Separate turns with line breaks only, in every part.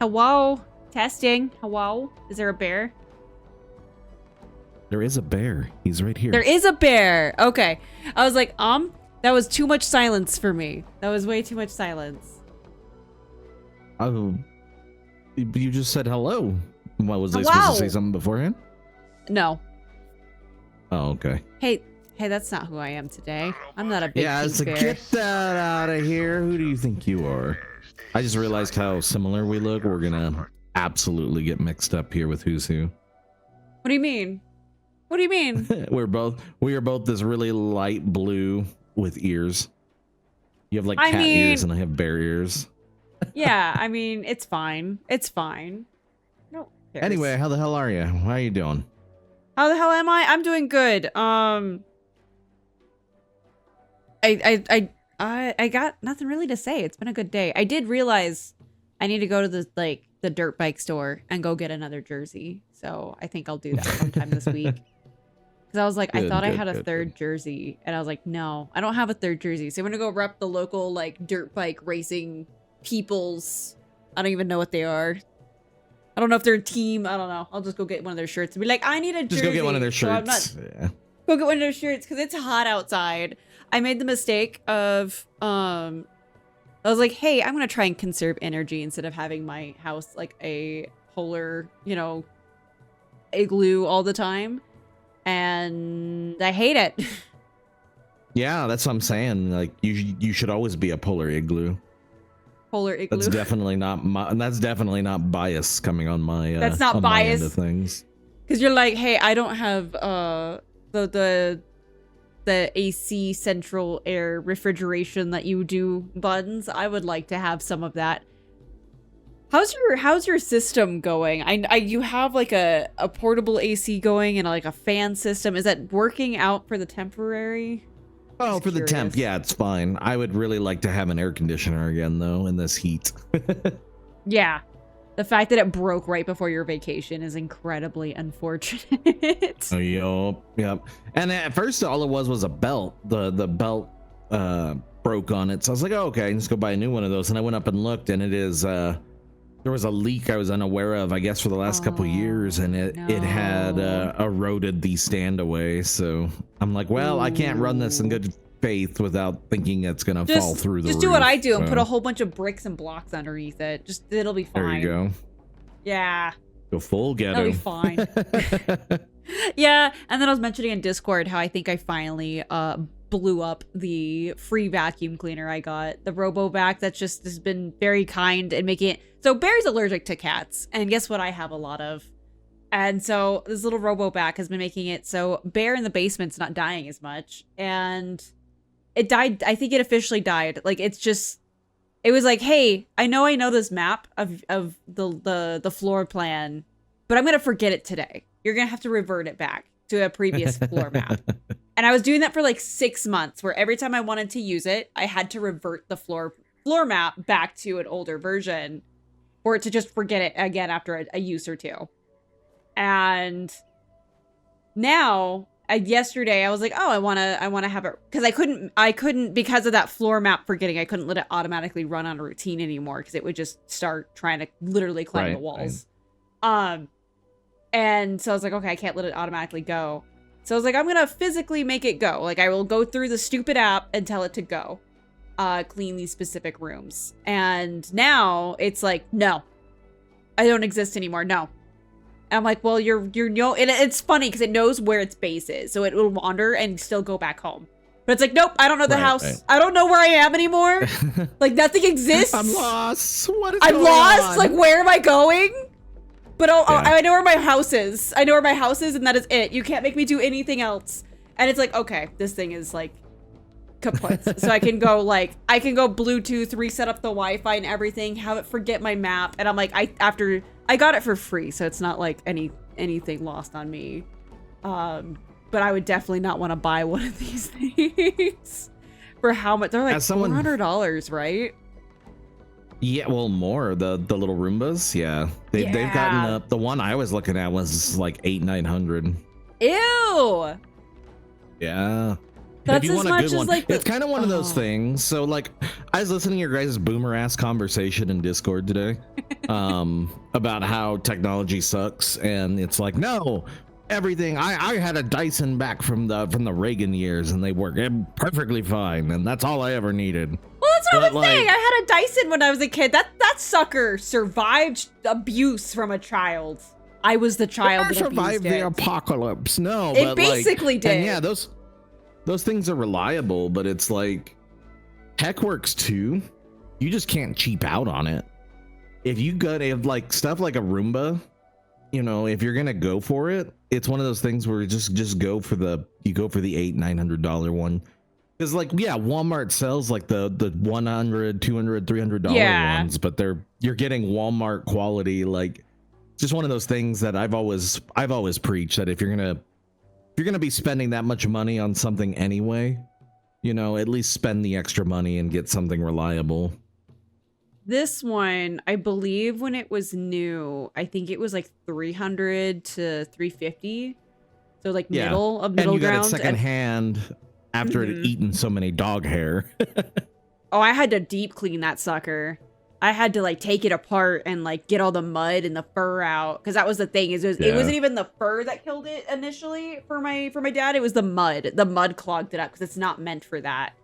Hello? Testing. Hello? Is there a bear?
There is a bear. He's right here.
There is a bear. Okay. I was like, that was too much silence for me. That was way too much silence.
Oh, you just said hello. What, was I
Wow.
supposed to say something beforehand?
No.
Oh, okay.
Hey, that's not who I am today. I'm not a big
Yeah,
pink
so
bear.
get that out of here. Who do you think you are? I just realized how similar we look. We're gonna absolutely get mixed up here with who's who.
What do you mean? What do you mean?
we are both this really light blue with ears. You have like cat ears and I have bear ears.
Yeah, I mean, it's fine. It's fine. No. Cares.
Anyway, how the hell are you? How are you doing?
How the hell am I? I'm doing good. I got nothing really to say. It's been a good day. I did realize I need to go to the dirt bike store and go get another jersey. So I think I'll do that sometime this week. Because I was like, I thought I had a third jersey, and I was like, no, I don't have a third jersey. So I'm gonna go rep the local like dirt bike racing peoples. I don't even know what they are. I don't know if they're a team. I don't know. I'll just go get one of their shirts and be like, I need a jersey.
Just go get one of their shirts.
So go get one of their shirts because it's hot outside. I made the mistake of I was like, hey, I'm gonna try and conserve energy instead of having my house like a polar, igloo all the time. And I hate it.
Yeah, that's what I'm saying. Like you should always be a polar igloo.
Polar igloo.
That's definitely not bias coming on my
that's not
on
bias
my end of things.
Because you're like, hey, I don't have the AC central air refrigeration that you do, Buns. I would like to have some of that. How's your system going? You have like a portable AC going and like a fan system. Is that working out for the temporary?
Oh, for the temp, yeah, it's fine. I would really like to have an air conditioner again though in this heat.
Yeah. The fact that it broke right before your vacation is incredibly unfortunate.
Oh, yep. And at first all it was a belt. The belt broke on it. So I was like, oh, okay, I can just go buy a new one of those. And I went up and looked, and it is there was a leak I was unaware of, I guess, for the last couple of years, and it had eroded the stand away. So I'm like, well, I can't run this in good faith without thinking it's gonna fall through the roof.
Just do what I do and put a whole bunch of bricks and blocks underneath it. It'll be fine.
There you go.
Yeah.
Go full ghetto.
That'll be fine. Yeah, and then I was mentioning in Discord how I think I finally blew up the free vacuum cleaner I got. The RoboVac that's just has been very kind and making it... So Barry's allergic to cats, and guess what I have a lot of? And so this little RoboVac has been making it so Bear in the basement's not dying as much. And it died. I think it officially died. Like, it's just... It was like, hey, I know this map of the floor plan, but I'm going to forget it today. You're going to have to revert it back to a previous floor map. And I was doing that for like 6 months, where every time I wanted to use it, I had to revert the floor map back to an older version for it to just forget it again after a use or two. And now, yesterday, I was like, oh, I want to have it, because I couldn't, because of that floor map forgetting, I couldn't let it automatically run on a routine anymore, because it would just start trying to literally climb the walls. Right. And so I was like, okay, I can't let it automatically go. So I was like, I'm going to physically make it go. Like, I will go through the stupid app and tell it to go. Clean these specific rooms. And now it's like, no, I don't exist anymore. No. And I'm like, well, and it's funny because it knows where its base is. So it will wander and still go back home. But it's like, nope, I don't know the house. Right. I don't know where I am anymore. Like, nothing exists.
I'm lost. What is
I'm
going
lost.
on?
Like, where am I going? But I know where my house is. I know where my house is, and that is it. You can't make me do anything else. And it's like, okay, this thing is like kaput. So I can go Bluetooth, reset up the Wi-Fi and everything, have it forget my map. And I'm like, I got it for free, so it's not like anything lost on me. But I would definitely not want to buy one of these things. For how much? They're like $400, right?
Yeah, well, more the little Roombas. Yeah, they've gotten up. The one I was looking at was like $800-900.
Ew.
Yeah.
That's
if you
as
want a
much
good
as
one,
like
it's kind of one of those things. So like, I was listening to your guys' boomer ass conversation in Discord today, about how technology sucks, and it's like, no, everything. I had a Dyson back from the Reagan years, and they work perfectly fine, and that's all I ever needed.
Well, that's what I'm
But,
saying.
like-
I had a Dyson when I was a kid. That sucker survived abuse from a child. I was the child that
survived
abused
the
it.
apocalypse. No,
It
but
basically
like,
did.
And yeah, those things are reliable, but it's like tech works too. You just can't cheap out on it. If you go to like stuff like a Roomba, you know, if you're gonna go for it, it's one of those things where you just go for the $800-$900 one. Because like, yeah, Walmart sells like the $100, $200, $300 ones, but you're getting Walmart quality. Like, just one of those things that I've always preached, that if you're gonna be spending that much money on something anyway, you know, at least spend the extra money and get something reliable.
This one, I believe when it was new, I think it was like $300 to $350. So like middle ground.
And you got it second hand after it had eaten so many dog hair.
Oh, I had to deep clean that sucker. I had to like take it apart and like get all the mud and the fur out, because that was the thing. It wasn't even the fur that killed it initially for my dad. It was the mud. The mud clogged it up because it's not meant for that.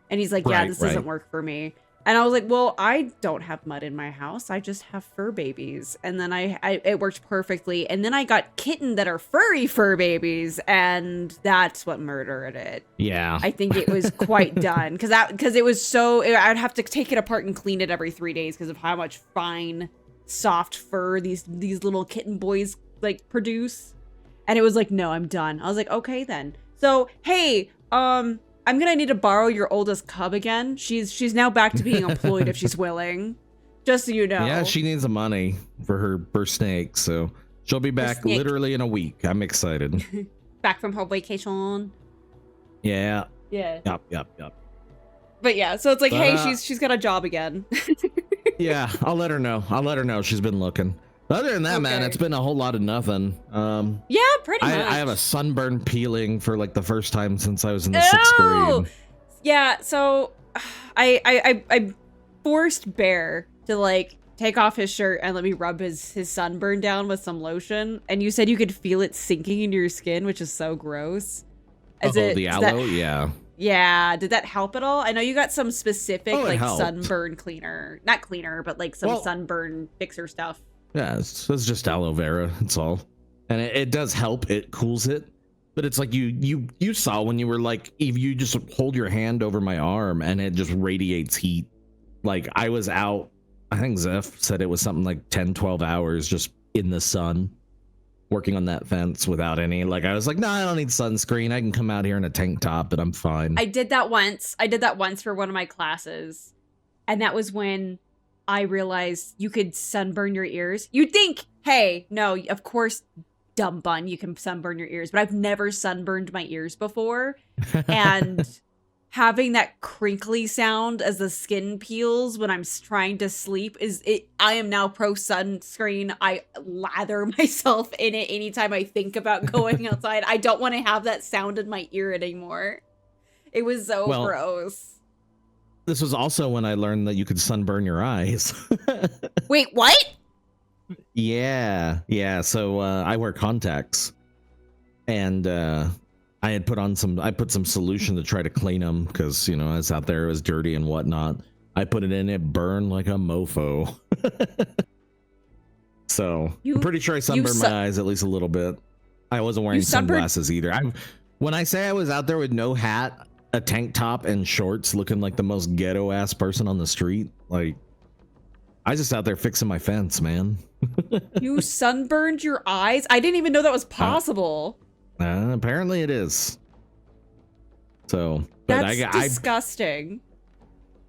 And he's like, yeah, this doesn't work for me. And I was like, well, I don't have mud in my house. I just have fur babies. And then it worked perfectly. And then I got kitten that are furry fur babies, and that's what murdered it.
Yeah.
I think it was quite done because it was so, I'd have to take it apart and clean it every 3 days because of how much fine, soft fur these little kitten boys like produce. And it was like, no, I'm done. I was like, okay then. So, hey, I'm gonna need to borrow your oldest cub again. She's now back to being employed if she's willing. Just so you know.
Yeah, she needs the money for her snake, so she'll be back literally in a week. I'm excited.
Back from her vacation.
Yeah.
Yeah.
Yep.
But yeah, so it's like, hey, she's got a job again.
Yeah, I'll let her know. She's been looking. Other than that, man, it's been a whole lot of nothing.
Yeah, pretty much.
I have a sunburn peeling for like the first time since I was in the 6th grade.
Yeah, so I forced Bear to like take off his shirt and let me rub his sunburn down with some lotion. And you said you could feel it sinking into your skin, which is so gross.
The aloe, yeah.
Yeah, did that help at all? I know you got some specific like
helped.
sunburn cleaner, not cleaner, but like some sunburn fixer stuff.
Yeah, it's just aloe vera. It's all, and it does help. It cools it, but it's like you saw when you were like, if you just hold your hand over my arm and it just radiates heat. Like I was out. I think Zeph said it was something like 10-12 hours just in the sun, working on that fence without any. Like I was like, no, I don't need sunscreen. I can come out here in a tank top and I'm fine.
I did that once for one of my classes, and that was when I realized you could sunburn your ears. You'd think, hey, no, of course, dumb bun, you can sunburn your ears, but I've never sunburned my ears before. And having that crinkly sound as the skin peels when I'm trying to sleep I am now pro sunscreen. I lather myself in it anytime I think about going outside. I don't want to have that sound in my ear anymore. It was so gross.
This was also when I learned that you could sunburn your eyes.
Wait, what?
Yeah. So I wear contacts, and I put some solution to try to clean them because, you know, I was out there, it was dirty and whatnot. I put it in, it burned like a mofo. So I'm pretty sure I sunburned my eyes at least a little bit. I wasn't wearing sunglasses either. When I say I was out there with no hat, a tank top and shorts, looking like the most ghetto ass person on the street, like I was just out there fixing my fence, man.
You sunburned your eyes? I didn't even know that was possible.
Apparently it is. So
that's disgusting.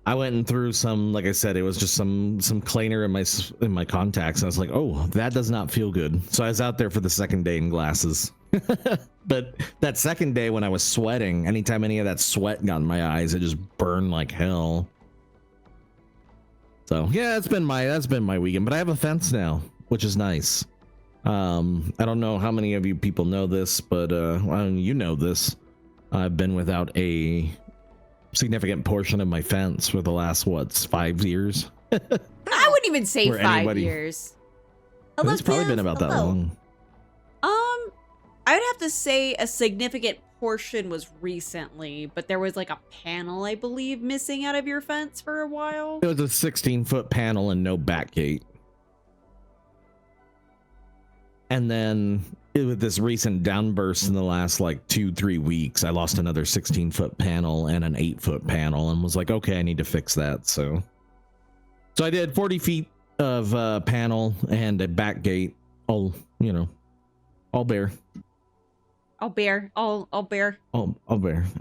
I went and threw some, like I said, it was just some cleaner in my contacts. And I was like, oh, that does not feel good. So I was out there for the second day in glasses. But that second day when I was sweating, anytime any of that sweat got in my eyes, it just burned like hell. So yeah, that's been my weekend. But I have a fence now, which is nice. I don't know how many of you people know this, but you know this. I've been without a significant portion of my fence for the last, 5 years?
I wouldn't even say
Where
5
anybody-
years.
It's probably been about that long.
I would have to say a significant portion was recently, but there was like a panel, I believe, missing out of your fence for a while.
It was a 16-foot panel and no back gate. And then with this recent downburst in the last like 2-3 weeks, I lost another 16-foot panel and an 8-foot panel and was like, okay, I need to fix that. So I did 40 feet of panel and a back gate. All bare.
I'll bear.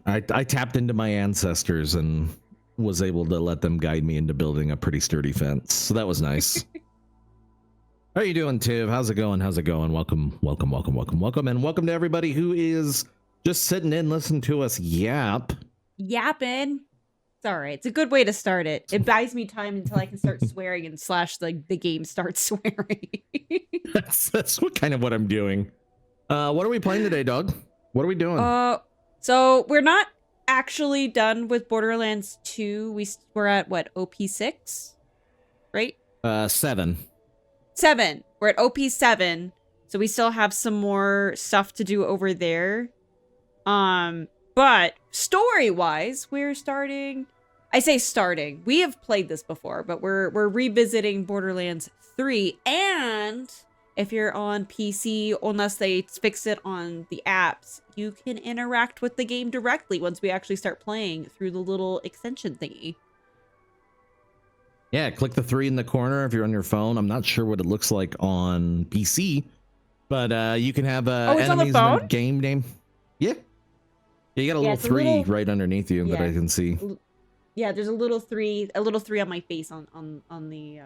I tapped into my ancestors and was able to let them guide me into building a pretty sturdy fence. So that was nice. How are you doing, Tiv? How's it going? Welcome. And welcome to everybody who is just sitting in, listening to us yapping.
It's all right. It's a good way to start it. It buys me time until I can start swearing and the game starts swearing.
That's what I'm doing. What are we playing today, dog? What are we doing?
So we're not actually done with Borderlands 2. We're at what, OP6? Right?
7.
7. We're at OP7. So we still have some more stuff to do over there. But story-wise, we're starting. I say starting. We have played this before, but we're revisiting Borderlands 3. And if you're on PC, unless they fix it on the apps, you can interact with the game directly once we actually start playing through the little extension thingy.
Yeah, click the 3 in the corner if you're on your phone. I'm not sure what it looks like on PC, but you can have
it's on the
enemies in
phone?
the game name. Yeah. You got a little 3 right underneath you that I can see.
Yeah, there's a little 3 on my face on the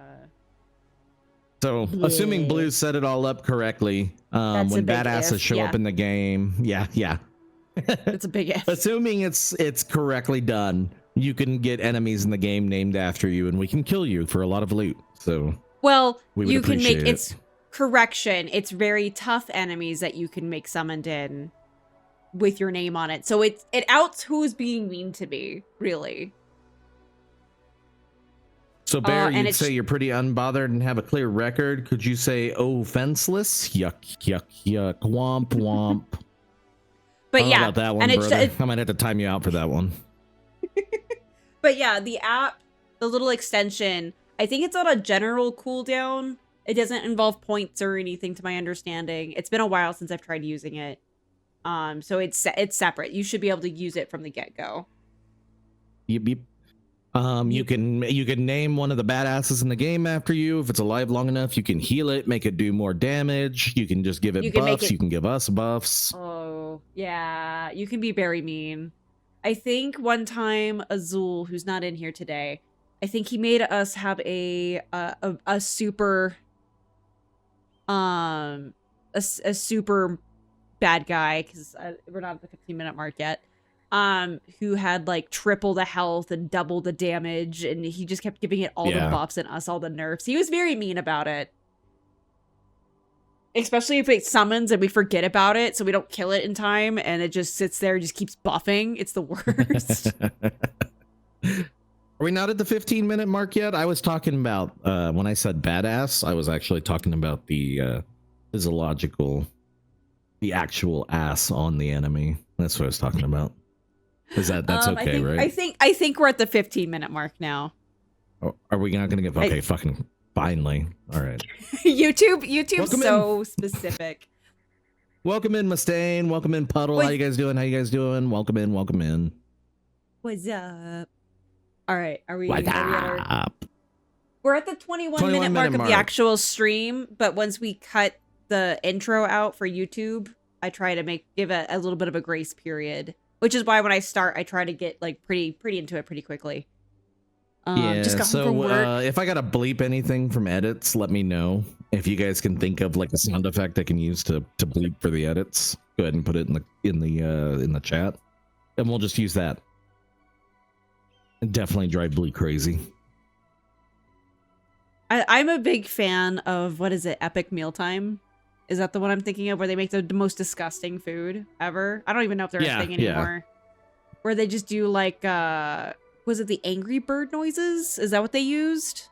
So, assuming Blue set it all up correctly, when badasses show up in the game, yeah.
It's a big if.
Assuming it's correctly done, you can get enemies in the game named after you, and we can kill you for a lot of loot. So,
you can make it's correction. It's very tough enemies that you can make summoned in with your name on it. So it outs who's being mean to me, really.
So, Bear, you'd say you're pretty unbothered and have a clear record. Could you say, oh, fenceless? Yuck, womp, womp.
But yeah,
about that one,
and
brother. I might have to time you out for that one.
But yeah, the app, the little extension, I think it's on a general cooldown. It doesn't involve points or anything, to my understanding. It's been a while since I've tried using it. So it's separate. You should be able to use it from the get-go.
Yep. You can name one of the badasses in the game after you. If it's alive long enough, you can heal it, make it do more damage. You can just give it buffs. You can give us buffs.
Oh, yeah. You can be very mean. I think one time Azul, who's not in here today, I think he made us have a super a super bad guy, because we're not at the 15-minute mark yet. Who had like triple the health and double the damage, and he just kept giving it all the buffs and us all the nerfs. He was very mean about it. Especially if it summons and we forget about it, so we don't kill it in time, and it just sits there and just keeps buffing. It's the worst.
Are we not at the 15-minute mark yet? I was talking about, when I said badass, I was actually talking about the physiological, the actual ass on the enemy. That's what I was talking about. That's okay, right?
I think we're at the 15-minute mark now.
Oh, are we not gonna get fucking finally? All right.
YouTube's so specific.
Welcome in, Mustaine. Welcome in, Puddle. How you guys doing? Welcome in.
What's up? All right, are we?
What's up?
We're at the 21-minute mark of the actual stream, but once we cut the intro out for YouTube, I try to give a little bit of a grace period. Which is why when I start, I try to get like pretty into it pretty quickly. Just got home from work.
If I gotta bleep anything from edits, let me know. If you guys can think of like a sound effect I can use to bleep for the edits, go ahead and put it in the chat, and we'll just use that. Definitely drive Blue crazy.
I'm a big fan of, what is it, Epic Mealtime? Is that the one I'm thinking of, where they make the most disgusting food ever? I don't even know if they're a thing anymore. where they just do like, was it the Angry Bird noises? Is that what they used?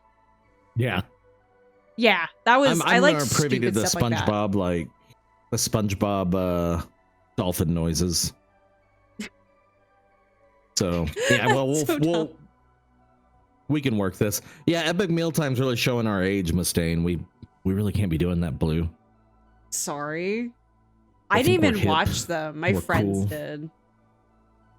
Yeah.
Yeah, that was, I like
privy to the
stuff like that.
SpongeBob, like the SpongeBob dolphin noises. So yeah, well, we can work this. Yeah, Epic Mealtime's really showing our age, Mustaine. We really can't be doing that, Blue.
Sorry. I didn't even watch them. My friends did.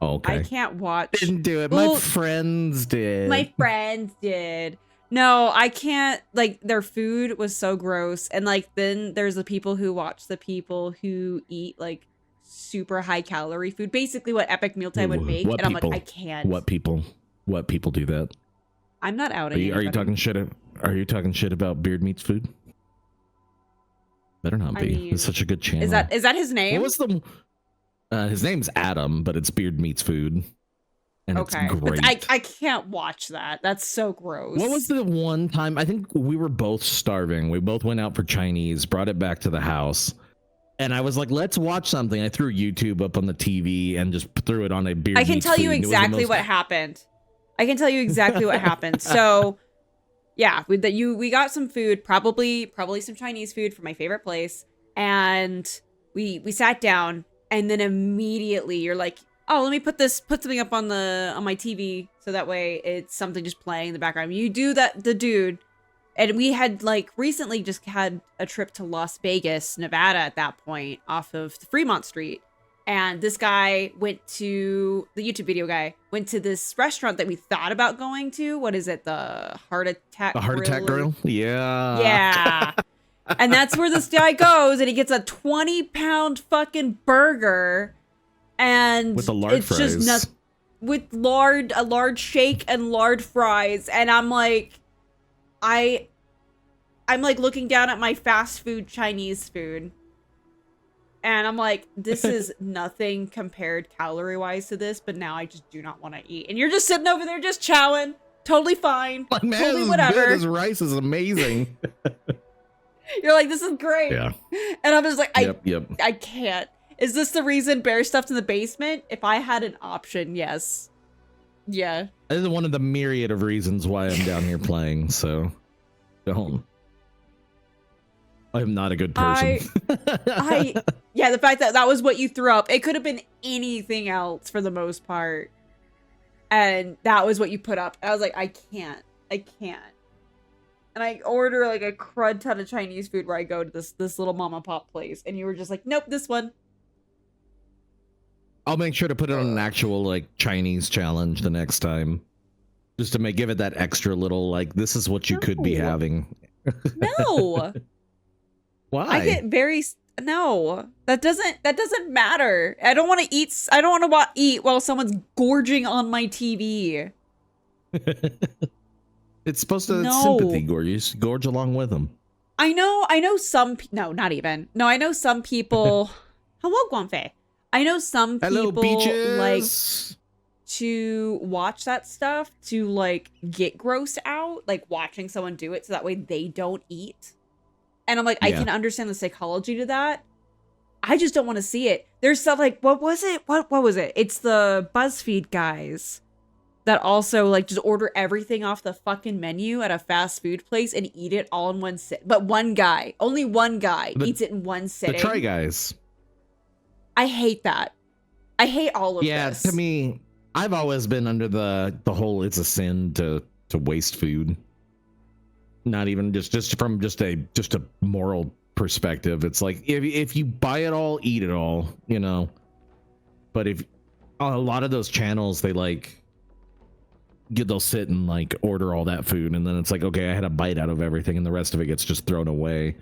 Okay.
I can't watch.
Didn't do it.
Well,
my friends did.
My friends did. No, I can't. Like, their food was so gross. And like, then there's the people who watch the people who eat like super high calorie food. Basically what Epic Mealtime would make. And I'm like, I can't.
What people do that?
I'm not outing.
Are you talking shit? Are you talking shit about Beard Meats Food? Better not be. I mean, it's such a good channel.
Is that his name?
What was the? His name's Adam, but it's Beard Meats Food. And okay, it's great.
I can't watch that. That's so gross.
What was the one time? I think we were both starving. We both went out for Chinese, brought it back to the house, and I was like, "Let's watch something." I threw YouTube up on the TV and just threw it on a Beard.
I can tell you exactly what happened. I can tell you exactly what happened. So, yeah, we got some food, probably some Chinese food from my favorite place, and we sat down, and then immediately you're like, oh, let me put something up on my TV so that way it's something just playing in the background. You do that, the dude, and we had like recently just had a trip to Las Vegas, Nevada at that point off of Fremont Street. And this guy the YouTube video guy went to this restaurant that we thought about going to. What is it? The Heart Attack Grill?
The Heart Attack Grill? Yeah.
Yeah. And that's where this guy goes and he gets a 20-pound fucking burger. And
with the lard
it's
fries.
Just with a large shake and lard fries. And I'm like, I'm like looking down at my fast food Chinese food. And I'm like, this is nothing compared calorie wise to this, but now I just do not want to eat. And you're just sitting over there just chowing. Totally fine.
Like, man,
totally whatever.
This rice is amazing.
You're like, this is great.
Yeah.
And I'm just like,
yep.
I can't. Is this the reason Bear stuffed in the basement? If I had an option, yes. Yeah.
This is one of the myriad of reasons why I'm down here playing, so don't. I'm not a good person.
Yeah, the fact that was what you threw up. It could have been anything else for the most part. And that was what you put up. I was like, I can't. And I order like a crud ton of Chinese food where I go to this little mom and pop place. And you were just like, nope, this one.
I'll make sure to put it on an actual like Chinese challenge the next time, just to give it that extra little like this is what you could be having.
No.
Why?
I get very no. That doesn't matter. I don't want to eat. I don't want to eat while someone's gorging on my TV.
It's supposed to sympathy gorge. Gorge along with them.
I know some. No, not even. No, I know some people. Hello, Guanfei. I know some people like to watch that stuff to like get grossed out, like watching someone do it so that way they don't eat. And I'm like, I can understand the psychology to that. I just don't want to see it. There's stuff like, what was it? What was it? It's the BuzzFeed guys that also like just order everything off the fucking menu at a fast food place and eat it all in one sit. But only one guy eats it in one sitting.
The Try Guys.
I hate that. I hate all of this.
Yeah, to me, I've always been under the whole it's a sin to waste food. Not even just from a moral perspective. It's like if you buy it all, eat it all, you know. But if a lot of those channels, they like they'll sit and like order all that food, and then it's like, okay, I had a bite out of everything, and the rest of it gets just thrown away.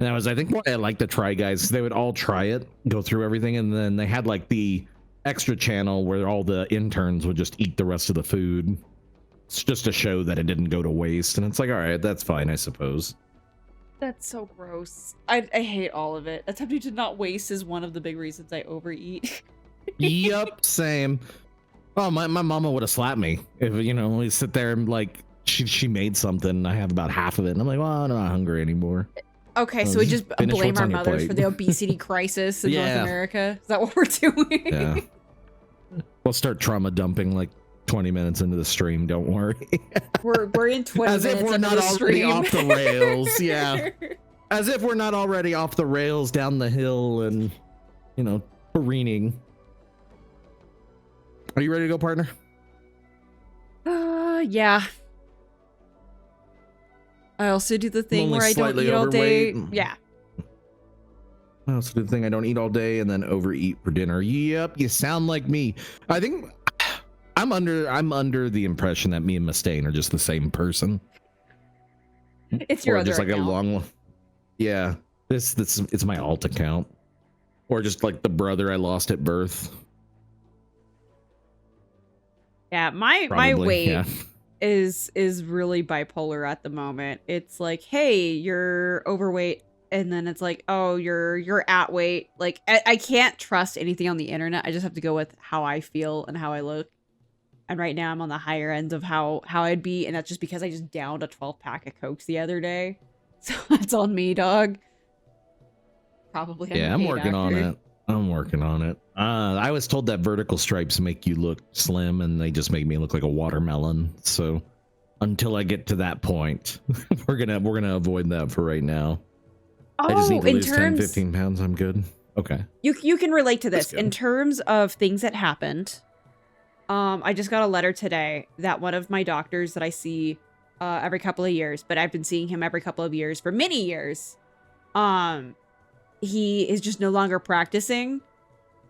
And that was, I think, what I like the Try Guys. They would all try it, go through everything, and then they had like the extra channel where all the interns would just eat the rest of the food. It's just to show that it didn't go to waste. And it's like, all right, that's fine, I suppose.
That's so gross. I hate all of it. Attempting to not waste is one of the big reasons I overeat.
Yep, same. Oh, my mama would have slapped me if, you know, we sit there and like she made something and I have about half of it and I'm like, well, I'm not hungry anymore.
Okay, so we just blame our mothers for the obesity crisis in North America. Is that what we're doing?
Yeah. We'll start trauma dumping like 20 minutes into the stream. Don't worry.
We're in 20
As
minutes
if we're
into
not
the
already
stream.
off the rails. Yeah. As if we're not already off the rails down the hill and, you know, careening. Are you ready to go, partner?
Yeah. I also do the thing
only
where I don't
slightly
eat all day.
overweight.
Yeah.
I also do the thing I don't eat all day and then overeat for dinner. Yep, you sound like me. I think I'm under the impression that me and Mustaine are just the same person.
It's your
or
other
just like
account.
a long. Yeah, this it's my alt account, or just like the brother I lost at birth.
Yeah, my
Probably,
weight
yeah.
is really bipolar at the moment. It's like, hey, you're overweight, and then it's like, oh, you're at weight. Like I can't trust anything on the internet. I just have to go with how I feel and how I look. And right now I'm on the higher end of how I'd be, and that's just because I just downed a 12-pack of Cokes the other day. So that's on me, dog. Probably.
Yeah, I'm working on it. I'm working on it. I was told that vertical stripes make you look slim, and they just make me look like a watermelon. So until I get to that point, we're gonna avoid that for right now.
Oh,
I just need to
in
lose
terms,
10-15 pounds. I'm good. Okay.
you can relate to this
That's good.
in terms of things that happened. I just got a letter today that one of my doctors that I see every couple of years, but I've been seeing him every couple of years for many years. He is just no longer practicing,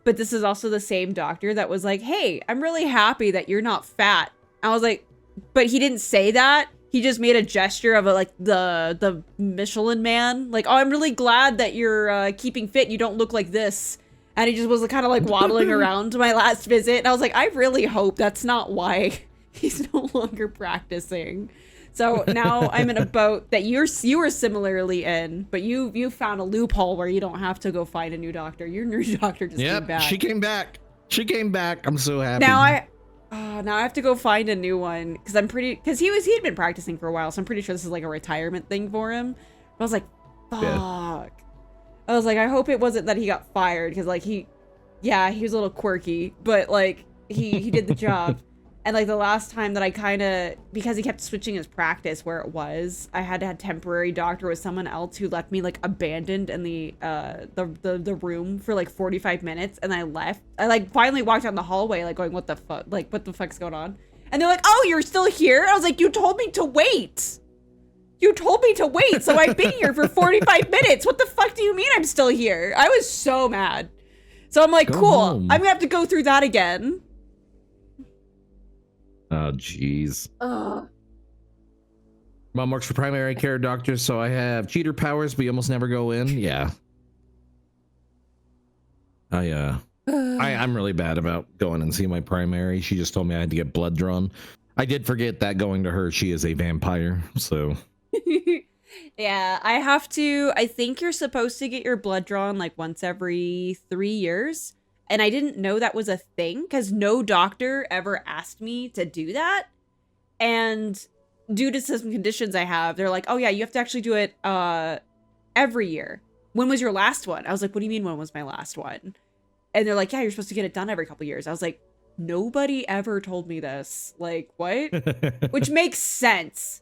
but this is also the same doctor that was like, hey, I'm really happy that you're not fat. I was like, but he didn't say that. He just made a gesture of like the Michelin man. Like, oh, I'm really glad that you're keeping fit. You don't look like this. And he just was kind of like waddling around my last visit. And I was like, I really hope that's not why he's no longer practicing. So now I'm in a boat that you were similarly in, but you found a loophole where you don't have to go find a new doctor. Your new doctor just came back.
She came back. She came back. I'm so happy.
Now I have to go find a new one because he'd been practicing for a while, so I'm pretty sure this is like a retirement thing for him. But I was like, fuck. Yeah. I was like, I hope it wasn't that he got fired, because like he was a little quirky, but like he did the job. And like the last time that I because he kept switching his practice where it was, I had to have temporary doctor with someone else who left me like abandoned in the room for like 45 minutes, and I left. I like finally walked down the hallway like going, what the fuck? Like, what the fuck's going on? And they're like, oh, you're still here? I was like, you told me to wait. You told me to wait, so I've been here for 45 minutes. What the fuck do you mean I'm still here? I was so mad. So I'm like, cool.
Home.
I'm gonna have to go through that again.
Oh, jeez.
Ugh.
Mom works for primary care doctors, so I have cheater powers, but you almost never go in. Yeah. I'm really bad about going and seeing my primary. She just told me I had to get blood drawn. I did forget that going to her, she is a vampire, so.
Yeah, I think you're supposed to get your blood drawn like once every 3 years. And I didn't know that was a thing because no doctor ever asked me to do that. And due to some conditions I have, they're like, oh yeah, you have to actually do it every year. When was your last one? I was like, what do you mean when was my last one? And they're like, yeah, you're supposed to get it done every couple years. I was like, nobody ever told me this. Like, what? Which makes sense.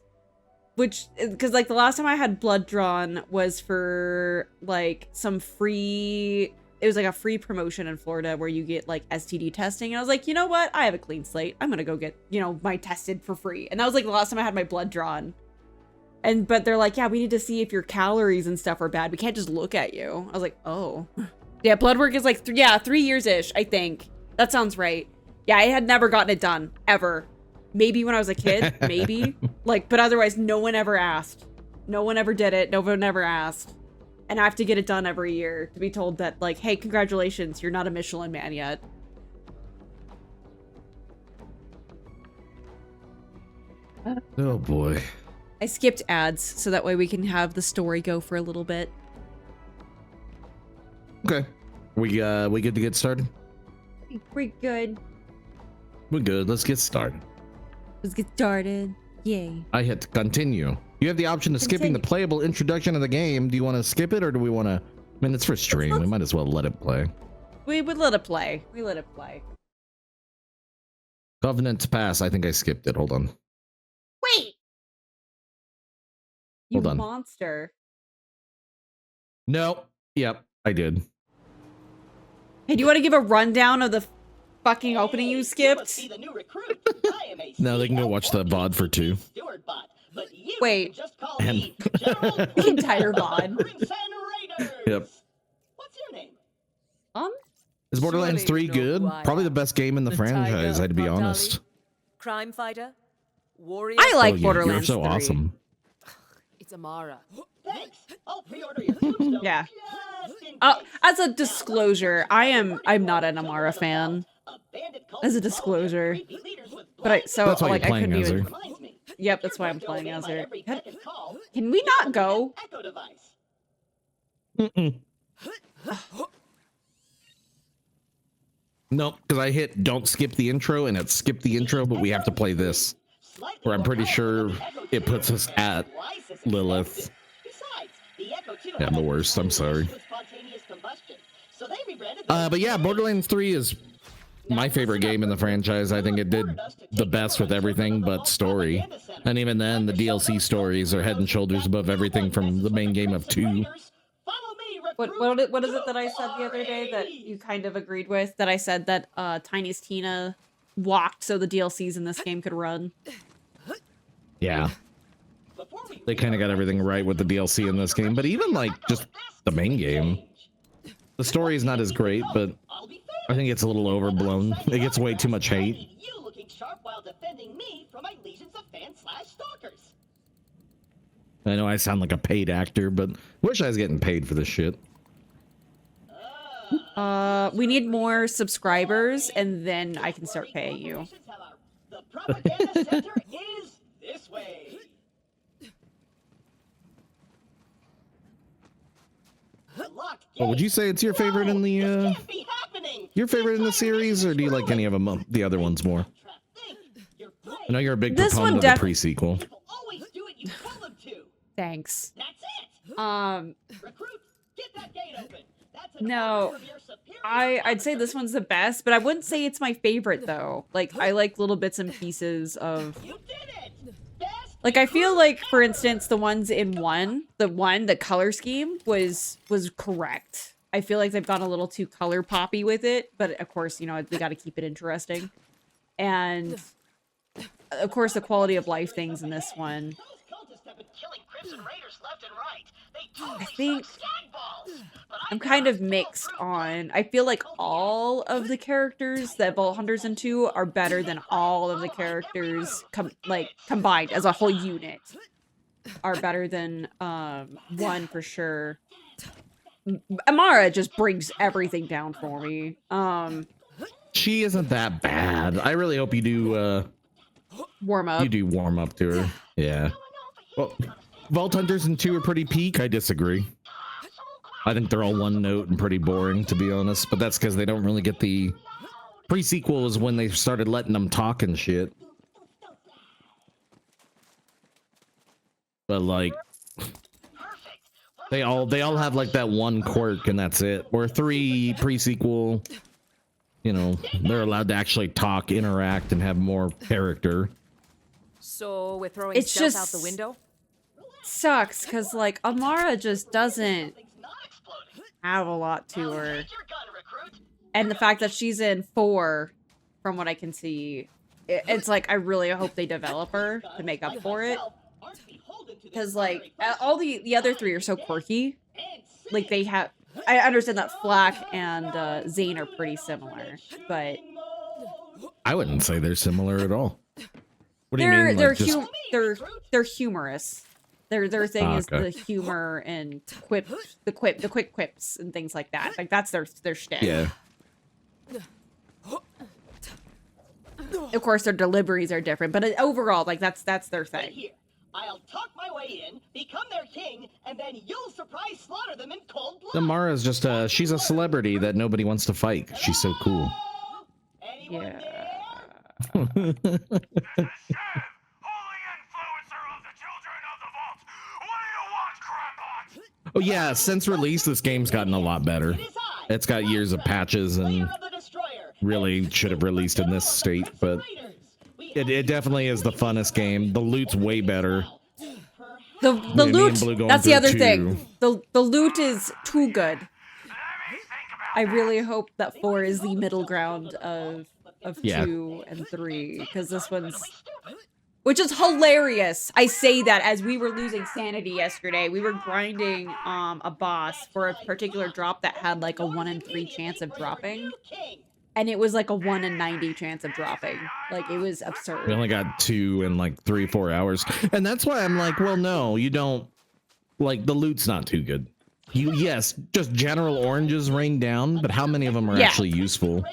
Because like the last time I had blood drawn was for like some free... It was like a free promotion in Florida where you get like STD testing. And I was like, you know what? I have a clean slate. I'm going to go get, my tested for free. And that was like the last time I had my blood drawn. But they're like, yeah, we need to see if your calories and stuff are bad. We can't just look at you. I was like, oh. Yeah, blood work is like, 3 years-ish, I think. That sounds right. Yeah, I had never gotten it done, ever. Maybe when I was a kid, maybe. But otherwise, no one ever asked. No one ever did it. No one ever asked. And I have to get it done every year to be told that, like, hey, congratulations, you're not a Michelin man yet.
Oh boy.
I skipped ads so that way we can have the story go for a little bit.
Okay. We good to get started?
We're good.
We're good. Let's get started.
Let's get started. Yay.
I hit continue. You have the option of skipping the playable introduction of the game. Do you want to skip it, or do we want to? I mean, it's for stream. We might as well let it play.
We would let it play. We let it play.
Covenant's Pass. I think I skipped it. Hold on.
Wait. You
Hold on.
monster.
No. Yep, I did.
Hey, do you want to give a rundown of the fucking opening you skipped?
No, they can go watch the VOD for 2.
Wait.
And
The entire VOD.
Yep.
What's your name?
Is Borderlands 3 good? Probably the best game in the franchise, I'd be honest.
Crime fighter, warrior.
I like
Oh,
Borderlands
You're so
3.
awesome.
It's Amara.
Thanks. I'll pre-order your tombstone.
Yeah.
Just in
As a disclosure, I'm not an Amara fan.
a bandit cult
As a
full of
disclosure.
creepy leaders with
But I so
That's why
like
you're
I
playing
couldn't
as
even.
her.
reminds me.
Yep, that's why I'm
Go
playing
in
as
by
her.
every beck and call.
Can we not go?
Echo device.
Mm-mm. Nope, because I hit don't skip the intro and it skipped the intro, but we have to play this.
Slightly
Where I'm
more
pretty
powerful
sure
than the Echo
it
2
puts us at
twice as
Lilith.
expensive. Besides, the Echo 2
Yeah, I'm the
has
worst, I'm sorry.
spontaneous combustion, so they rebranded the
But yeah, Borderlands 3 is my favorite game in the franchise. I think it did the best with everything but story. And even then, the DLC stories are head and shoulders above everything from the main game of 2.
Follow me,
What is it that I said the other day that you kind of agreed with? That I said that Tiny's Tina walked so the DLCs in this game could run.
Yeah. They kind of got everything right with the DLC in this game, but even like just the main game, the story is not as great, but I think it's a little overblown. It gets way too much hate.
You looking sharp while defending me from my legions of fans/stalkers.
I know I sound like a paid actor, but wish I was getting paid for this shit.
We need more subscribers, and then I can start paying you.
The propaganda center is this way.
Well, would you say it's your favorite in the your favorite in the series, or do you like any of them, the other ones more? I know you're a big
This
proponent
one
of the pre-sequel.
People always do what you tell them to.
Thanks.
That's it. Recruit, get that gate open. That's an
No,
order of your superior
I'd say this one's the best, but I wouldn't say it's my favorite though. Like I like little bits and pieces of.
You did it. Best
Like I feel like, for instance, the ones in the color scheme was correct. I feel like they've gone a little too color poppy with it, but of course, you know, they got to keep it interesting. And of course, the quality of life things in this one.
Those cultists have been killing Crimson Raiders left and right. They totally
I think
suck skagballs. But
I'm kind of mixed on. I feel like all of the characters that Vault Hunters and 2 are better than all of the characters combined as a whole unit are better than 1 for sure. Amara just brings everything down for me.
She isn't that bad. I really hope you do
Warm up.
you do warm up to her. Yeah. Well, Vault Hunters and 2 are pretty peak. I disagree. I think they're all one note and pretty boring, to be honest. But that's because they don't really get the pre-sequel is when they started letting them talk and shit. But like, they all have like that one quirk and that's it. Where 3 pre-sequel, you know, they're allowed to actually talk, interact, and have more character.
So we're throwing
It's
stealth
just
out the window?
Sucks because like Amara just doesn't have a lot to her. And the fact that she's in 4, from what I can see, it's like I really hope they develop her to make up for it. Because like all the other 3 are so quirky. Like they have, I understand that Flack and Zane are pretty similar, but
I wouldn't say they're similar at all. What do you mean?
they're
Like, just,
they're humorous. Their thing is
okay.
the humor and the quick quips and things like that. Like that's their shtick.
yeah.
Of course, their deliveries are different, but overall, like that's their
Right
thing.
here. I'll talk my way in, become their king, and then you'll surprise slaughter them in cold blood.
Amara's just she's a celebrity that nobody wants to fight. She's so cool.
Anyone
Yeah.
there?
Holy influencer of the children of the vault. What do you want, crapbots?
Oh yeah, since release, this game's gotten a lot better.
It is I,
It's got years of patches and
Slayer of the Destroyer,
really should have released in this state, but It definitely is the funnest game. The loot's way better.
The
Me and
loot,
Blue going
that's the
through
other
two.
thing. The loot is too good. I really hope that 4 is the middle ground of
Yeah.
2 and 3, because this one's, which is hilarious. I say that as we were losing sanity yesterday. We were grinding a boss for a particular drop that had like a 1 in 3 chance of dropping, and it was like a 1 in 90 chance of dropping. Like, it was absurd.
We only got 2 in like 3-4 hours, and that's why I'm like, well, no, you don't. Like, the loot's not too good. Yes, just general oranges rain down, but how many of them are actually useful?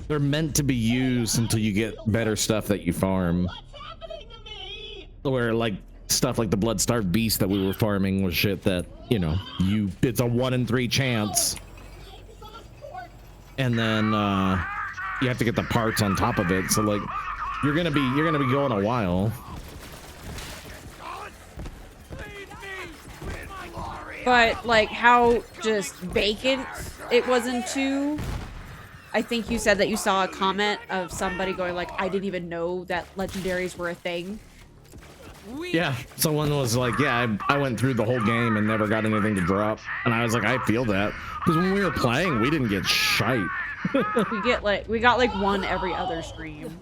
They're meant to be used until you get better stuff that you farm. Where like stuff like the blood-starved beast that we were farming was shit that, you know, it's a 1 in 3 chance. And then you have to get the parts on top of it. So like you're gonna be going a while.
But like how just vacant it was in 2. I think you said that you saw a comment of somebody going like, I didn't even know that legendaries were a thing.
Yeah, someone was like, yeah, I went through the whole game and never got anything to drop. And I was like, I feel that. Because when we were playing, we didn't get shite.
we got like 1 every other stream.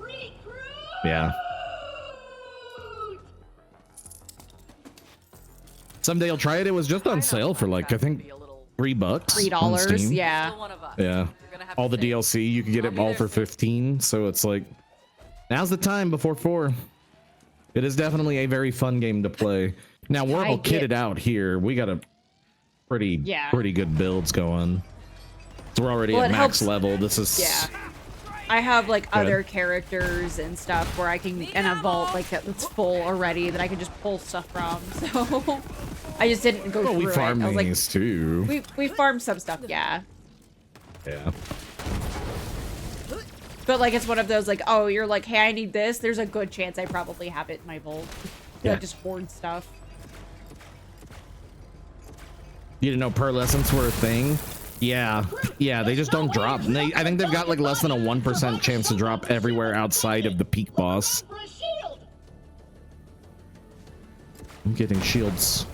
Yeah. Someday I'll try it. It was just on sale for like, I think $3.
$3, yeah.
Yeah. All the DLC, you can get it all for 15. So it's like, now's the time before 4. It is definitely a very fun game to play. Now we're all kitted out here. We got a pretty good builds going. So we're already at max level. This is
I have like other characters and stuff where I can, and a vault like that's full already that I can just pull stuff from. So I just didn't go through
we farm
it. I was like,
these too.
We farmed some stuff, yeah.
Yeah.
But like it's one of those like, oh, you're like, hey, I need this. There's a good chance I probably have it in my vault. I just hoard stuff.
You didn't know pearlescents were a thing? Yeah, they just don't drop. And I think they've got like less than a 1% chance to drop everywhere outside of the peak boss. I'm getting shields.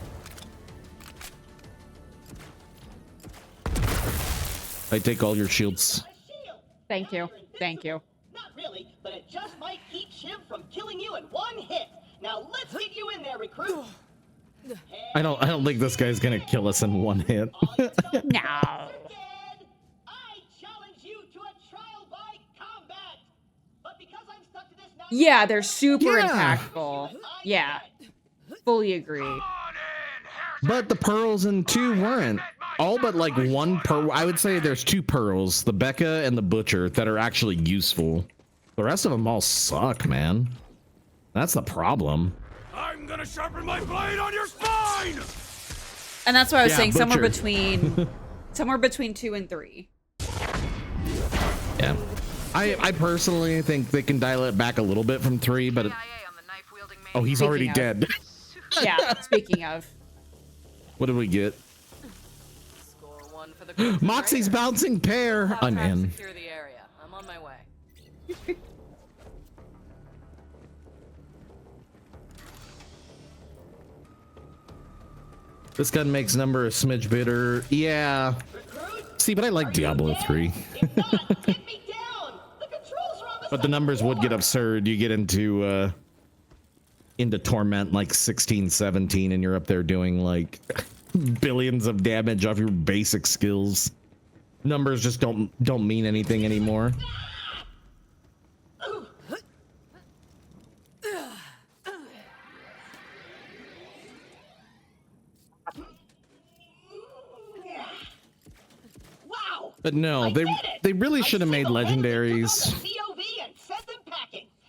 I take all your shields.
Thank you. Thank you.
Not really, but it just might keep Shiv from killing you in 1 hit. Now let's get you in there, recruit.
I don't think this guy's gonna kill us in 1 hit.
No.
I challenge you to a trial by combat. But because I'm stuck to this now,
Yeah, they're super impactful. Yeah. Fully agree.
But the pearls in 2 weren't. All but like 1 pearl. I would say there's 2 pearls, the Becca and the Butcher, that are actually useful. The rest of them all suck, man. That's the problem.
I'm gonna sharpen my blade on your spine!
And that's what I was saying,
Butcher.
somewhere between 2 and 3.
Yeah. I personally think they can dial it back a little bit from 3, but oh, he's already dead.
Yeah, speaking of.
What did we get? Moxie's bouncing pear. I'm in.
Secure the area. I'm on my way.
This gun makes number a smidge bitter. Yeah. See, but I like Diablo 3. But the numbers would get absurd. You get into torment like 16, 17, and you're up there doing like billions of damage off your basic skills. Numbers just don't mean anything anymore. But no, they really should have made legendaries.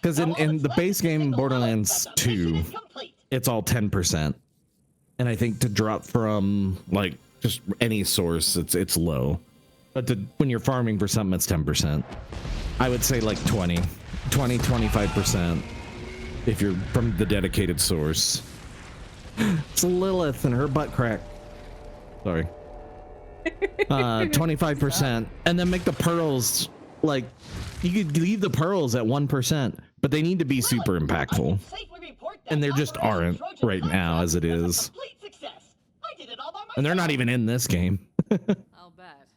Because in the base game Borderlands 2, it's all 10%. And I think to drop from like just any source, it's low. But when you're farming for something, it's 10%. I would say like 25% if you're from the dedicated source. It's Lilith and her butt crack. Sorry. 25%, and then make the pearls like you could leave the pearls at 1%. but they need to be super
I
impactful.
can safely report that
And there just
Operation
aren't
Trojan
right now as it
Concept was a
is.
complete success. I did it all by
And they're not
myself.
even in this game.
I'll bet.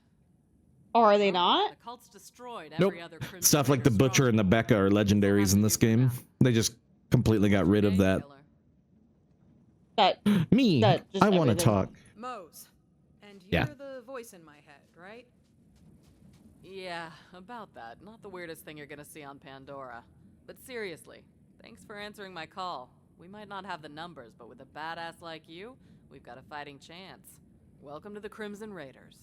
Oh, are they not?
The cult's destroyed
Nope.
every other Crimson
Stuff like the
Raider
Butcher and the
stronghold.
Becca are legendaries in this game. They just completely got rid of
Grenade
that.
killer.
That
Me,
That just
I want to
everything.
talk.
Mose. And
Yeah.
you're the voice in my head, right?
Yeah, about that. Not the weirdest thing you're gonna see on Pandora. But seriously, thanks for answering my call. We might not have the numbers, but with a badass like you, we've got a fighting chance. Welcome to the Crimson Raiders.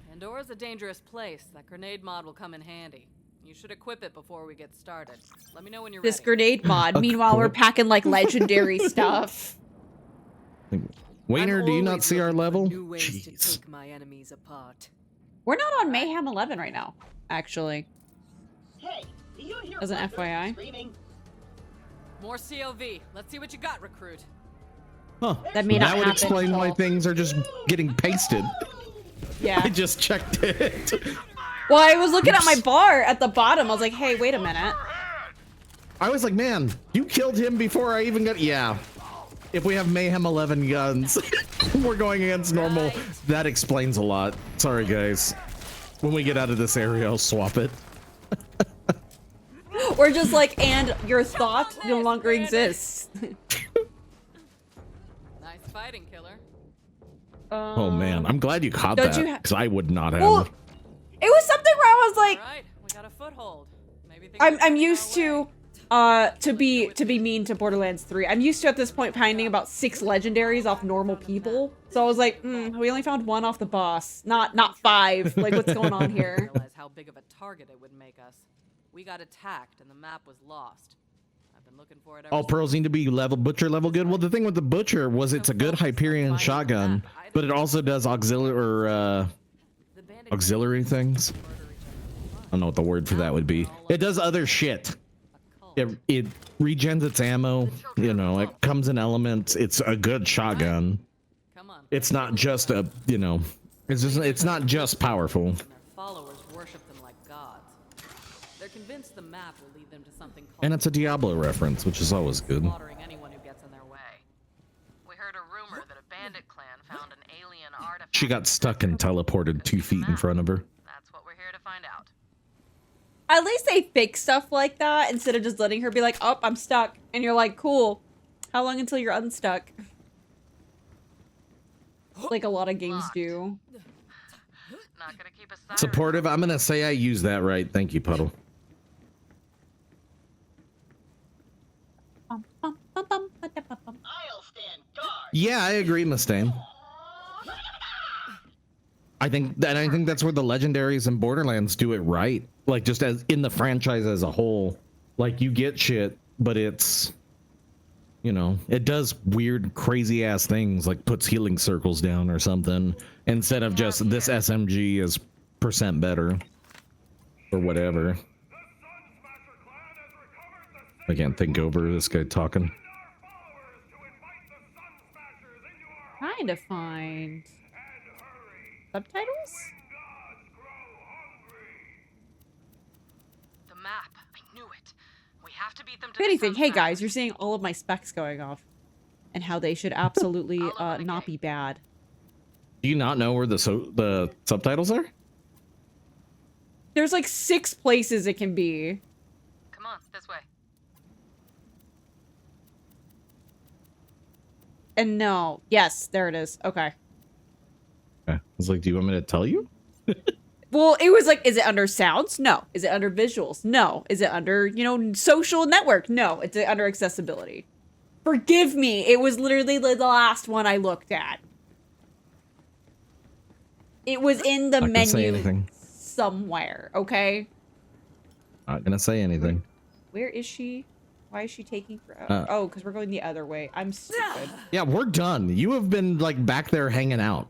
Pandora's a dangerous place. That grenade mod will come in handy. You should equip it before we get started. Let me know when you're
this
ready.
grenade mod. Meanwhile, we're packing like legendary stuff.
Wayner,
I'm
do you not
always
see our
looking for
level?
New ways to
Jeez.
take my enemies apart.
We're not on Mayhem 11 right now, actually.
Hey, do you hear
As an
Raptor
FYI.
screaming?
More COV. Let's see what you got, recruit.
Huh.
That may not
would
happen
explain why
until-
things are just getting pasted.
Yeah.
I just checked it.
Well, I was looking at my bar at the bottom. I was like, hey, wait a minute.
I was like, man, you killed him before I even got. Yeah. If we have Mayhem 11 guns, we're going against normal. That explains a lot. Sorry, guys. When we get out of this area, I'll swap it.
We're just like, and your thought no longer exists.
Nice fighting, killer.
Oh man, I'm glad you caught
Don't
that
you
because I would not have.
Well, it was something where I was like,
All right, we got a foothold. Maybe things
I'm
are coming
used
our way.
to be mean to Borderlands 3. I'm used to at this point finding about 6 legendaries off normal people. So I was like, we only found 1 off the boss, not 5. Like, what's going on here?
Realize how big of a target it would make us. We got attacked and the map was lost. I've been looking for it ever
All
since.
pearls need to be butcher level good. Well, the thing with the butcher was it's a good Hyperion shotgun, but it also does
The bandit
auxiliary things.
murder each other.
I don't know what the word for that would be. It does other shit.
A cult.
It regens its ammo. You know, it comes in elements. It's a good shotgun.
Come on.
It's not just a, you know, it's not just powerful.
And their followers worship them like gods. They're convinced the map will lead them to something called
And it's a Diablo reference, which is always good.
slaughtering anyone who gets in their way. We heard a rumor that a bandit clan found an alien artifact.
She got stuck and teleported 2 feet in front of her.
That's what we're here to find out.
At least they fix stuff like that instead of just letting her be like, oh, I'm stuck. And you're like, cool. How long until you're unstuck? Like a lot of games do.
Not gonna keep a siren.
Supportive. I'm gonna say I use that right. Thank you, Puddle.
Bum, bum, bum, bum, ba, da, bum, bum.
I'll stand guard.
Yeah, I agree, Mustaine. I think that's where the legendaries and Borderlands do it right. Like just as in the franchise as a whole, like you get shit, but it's, you know, it does weird, crazy ass things like puts healing circles down or something instead of just this SMG is % better or whatever. I can't think over this guy talking.
Trying to find subtitles?
The map. I knew it. We have to beat them to
If
the
anything, hey
sunset.
guys, you're seeing all of my specs going off and how they should absolutely not be bad.
Do you not know where the subtitles are?
There's like 6 places it can be.
Come on, this way.
And no. Yes, there it is. Okay.
Okay. I was like, do you want me to tell you?
Well, it was like, is it under sounds? No. Is it under visuals? No. Is it under, you know, social network? No. It's under accessibility. Forgive me. It was literally the last one I looked at. It was in the
Not gonna say
menu
anything.
somewhere, okay?
Not gonna say anything.
Where is she? Why is she taking forever? Oh, because we're going the other way. I'm stupid.
Yeah, we're done. You have been like back there hanging out.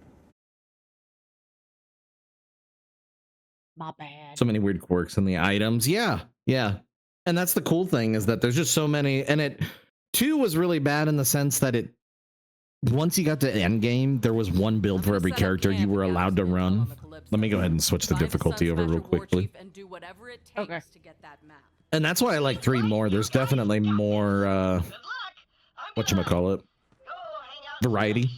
My bad.
So many weird quirks in the items. Yeah, yeah. And that's the cool thing is that there's just so many. And it 2 was really bad in the sense that it once you got to end game, there was one build for every character you were allowed to run. Let me go ahead and switch the difficulty over real quickly.
And do whatever it takes
Okay.
to get that map.
And that's why I like 3 more. There's definitely more,
Good luck. I'm gonna
whatchamacallit,
go hang out.
variety.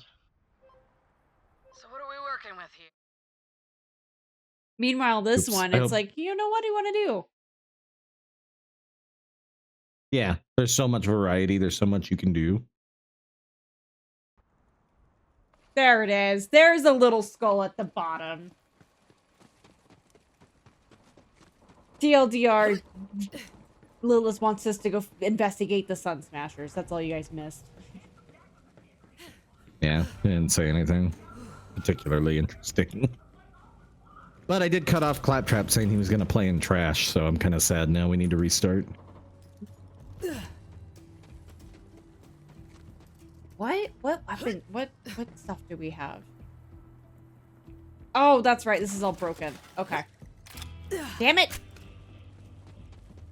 So what are we working with here?
Meanwhile, this
Oops,
one,
I
it's
hope-
like, you know what do you want to do?
Yeah, there's so much variety. There's so much you can do.
There it is. There's a little skull at the bottom. TLDR, Lilith wants us to go investigate the Sun Smashers. That's all you guys missed.
Yeah, I didn't say anything particularly interesting. But I did cut off Claptrap saying he was going to play in trash, so I'm kind of sad now. We need to restart.
What weapon? What stuff do we have? Oh, that's right. This is all broken. Okay. Damn it.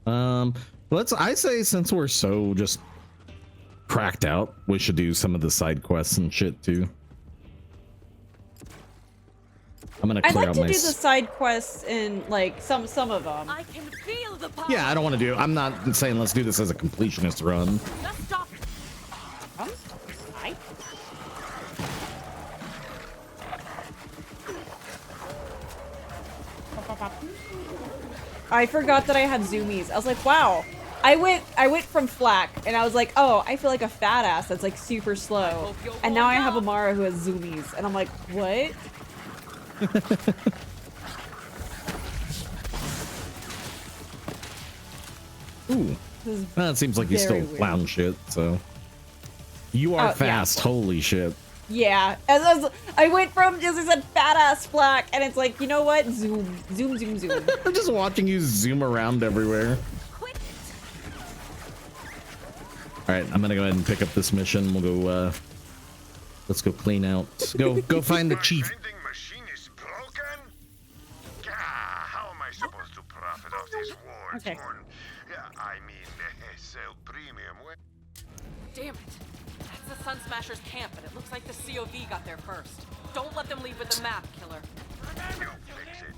I say since we're so just cracked out, we should do some of the side quests and shit too. I'm gonna
I'd
clear
like
out
to
my
do the side quests in like some of them.
I can feel the power.
Yeah, I don't want to do. I'm not saying let's do this as a completionist run.
Just stop.
Hi. I forgot that I had zoomies. I was like, wow. I went from flak and I was like, oh, I feel like a fat ass that's like super slow. And now I have Amara who has zoomies. And I'm like, what?
Ooh,
This is
that seems like you
very
still
weird.
clown shit. So you are
Oh, yeah.
fast. Holy shit!
Yeah. I went from just I said fat ass flak and it's like, you know what? Zoom. Zoom, zoom, zoom.
I'm just watching you zoom around everywhere. All right, I'm gonna go ahead and pick up this mission. We'll go. Let's go clean out. Go find the chief.
Vending machine is broken? Gah, how am I supposed to profit off these wars?
Okay.
Yeah, I mean, sell premium.
Damn it. That's the Sun Smashers camp, and it looks like the COV got there first. Don't let them leave with the map, killer.
You fix it.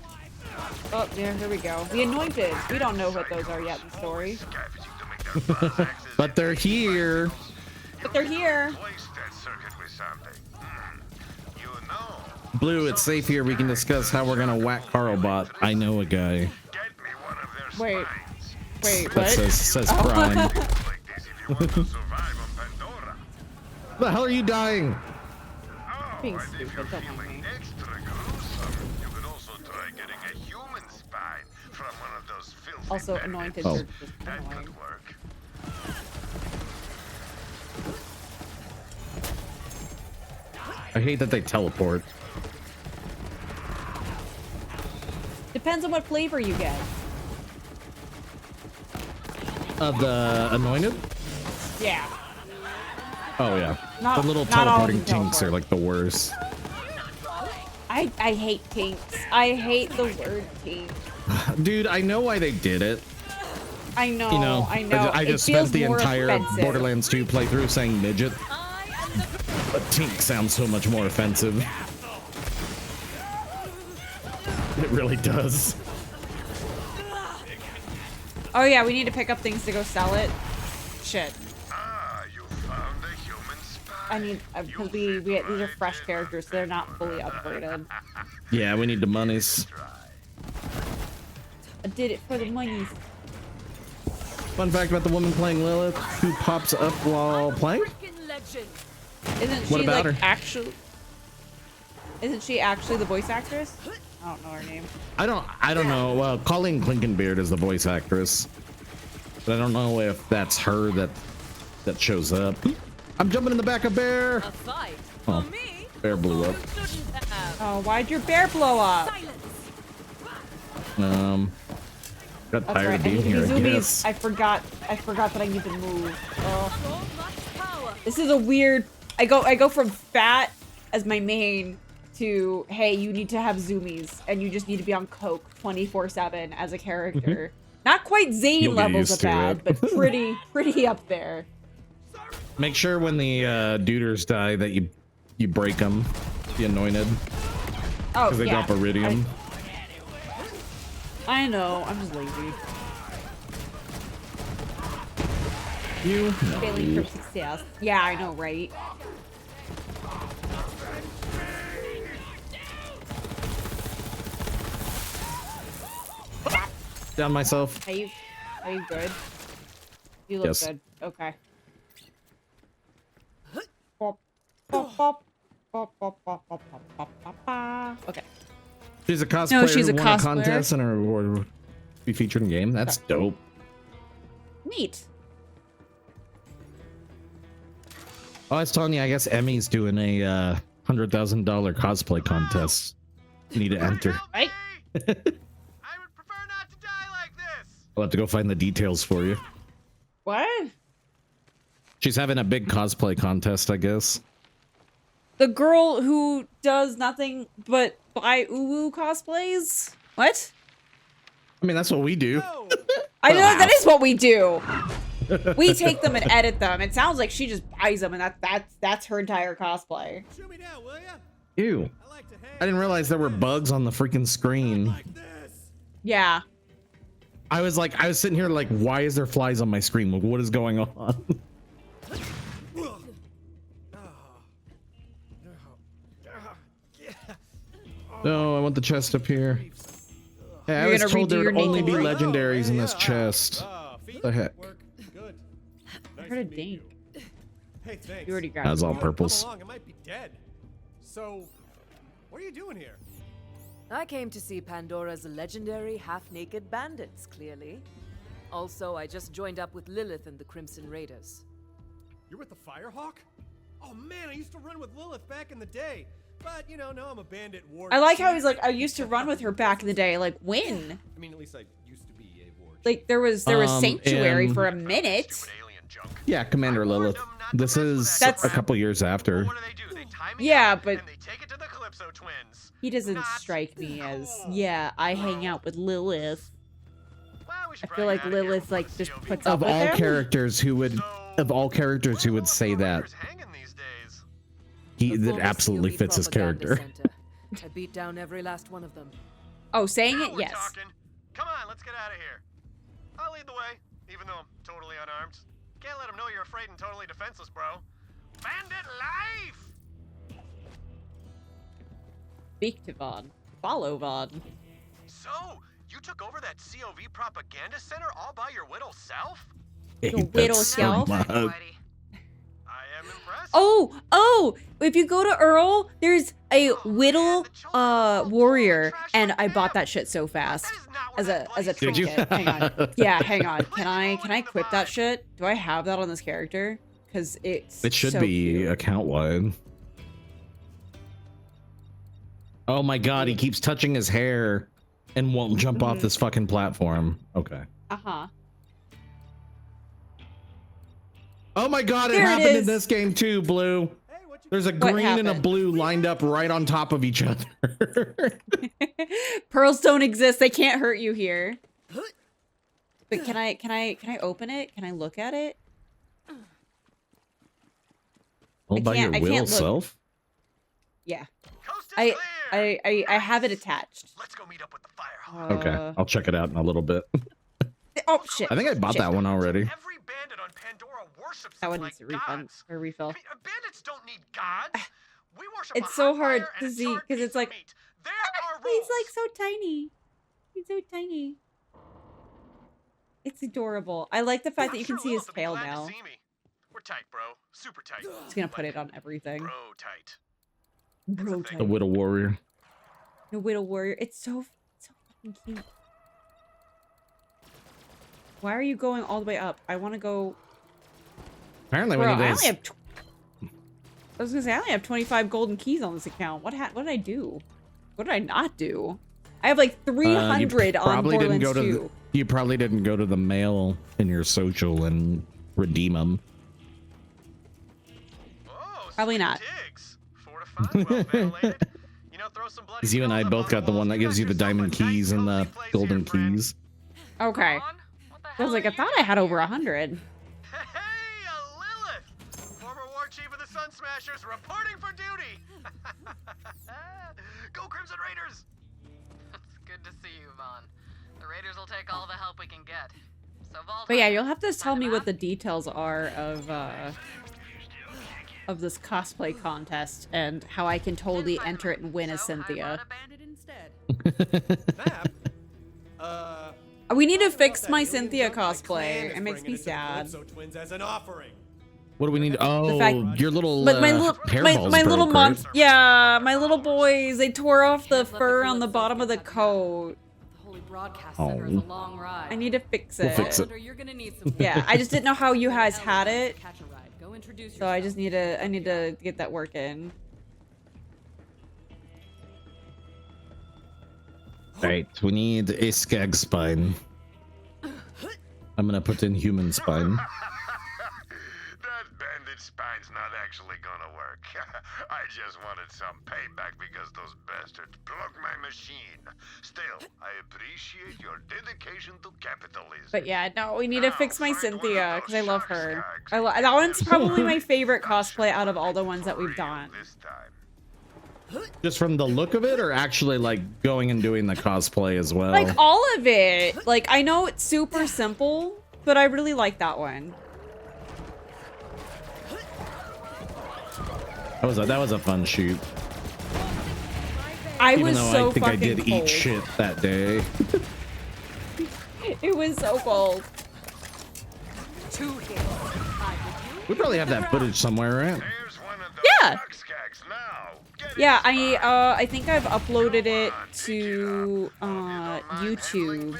Oh, yeah, here we go. The Anointed. We don't know what those are yet in the story.
Scavenging to make their buzz axes.
But they're here.
But they're here.
Replace that circuit with something. You know.
Blue, it's safe here. We can discuss how we're gonna whack Carlbot. I know a guy.
Get me one of their
Wait.
spines.
Wait,
That
what?
says crime.
Like this if you want to survive on Pandora.
The hell are you dying?
Oh,
Being
and if
stupid,
you're
don't mind
feeling
me.
extra gruesome, you can also try getting a human spine from one of those filthy
Also,
bandits.
Anointed
Oh.
are just
That
annoying.
could work.
I hate that they teleport.
Depends on what flavor you get.
Of the anointed?
Yeah.
Oh yeah.
Not-
the little
not all of
teleporting
them
tinks
teleport.
are like the worst.
I hate tinks. I hate the word tink.
Dude, I know why they did it.
I know.
You know,
I know.
I
It
just
feels
spent the
more
entire
offensive.
Borderlands 2 playthrough saying midget.
I am the
But tink sounds so much more offensive. It really does.
Oh yeah, we need to pick up things to go sell it. Shit.
Ah, you found a human spine.
I need because these are fresh characters, so they're not fully upgraded.
Yeah, we need the monies.
I did it for the money.
Fun fact about the woman playing Lilith who pops up while playing?
freaking legend.
Isn't
What
she
about
like
her?
actually? Isn't she actually the voice actress? I don't know her name.
I don't know. Well, Colleen Clinkenbeard is the voice actress. But I don't know if that's her that shows up. I'm jumping in the back of Bear.
A fight.
Oh,
For me,
Bear blew up.
you shouldn't have.
Oh, why'd your bear blow up?
Silence.
Got
That's
tired
right.
of
I
being
need to
here,
be
I
zoomies.
guess.
I forgot that I need to move. Oh.
So much power.
This is a weird. I go from fat as my main to hey, you need to have zoomies and you just need to be on coke 24/7 as a character. Not quite Zane
You'll get
levels
used
of
to
bad,
it.
but pretty up there.
Make sure when the duders die that you break them, the anointed,
Oh
because they
yeah.
drop iridium.
I know. I'm just lazy.
You?
Failing from success. Yeah, I know, right?
Down myself.
Are you good? You look
Yes.
good. Okay. Bop, bop, bop, bop, bop, bop, bop, bop, bop, bop. Okay.
She's a cosplayer
she's
who
a
won a
cosplayer.
contest and her award would be featured in game. That's dope.
Neat.
Oh, I was telling you, I guess Emmy's doing a $100,000 cosplay contest. You need to enter.
Right?
I would prefer not to die like this.
I'll have to go find the details for you.
What?
She's having a big cosplay contest, I guess.
The girl who does nothing but buy uwu cosplays? What?
I mean, that's what we do.
I know that is what we do. We take them and edit them. It sounds like she just buys them, and that's her entire cosplay.
Shoot me down, will ya?
Ew.
I like to hang
I didn't realize there were bugs on the freaking screen.
like this.
Yeah.
I was sitting here like, why is there flies on my screen? Like, what is going on? No, I want the chest up here. Hey, I
You're
was
gonna
told
redo
there
your
would only be
naked break?
legendaries in this chest.
Feet
The heck?
work. Good.
I
Nice
heard a
to meet
dink.
you. Hey, thanks.
You already grabbed
That's
it.
all
Come
purples.
along, it might be dead. So, what are you doing here?
I came to see Pandora's legendary half-naked bandits, clearly. Also, I just joined up with Lilith and the Crimson Raiders.
You're with the Firehawk? Oh man, I used to run with Lilith back in the day. But, you know, now I'm a bandit ward.
I like how he's like, I used to run with her back in the day. Like, when?
I mean, at least I used to be a ward.
Like, there was Sanctuary for a minute.
Stupid alien junk.
Yeah, Commander Lilith. This is
That's-
a couple years after.
What do? They tie me
Yeah,
up,
but
and they take it to the Calypso twins.
he doesn't
Not
strike me as,
cool.
yeah, I hang out with Lilith.
Well, we should
I feel
probably
like
get outta here
Lilith,
before
like,
the
just
COV
puts
comes.
up
Of
with
all
him?
characters who would, say that,
Hanging these days.
he
The
that
former
absolutely
COV
fits his
propaganda
character.
center. I beat down every last one of them.
Oh, saying
Now
it?
we're
Yes.
talking. Come on, let's get out of here. I'll lead the way, even though I'm totally unarmed. Can't let them know you're afraid and totally defenseless, bro. Bandit life!
Speak to Vaughn. Follow Vaughn.
So, you took over that COV propaganda center all by your little self?
Hate
Your
that
little
so
self?
much.
I am impressed.
Oh, if you go to Earl, there's a Whittle warrior, and I bought that shit so fast. As a
Did you?
trinket. Hang on. Yeah, hang on. Can I equip that shit? Do I have that on this character? Because it's
It should
so
be
cute.
account wide. Oh my god, he keeps touching his hair and won't jump off this fucking platform. Okay.
Uh-huh.
Oh my god, it
There it
happened in
is.
this game too, Blue.
Hey, what you
There's a
What
green and a
happened?
blue lined up right on top of each other.
Pearls don't exist. They can't hurt you here. But can I open it? Can I look at it?
All by your
I
will
can't look.
self?
Yeah.
Coast is
I
clear.
I have it attached.
Let's go meet up with the Firehawk.
Okay, I'll check it out in a little bit.
Oh shit.
I think I bought
Shit.
that one already.
Every bandit on Pandora worships
That
them
one
like
needs a refund
gods.
or refill.
I mean, bandits don't need gods. We worship
It's
a
so
hot
hard
fire
to
and a
see,
charred
'cause
piece
it's
of
like,
meat. There are
He's
rules.
like so tiny. He's so tiny. It's adorable. I like the fact that you can
Sure,
see his
Lilith will be
tail
glad to
now.
see me. We're tight, bro. Super tight.
Just gonna put it on everything.
Bro tight.
Bro
The
type.
Widow Warrior.
The Widow Warrior. It's so fucking cute. Why are you going all the way up? I want to go.
Apparently
Bro,
when he
I
does.
only have. I was gonna say I only have 25 golden keys on this account. What did I do? What did I not do? I have like 300 on
probably didn't
Borderlands
go to
2.
you probably didn't go to the mail in your social and redeem them.
Oh,
Probably
sweet
not.
digs. Fortified, well ventilated. You know, throw some bloody
Because you and I
skulls up
both
on
got the one that
walls.
gives you the
got yourself
diamond
a nice,
keys and the
cozy place
golden
here, friend.
keys.
Okay.
Vaughn, what the
I was
hell
like,
are
I
you
thought I
doing
had over
here?
100.
Hey, Lilith! Former war chief of the Sun Smashers reporting for duty! Go Crimson Raiders!
It's good to see you, Vaughn. The Raiders will take all the help we can get.
But yeah, you'll have to tell me what the details are of this cosplay contest and how I can totally enter it and win as Cynthia.
Map?
We need to
Talking
fix
about
my
that alien
Cynthia
junk my clan
cosplay.
is
It makes
bringing
me
into the
sad.
Calypso Twins as an offering.
What do we need? Oh,
fact-
your little
But my little,
hairballs
my little
broke,
mon,
right?
yeah, my little boys. They tore off the fur on the bottom of the coat.
The Holy Broadcast Center is a long ride.
I need to fix it.
We'll fix it.
You're gonna need some
Yeah, I just didn't know how you guys had it,
Catch a ride. Go introduce
so I
yourself.
just need to. I need to get that working.
Right, we need a skag spine. I'm gonna put in human spine.
That bandit spine's not actually gonna work. I just wanted some payback because those bastards broke my machine. Still, I appreciate your dedication to capitalism.
But yeah, no, we need to fix my
Now, find one of
Cynthia
those
because I love
shark
her.
skags.
That one's probably my favorite cosplay out of all the ones that we've done.
This time.
Just from the look of it, or actually like going and doing the cosplay as well?
Like all of it. Like I know it's super simple, but I really like that one.
That was a fun shoot.
I
Even
was
though
so
I think I
fucking
did
cold.
eat shit that day.
It was so cold.
We probably have that footage somewhere, right?
Here's one of those
Yeah.
shark skags now. Get
Yeah,
in.
I think I've uploaded it to YouTube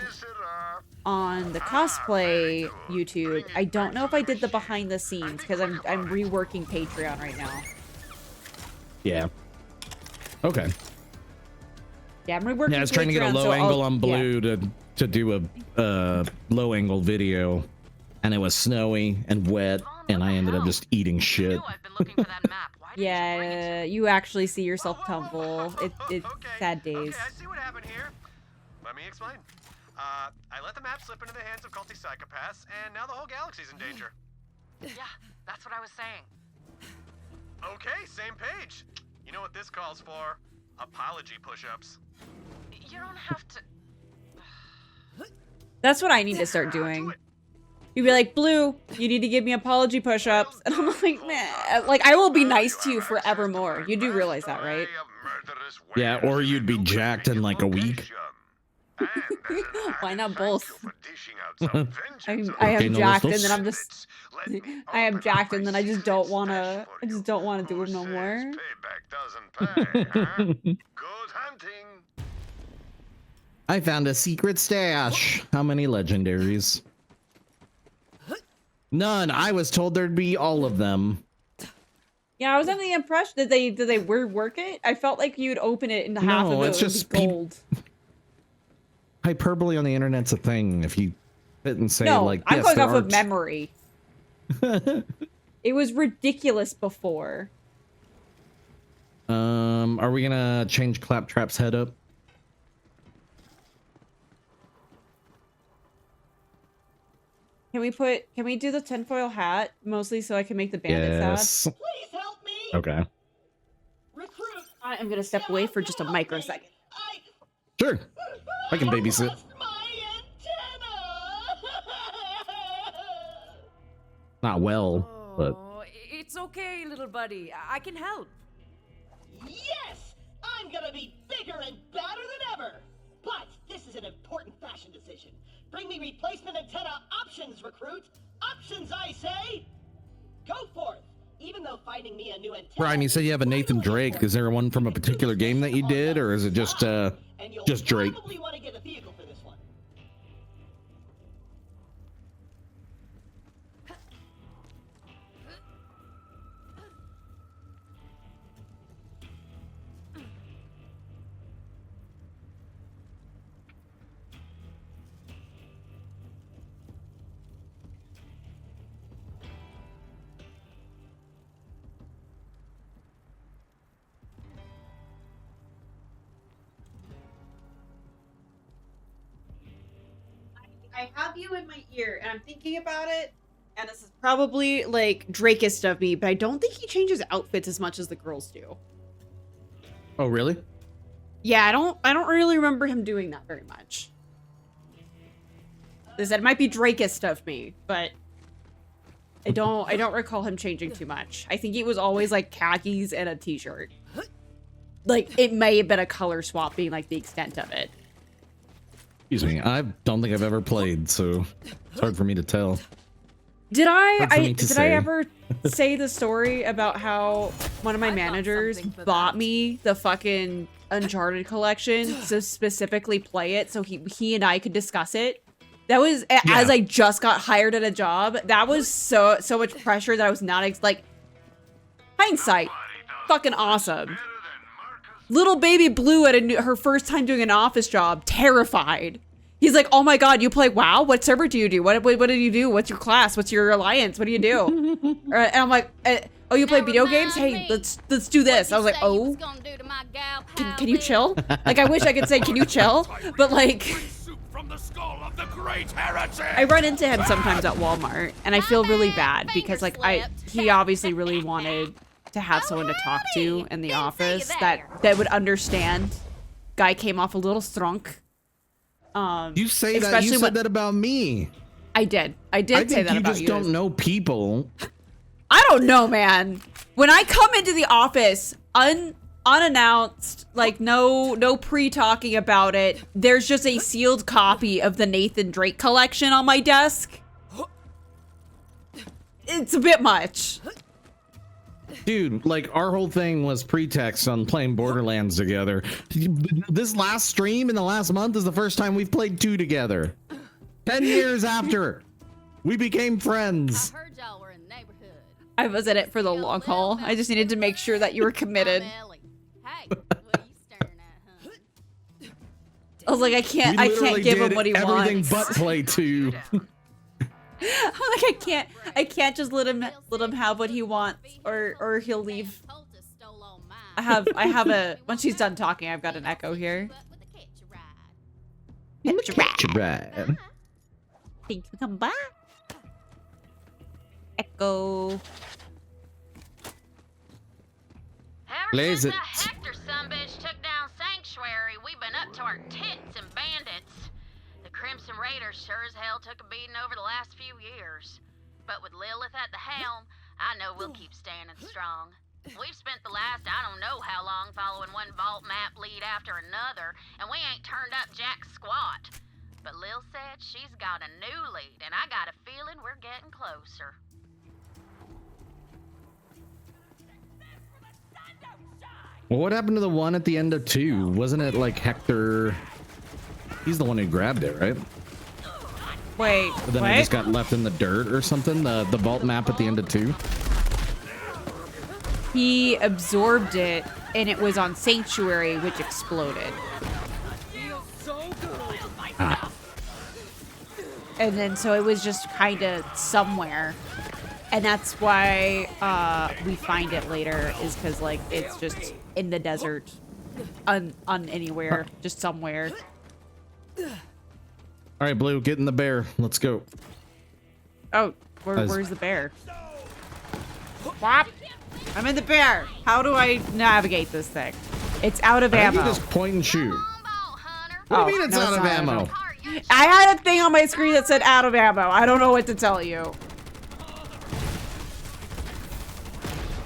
on the cosplay YouTube. I don't know if I did the behind the scenes because I'm reworking Patreon right now.
Yeah. Okay.
Yeah, I'm reworking.
Yeah, I was trying to get a
Patreon,
low
so
angle
I'll-
on
yeah.
Blue to do a low angle video, and it was snowy and wet, and I ended up just eating shit.
Yeah, you actually see yourself tumble. It's
Okay,
sad days.
Okay, I see what happened here. Let me explain. I let the map slip into the hands of culty psychopaths, and now the whole galaxy's in danger.
Yeah, that's what I was saying.
Okay, same page. You know what this calls for? Apology push-ups.
You don't have to.
That's what I need to start doing. You'd be like, Blue, you need to give me apology push-ups. And I'm like, man, like, I will be nice to you forevermore. You do realize that, right?
Yeah, or you'd be jacked in like a week.
Why not both? I
Okay,
am
no
jacked
listos.
and then I'm just... I am jacked and then I just don't want to... I just don't want to do it no more.
Good hunting.
I found a secret stash. How many legendaries? None. I was told there'd be all of them.
Yeah, I was under the impression did they rework it? I felt like you'd open it into half
No,
of it
it's
would
just
be gold.
Hyperbole on the internet's a thing. If you sit and say
No,
like,
I'm
yes,
going
there
off
are
of memory. It was ridiculous before.
Are we gonna change Claptrap's head up?
Can we do the tinfoil hat mostly so I can make the bandits
Yes.
hat?
Please help me!
Okay.
Recruit!
I am gonna step away for just a microsecond.
Sure. I can babysit.
lost my antenna!
Not well, but
Oh, it's okay, little buddy. I can help.
Yes! I'm gonna be bigger and badder than ever! But this is an important fashion decision. Bring me replacement antenna options, recruit! Options, I say! Go forth! Even though finding me a new antenna...
Brian, you said you have a Nathan Drake. Is there one from a particular game that you did, or is it just Drake?
Probably want to get a vehicle for this one.
I have you in my ear, and I'm thinking about it, and this is probably, like, Drakest of me, but I don't think he changes outfits as much as the girls do.
Oh, really?
Yeah, I don't really remember him doing that very much. It might be Drakest of me, but I don't recall him changing too much. I think it was always like khakis and a t-shirt. Like it may have been a color swap being like the extent of it.
Excuse me, I don't think I've ever played, so it's hard for me to tell.
Did I ever say the story about how one of my managers bought me the fucking Uncharted collection to specifically play it so he and I could discuss it? That was as I just got hired at a job. That was so much pressure that I was not like hindsight. Fucking awesome. Little baby Blue at her first time doing an office job, terrified. He's like, "Oh my god, you play WoW? What server do you do? What do you do? What's your class? What's your alliance? What do you do?" And I'm like, "Oh, you play video games? Hey, let's do this." I was like, "Oh, can you chill?" Like, I wish I could say, "Can you chill?" But like, I run into him sometimes at Walmart, and I feel really bad because like he obviously really wanted to have someone to talk to in the office that would understand. Guy came off a little strunk.
You say that you said that about me.
I did say that about you.
You just don't know people.
I don't know, man. When I come into the office unannounced, like no pre-talking about it, there's just a sealed copy of the Nathan Drake collection on my desk. It's a bit much.
Dude, like our whole thing was pretext on playing Borderlands together. This last stream in the last month is the first time we've played 2 together. 10 years after we became friends.
I heard y'all were in the neighborhood.
I was in it for the long haul. I just needed to make sure that you were committed.
Hey, what are you staring at, huh?
I was like, I can't give him what he
everything
wants.
but play 2.
I'm like, I can't just let him have what he wants, or he'll leave. I have a once she's done talking, I've got an echo here.
Catch a ride.
Think we come back. Echo.
Ever since that Hector sumbitch took down Sanctuary, we've been up to our tits in bandits. The Crimson Raiders sure as hell took a beating over the last few years. But with Lilith at the helm, I know we'll keep standing strong. We've spent the last I don't know how long following one vault map lead after another, and we ain't turned up jack squat. But Lil said she's got a new lead, and I got a feeling we're getting closer.
Well, what happened to the one at the end of 2? Wasn't it like Hector? He's the one who grabbed it, right?
Wait,
But then it just got left in the dirt or something. The vault map at the end of 2.
He absorbed it, and it was on Sanctuary, which exploded.
Ah.
And then so it was just kind of somewhere, and that's why we find it later, is because like it's just in the desert, on anywhere, just somewhere.
All right, Blue, get in the bear. Let's go.
Oh, where's the bear? Whop! I'm in the bear. How do I navigate this thing? It's out of ammo.
You just point and shoot. What do you mean it's out of ammo?
I had a thing on my screen that said out of ammo. I don't know what to tell you.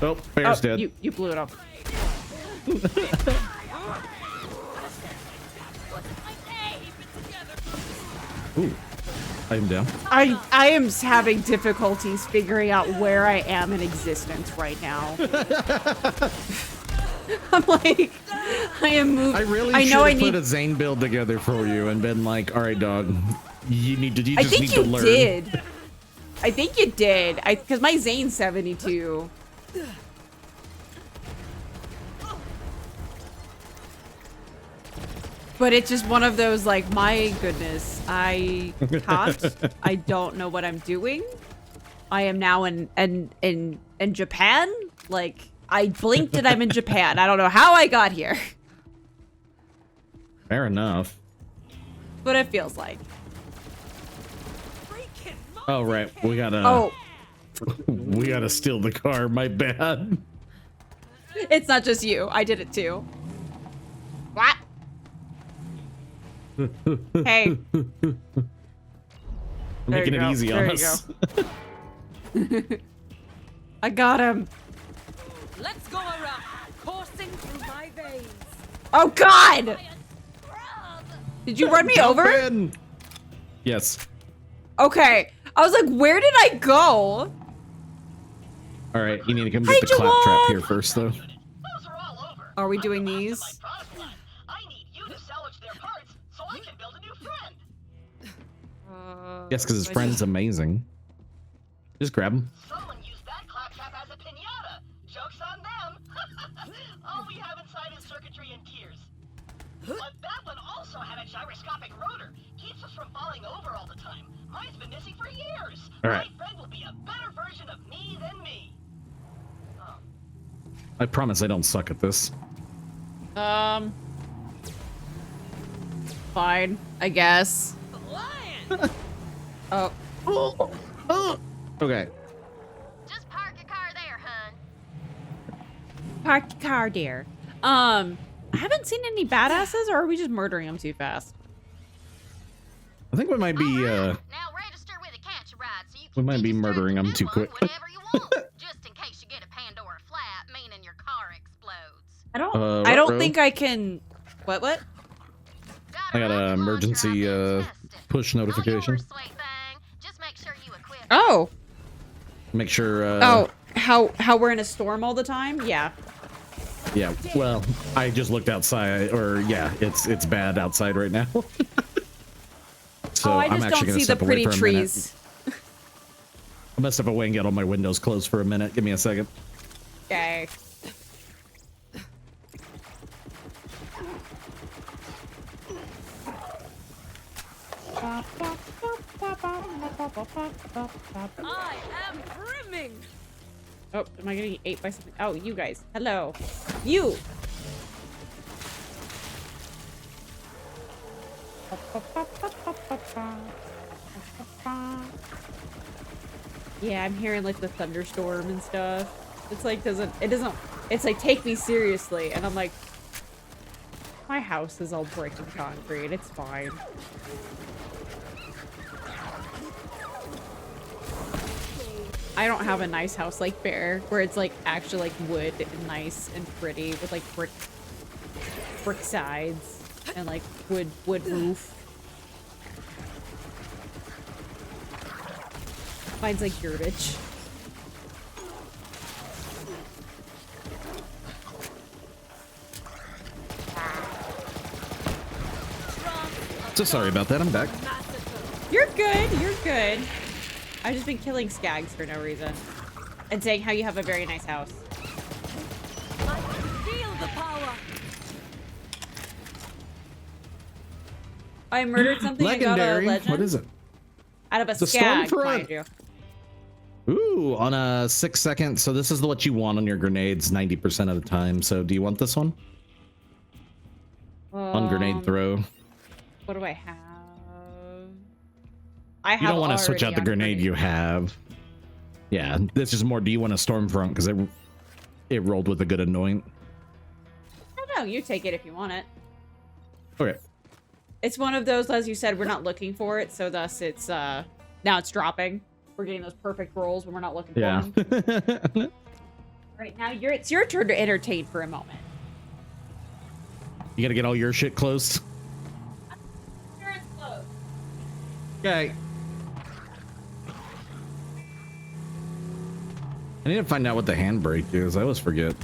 Oh, bear's dead.
You blew it up.
Ooh, I'm down.
I am having difficulties figuring out where I am in existence right now. I'm like, I am moving.
I really should have put a Zane build together for you and been like, all right, dog, you need to. You just need to learn.
Did. I think you did. Because my Zane's 72. But it's just one of those, like, my goodness, I can't. I don't know what I'm doing. I am now in Japan. Like, I blinked and I'm in Japan. I don't know how I got here.
Fair enough.
But it feels like.
Oh, right. We gotta.
Oh.
We gotta steal the car. My bad.
It's not just you. I did it too. What? Hey.
Making it easy on us.
I got him.
Let's go around, coursing through my veins.
Oh God! Did you run me over?
In. Yes.
Okay. I was like, where did I go?
All right, you need to come get the claptrap here first, though.
Those are all over.
Are we
I'm
doing
the boss of
these?
my product line. I need you to salvage their parts so I can build a new friend.
Yes, because his friend's amazing. Just grab him.
Someone used that claptrap as a piñata. Joke's on them. All we have inside is circuitry and gears. But that one also had a gyroscopic rotor. Keeps us from falling over all the time. Mine's been missing for years.
All right.
My friend will be a better version of me than me. Oh.
I promise I don't suck at this.
Fine, I guess. Oh.
Okay.
Just park your car there, hun.
Park your car, dear. I haven't seen any badasses, or are we just murdering them too fast?
I think we might be,
Now register with a catch a ride so you
we
can
might be
get
murdering them too quick.
whenever you want, just in case you get a Pandora flat, meaning your car explodes.
I don't.
I
I don't
ruh-roh.
think I can. What? What?
I got an emergency, push notification.
Just make sure you equip
Oh.
Make sure,
Oh. How we're in a storm all the time? Yeah.
Yeah, well, I just looked outside, or yeah, it's bad outside right now. So
oh, I
I'm
just
actually
don't
gonna
see the
step away
pretty
for a
trees.
minute. I'm gonna step away and get all my windows closed for a minute. Give me a second.
Okay.
I am brimming.
Oh, am I getting ate by something? Oh, you guys. Hello. You. Yeah, I'm hearing like the thunderstorm and stuff. It's like it's like take me seriously, and I'm like, my house is all brick and concrete. It's fine. I don't have a nice house like Bear, where it's like actually like wood and nice and pretty with like brick sides and like wood roof. Mine's like garbage.
So sorry about that. I'm back.
You're good. You're good. I've just been killing skags for no reason. And saying how you have a very nice house.
I can feel the power.
I murdered something and got a
Legendary.
legend.
What is it?
Out of a
The
skag,
Stormfront.
mind you.
Ooh, on a 6 second. So this is what you want on your grenades 90% of the time. So do you want this one? On grenade throw.
What do I have? I have
You don't want to switch out
already
the
on
grenade you have. Yeah, this is more. Do you want a Stormfront? Because it rolled with a good anoint.
I don't know. You take it if you want it.
Okay.
It's one of those, as you said, we're not looking for it, so thus it's now it's dropping. We're getting those perfect rolls when we're not looking for them. Right now, it's your turn to entertain for a moment.
You gotta get all your shit closed.
Sure, it's close.
Okay. I need to find out what the handbrake is. I always forget.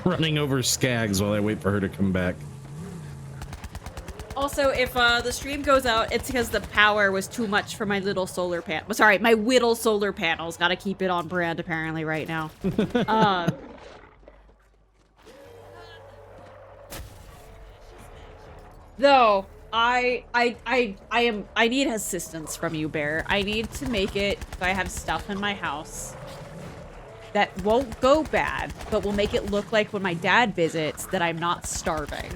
Running over Skags while I wait for her to come back.
Also, if the stream goes out, it's because the power was too much for my little solar panel. Sorry, my whittle solar panels. Got to keep it on brand apparently right now. Though I need assistance from you, Bear. I need to make it so I have stuff in my house that won't go bad, but will make it look like when my dad visits that I'm not starving.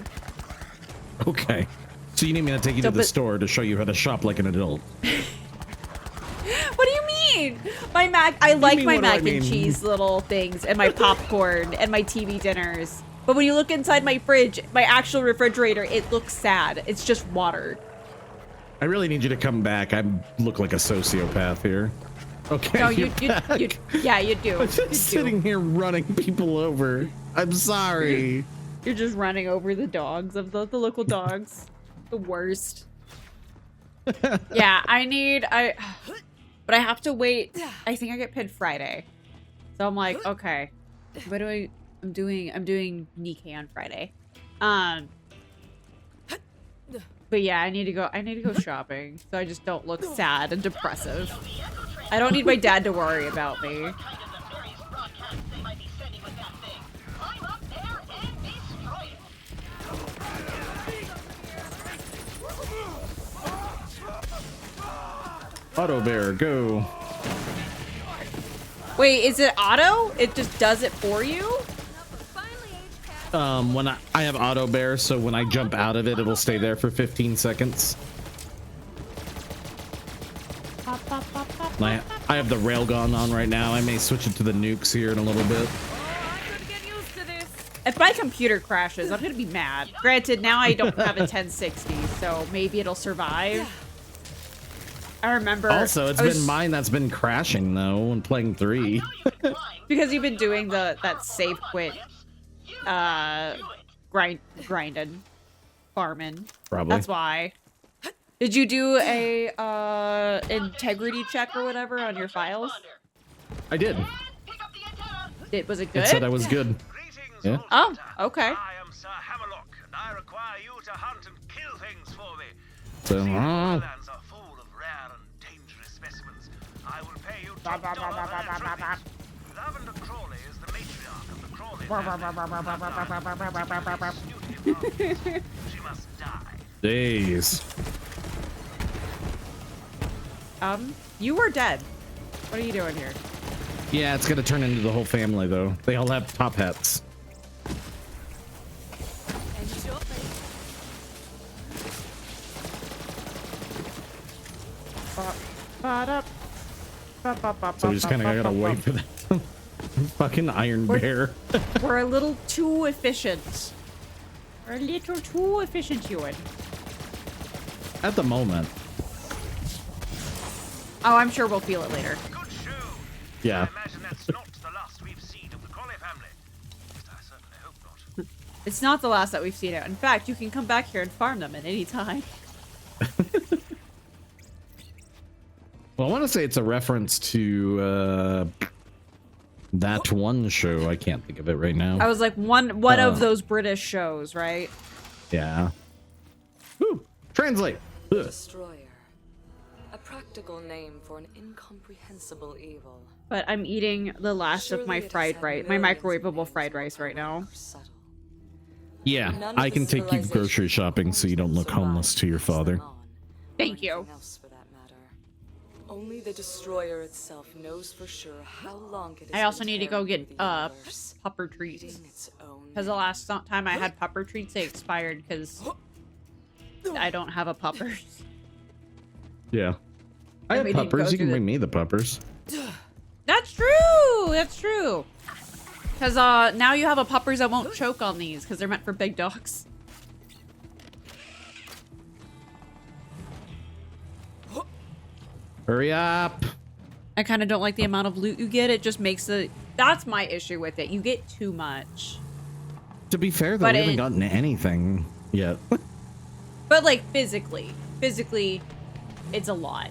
Okay. So you need me to take you to the store to show you how to shop like an adult.
What do you mean? I like my mac and cheese little things and my popcorn and my TV dinners But when you look inside my fridge, my actual refrigerator, it looks sad. It's just water.
I really need you to come back. I look like a sociopath here. Okay.
No, yeah, you do.
I'm just sitting here running people over. I'm sorry.
You're just running over the dogs of the local dogs. The worst. Yeah, but I have to wait. I think I get paid Friday. So I'm like, okay. What do I'm doing Nikkei on Friday. But yeah, I need to go shopping so I just don't look sad and depressive. I don't need my dad to worry about me.
Auto bear, go.
Wait, is it auto? It just does it for you?
When I have auto bear, so when I jump out of it, it'll stay there for 15 seconds. I have the railgun on right now. I may switch it to the nukes here in a little bit.
If my computer crashes, I'm gonna be mad. Granted, now I don't have a 1060, so maybe it'll survive. I remember.
Also, it's been mine that's been crashing though when playing 3.
Because you've been doing that save quit, grinding, farming.
Probably.
That's why. Did you do a integrity check or whatever on your files?
I did.
Was it good?
It said I was good. Yeah.
Oh, okay.
I am Sir Hammerlock, and I require you to hunt and kill things for me.
So,
Borderlands are full of rare and dangerous specimens. I will pay you $10 per trophy. Lavender Crawley is the matriarch of the Crawley family. She must die.
Days.
You were dead. What are you doing here?
Yeah, it's gonna turn into the whole family though. They all have top hats. So we just kind of gotta wait for that fucking Iron Bear.
We're a little too efficient. We're a little too efficient, Ewan.
At the moment.
Oh, I'm sure we'll feel it later.
Good show.
Yeah.
I imagine that's not the last we've seen of the Crawley family. I certainly hope not.
It's not the last that we've seen it. In fact, you can come back here and farm them at any time.
Well, I want to say it's a reference to that one show. I can't think of it right now.
I was like one of those British shows, right?
Yeah. Woo. Translate. Ugh.
Destroyer. A practical name for an incomprehensible evil.
But I'm eating the last of my fried rice, my microwavable fried rice right now.
Yeah, I can take you grocery shopping so you don't look homeless to your father.
Thank you.
Only the destroyer itself knows for sure how long it is.
I also need to go get pupper treats. Because the last time I had pupper treats, they expired because I don't have a puppers.
Yeah. I have puppers. You can bring me the puppers.
That's true. That's true. Because now you have a puppers that won't choke on these because they're meant for big dogs.
Hurry up.
I kind of don't like the amount of loot you get. It just makes the... That's my issue with it. You get too much.
To be fair, though, we haven't gotten anything yet.
But, like, physically, it's a lot.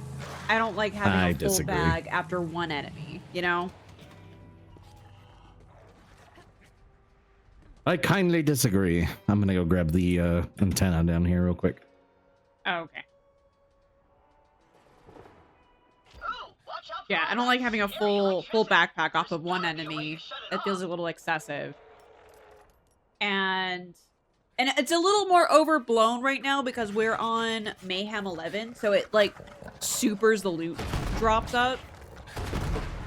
I don't like having a full bag after one enemy, you know?
I kindly disagree. I'm gonna go grab the antenna down here real quick.
Oh, okay. Yeah, I don't like having a full backpack off of one enemy. It feels a little excessive. And it's a little more overblown right now because we're on Mayhem 11, so it like supers the loot drops up.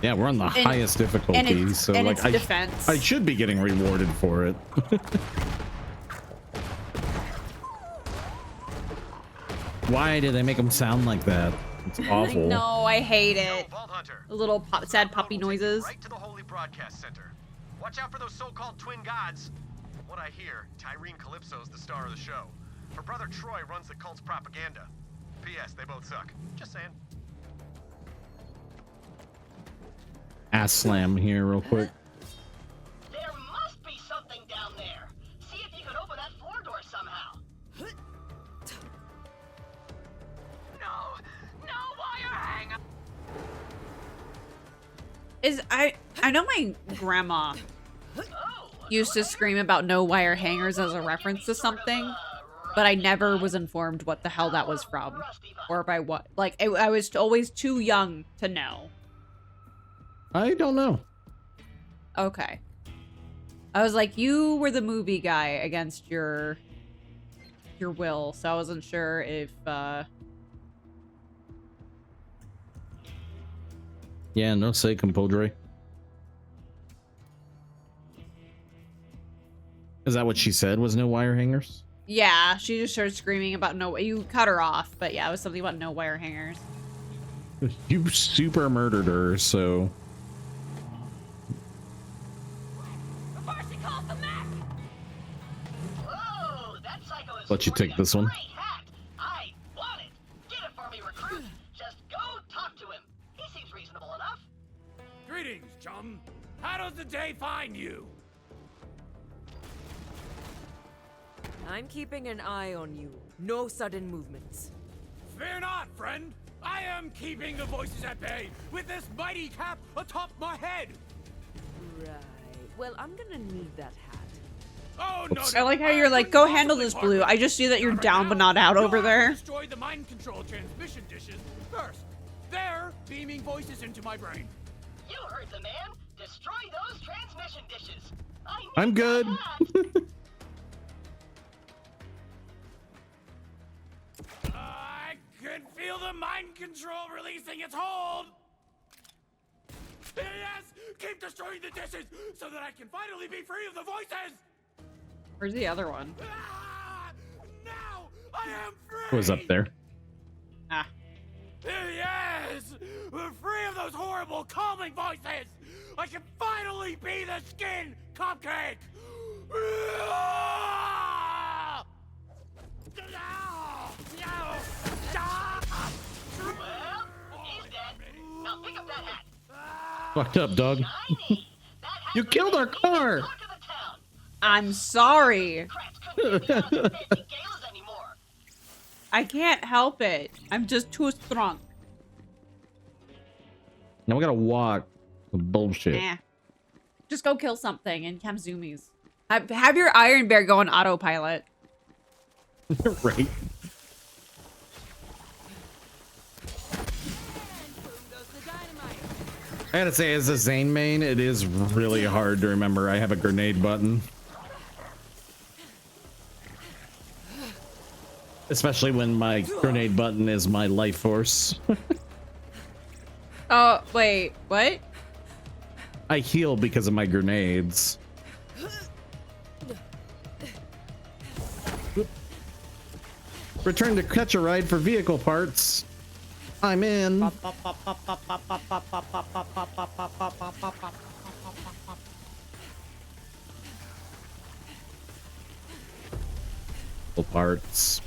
Yeah, we're on the highest difficulty, so like I should be getting rewarded for it. Why did they make them sound like that? It's awful.
No, I hate it. The little sad puppy noises.
Right to the Holy Broadcast Center. Watch out for those so-called twin gods.
From what I hear, Tyrene Calypso's the star of the show. Her brother Troy runs the cult's propaganda. P.S. They both suck. Just saying.
Ass slam here real quick.
There must be something down there. See if you can open that floor door somehow.
No wire hanger.
I know my grandma used to scream about no wire hangers as a reference to something, but I never was informed what the hell that was from or by what. Like, I was always too young to know.
I don't know.
Okay. I was like, you were the movie guy against your will, so I wasn't sure if
Yeah, no say, compadre. Is that what she said? Was no wire hangers?
yeah, she just started screaming about no. You cut her off, but yeah, it was something about no wire hangers.
You super murdered her, so.
Before she calls the Mac.
Whoa, that psycho is
Let you
sporting
take
a
this one.
great hat. I want it. Get it for me, recruit. Just go talk to him. He seems reasonable enough.
Greetings, chum. How does the day find you?
I'm keeping an eye on you. No sudden movements.
Fear not, friend. I am keeping the voices at bay with this mighty cap atop my head.
Right. Well, I'm gonna need that hat.
Oh no!
I like how you're like, go handle this, Blue. I just see that you're down but not out over there.
Destroy the mind control transmission dishes first. They're beaming voices into my brain.
You heard the man. Destroy those transmission dishes.
I'm good.
I can feel the mind control releasing its hold. Yes, keep destroying the dishes so that I can finally be free of the voices.
Where's the other one?
Ah, now I am free.
Who was up there?
Ah.
Yes, we're free of those horrible calming voices. I can finally be the skin cupcake. Ah!
Well, he's dead. Now pick up that hat.
Fucked up, dog.
Shiny. That hat
You killed our car.
talk of the town.
I'm sorry.
Crats couldn't get down to fancy galas anymore.
I can't help it. I'm just too strong.
Now we gotta walk. Bullshit.
Nah. Just go kill something and have zoomies. Have your Iron Bear go on autopilot.
Right. I gotta say, as a Zane main, it is really hard to remember I have a grenade button. Especially when my grenade button is my life force.
Oh, wait, what?
I heal because of my grenades. Return to catch a ride for vehicle parts. I'm in. Parts.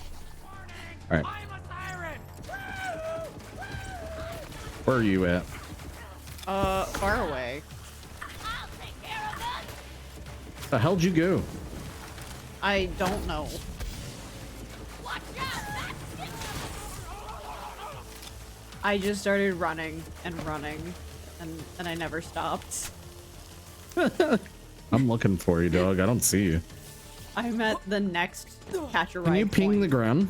All right. Where are you at?
Far away.
The hell'd you go?
I don't know. I just started running and running, and I never stopped.
I'm looking for you, dog. I don't see you.
I'm at the next catch a ride.
Can you ping
point.
the ground?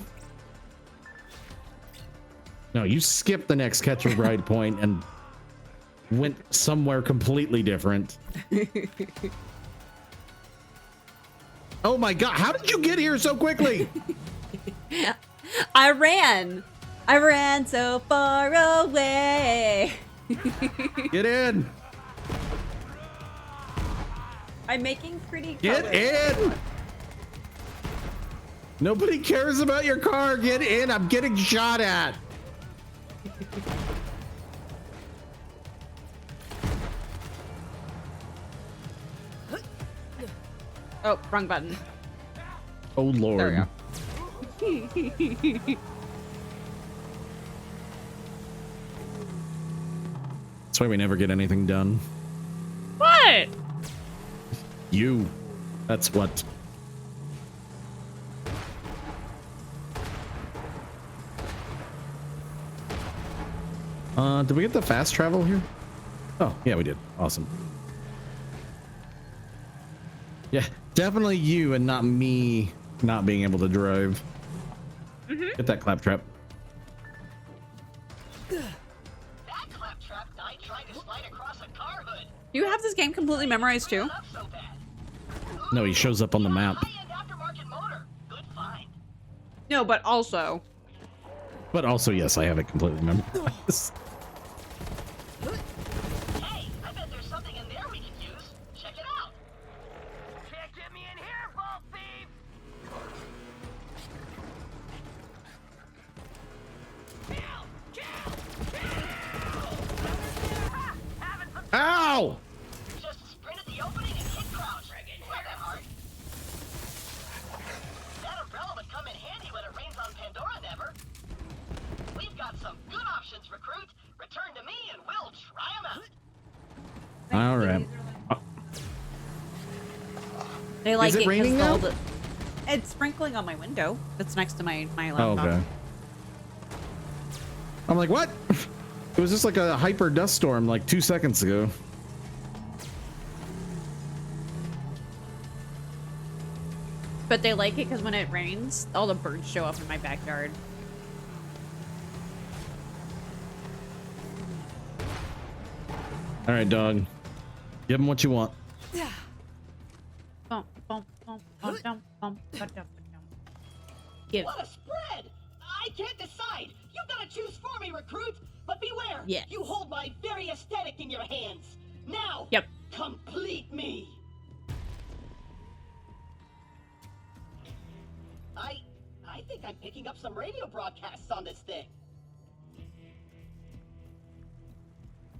No, you skipped the next catch a ride point and went somewhere completely different. Oh my god, how did you get here so quickly?
I ran so far away.
Get in.
I'm making pretty
Get
colors.
in. Nobody cares about your car. Get in. I'm getting shot at.
Oh, wrong button.
Oh Lord.
There we go.
That's why we never get anything done.
What?
You. That's what. Did we get the fast travel here? Oh, yeah, we did. Awesome. Yeah, definitely you and not me not being able to drive. Get that claptrap.
That claptrap died trying to slide across a car hood.
You have this game completely memorized too?
Not so bad.
No, he shows up on the map.
High-end aftermarket motor. Good find.
No, but also.
But also, yes, I have it completely memorized.
Hey, I bet there's something in there we can use. Check it out. Can't get me in here, Vault Thief.
Ow!
Just sprint at the opening and hit crouch. It's not that hard. That umbrella would come in handy when it rains on Pandora, never. We've got some good options, recruit. Return to me and we'll try them out.
All right.
They like
Is it raining
'cause
now?
all the- It's sprinkling on my window. That's next to my
Oh,
laptop.
okay. I'm like, what? It was just like a hyper dust storm like 2 seconds ago.
But they like it because when it rains, all the birds show up in my backyard.
All right, dog. Give him what you want.
Bump, bump, bump, bump, bump, bump, bump, bump. Give.
What a spread! I can't decide. You've got to choose for me, recruit. But beware.
Yes.
You hold my very aesthetic in your hands. Now.
Yep.
Complete me. I think I'm picking up some radio broadcasts on this thing.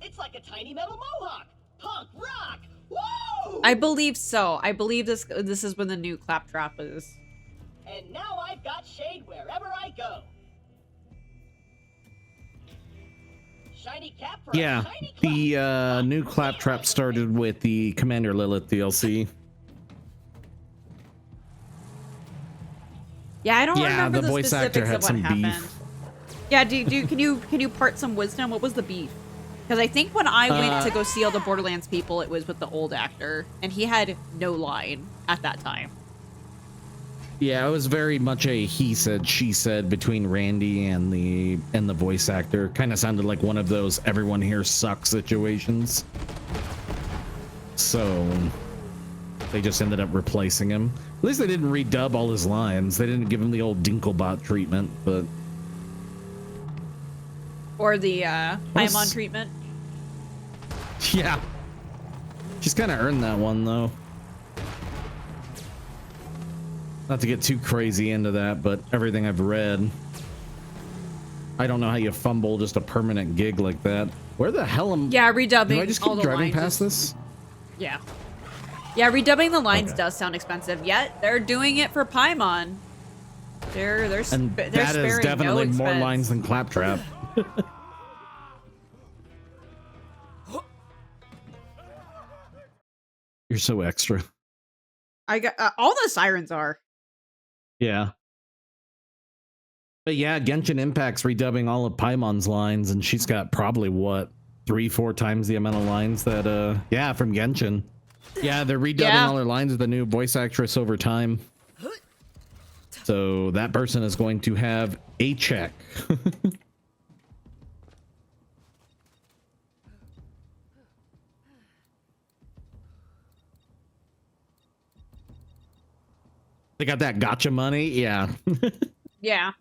It's like a tiny metal mohawk. Punk rock. Whoa!
I believe so. I believe this is when the new claptrap is.
And now I've got shade wherever I go. Shiny cap for
Yeah,
a shiny clap.
the new claptrap started with the Commander Lilith DLC.
Yeah, I don't
Yeah,
remember
the
the
voice actor
specifics
had
of what
some
happened.
beef.
Yeah, can you part some wisdom? What was the beef? Because I think when I went to go see all the Borderlands people, it was with the old actor, and he had no line at that time.
Yeah, it was very much a he said, she said between Randy and the voice actor. Kind of sounded like one of those everyone here sucks situations. So they just ended up replacing him. At least they didn't redub all his lines. They didn't give him the old Dinklebot treatment, but
Or the Paimon treatment.
yeah. She's kind of earned that one though. Not to get too crazy into that, but everything I've read, I don't know how you fumble just a permanent gig like that. Where the hell am?
Yeah, redubbing.
Do I just
all
keep
the
driving
lines
past this?
Yeah. Yeah, redubbing the lines
Okay.
does sound expensive. Yet they're doing it for Paimon. They're
And
they're
that is
sparing
definitely
no
more
expense.
lines than Claptrap. You're so extra.
I got all the sirens are.
Yeah. But yeah, Genshin Impact's redubbing all of Paimon's lines, and she's got probably what, 3-4 times the amount of lines that yeah, from Genshin. Yeah, they're redubbing all her lines with the new voice actress over time. So that person is going to have a check. They got that gotcha money? Yeah.
Yeah.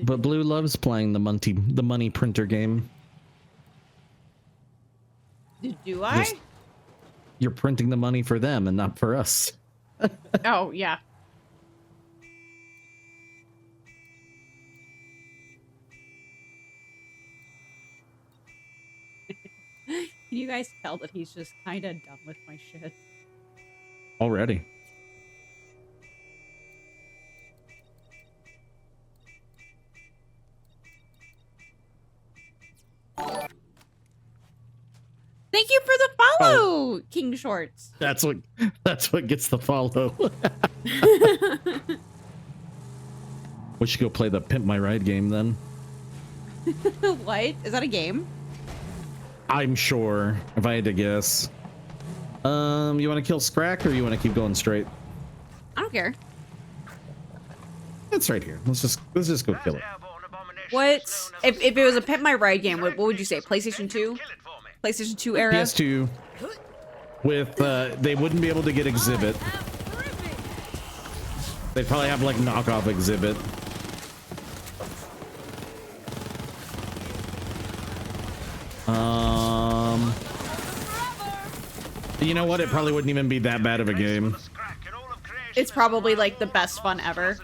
But Blue loves playing the money printer game.
Do I?
You're printing the money for them and not for us.
Oh, yeah. Can you guys tell that he's just kind of done with my shit?
Already.
Thank you for the follow, King Shorts.
That's what gets the follow. We should go play the Pimp My Ride game then.
What? Is that a game?
I'm sure, if I had to guess. You want to kill Scrack or you want to keep going straight?
I don't care.
It's right here. Let's just go kill it.
What? If it was a Pimp My Ride game, what would you say? PlayStation 2? PlayStation 2 era?
PS2. With they wouldn't be able to get Exhibit. They'd probably have like knockoff Exhibit. You know what? It probably wouldn't even be that bad of a game.
It's probably like the best fun ever.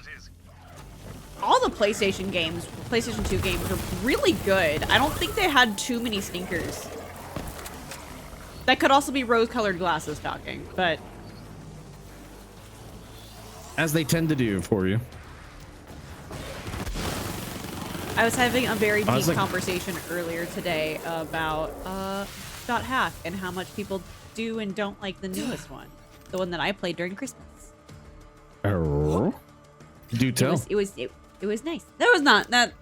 All the PlayStation 2 games are really good. I don't think they had too many stinkers. That could also be rose-colored glasses talking, but...
As they tend to do for you.
I was having a very deep conversation earlier today about .hack and how much people do and don't like the newest one. The one that I played during Christmas.
Oh. Do tell.
It was nice. That was not that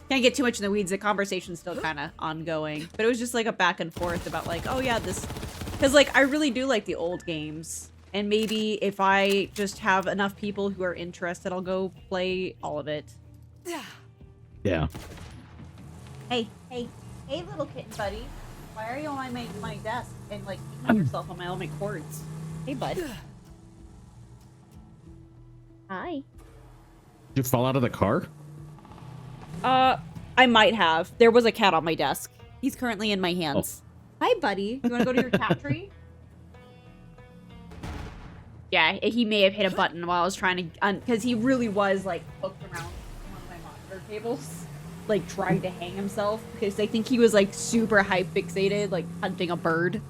can't get too much in the weeds. The conversation's still kind of ongoing, but it was just like a back and forth about like, oh yeah, this, because like I really do like the old games, and maybe if I just have enough people who are interested, I'll go play all of it.
Yeah.
Hey, little kitten buddy, why are you on my desk and like eating yourself on all my cords? Hey, bud. Hi.
Did you fall out of the car?
I might have. There was a cat on my desk. He's currently in my hands. Oh. Hi, buddy. You want to go to your cat tree? Yeah, he may have hit a button while I was trying to, because he really was like hooked around one of my monitor cables, like trying to hang himself, because I think he was like super high fixated, like hunting a bird.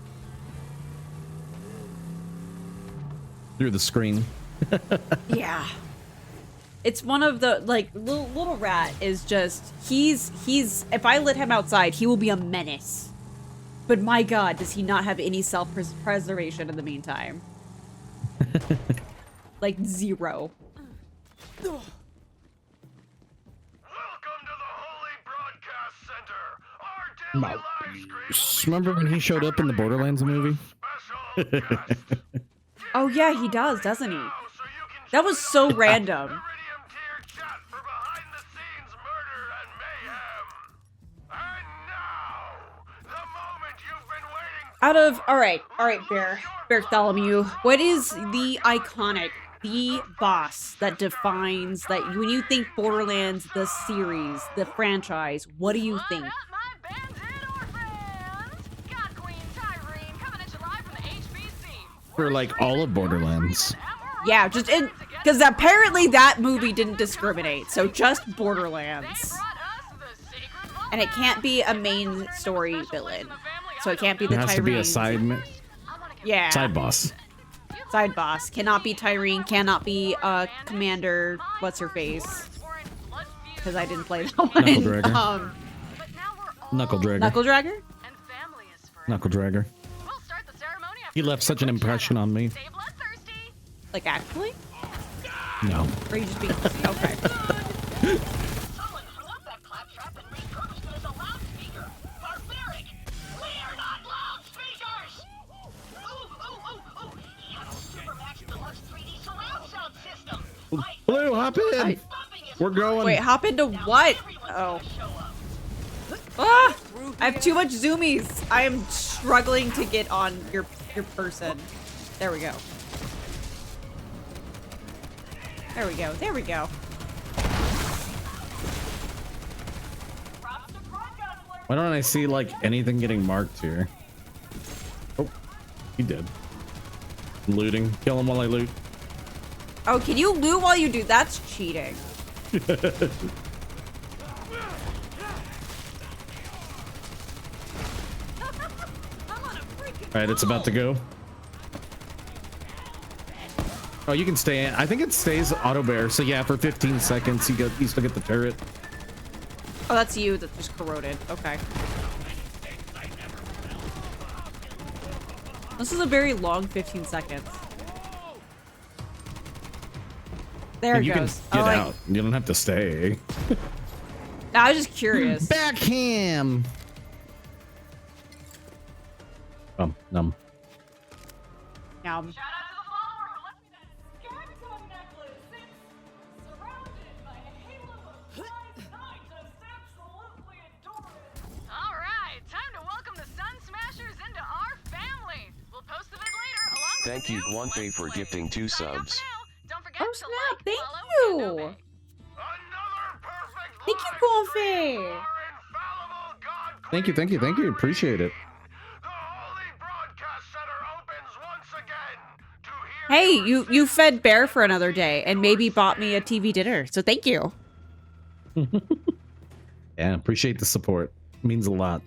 Through the screen.
Yeah. It's one of the, like, little rat is just, he's, if I let him outside, he will be a menace. But my god, does he not have any self-preservation in the meantime. Like, zero.
Welcome to the Holy Broadcast Center, our daily live stream.
Remember when he showed up in the Borderlands movie?
Oh yeah, he does, doesn't he? That was so random. Out of, all right, Bartholomew, what is the iconic, the boss that defines that when you think Borderlands, the series, the franchise, what do you think?
For like all of Borderlands.
Yeah, just because apparently that movie didn't discriminate, so just Borderlands. And it can't be a main story villain. So it can't be the Tyrene.
It has to be a side boss.
Side boss. Cannot be Tyrene, cannot be Commander, what's her face? Because I didn't play that one.
Knuckle Dragger.
Knuckle Dragger?
Knuckle Dragger. He left such an impression on me.
Like actually?
No.
Or you just being okay.
Blue, hop in. We're going.
Wait, hop into what? Oh. Ah! I have too much zoomies. I am struggling to get on your person. There we go. There we go. There we go.
Why don't I see like anything getting marked here? Oh, he did. Looting. Kill him while I loot.
Oh, can you loot while you do? That's cheating.
All right, it's about to go. Oh, you can stay in. I think it stays auto bear. So yeah, for 15 seconds, you still get the turret.
Oh, that's you that just corroded. Okay. This is a very long 15 seconds. There it
You
goes.
can get out. You don't have to stay.
I was just curious.
Backham. Num.
Now,
Shout out to the follower who left me that Skagatoon necklace. It's surrounded by a halo of bright night. Just absolutely adore it. All right, time to welcome the Sun Smashers into our family. We'll post a bit later along with
Thank you, Guante, for gifting 2 subs.
Don't forget
oh
to
snap!
like,
Thank
follow, and
you.
obey.
Another perfect
Thank you,
live
Guante.
stream for our infallible God
Thank you, thank you, thank you. Appreciate it.
The Holy Broadcast Center opens once again to hear
Hey,
your
you fed Bear for another day and maybe bought me a TV dinner. So thank you.
Yeah, appreciate the support. Means a lot.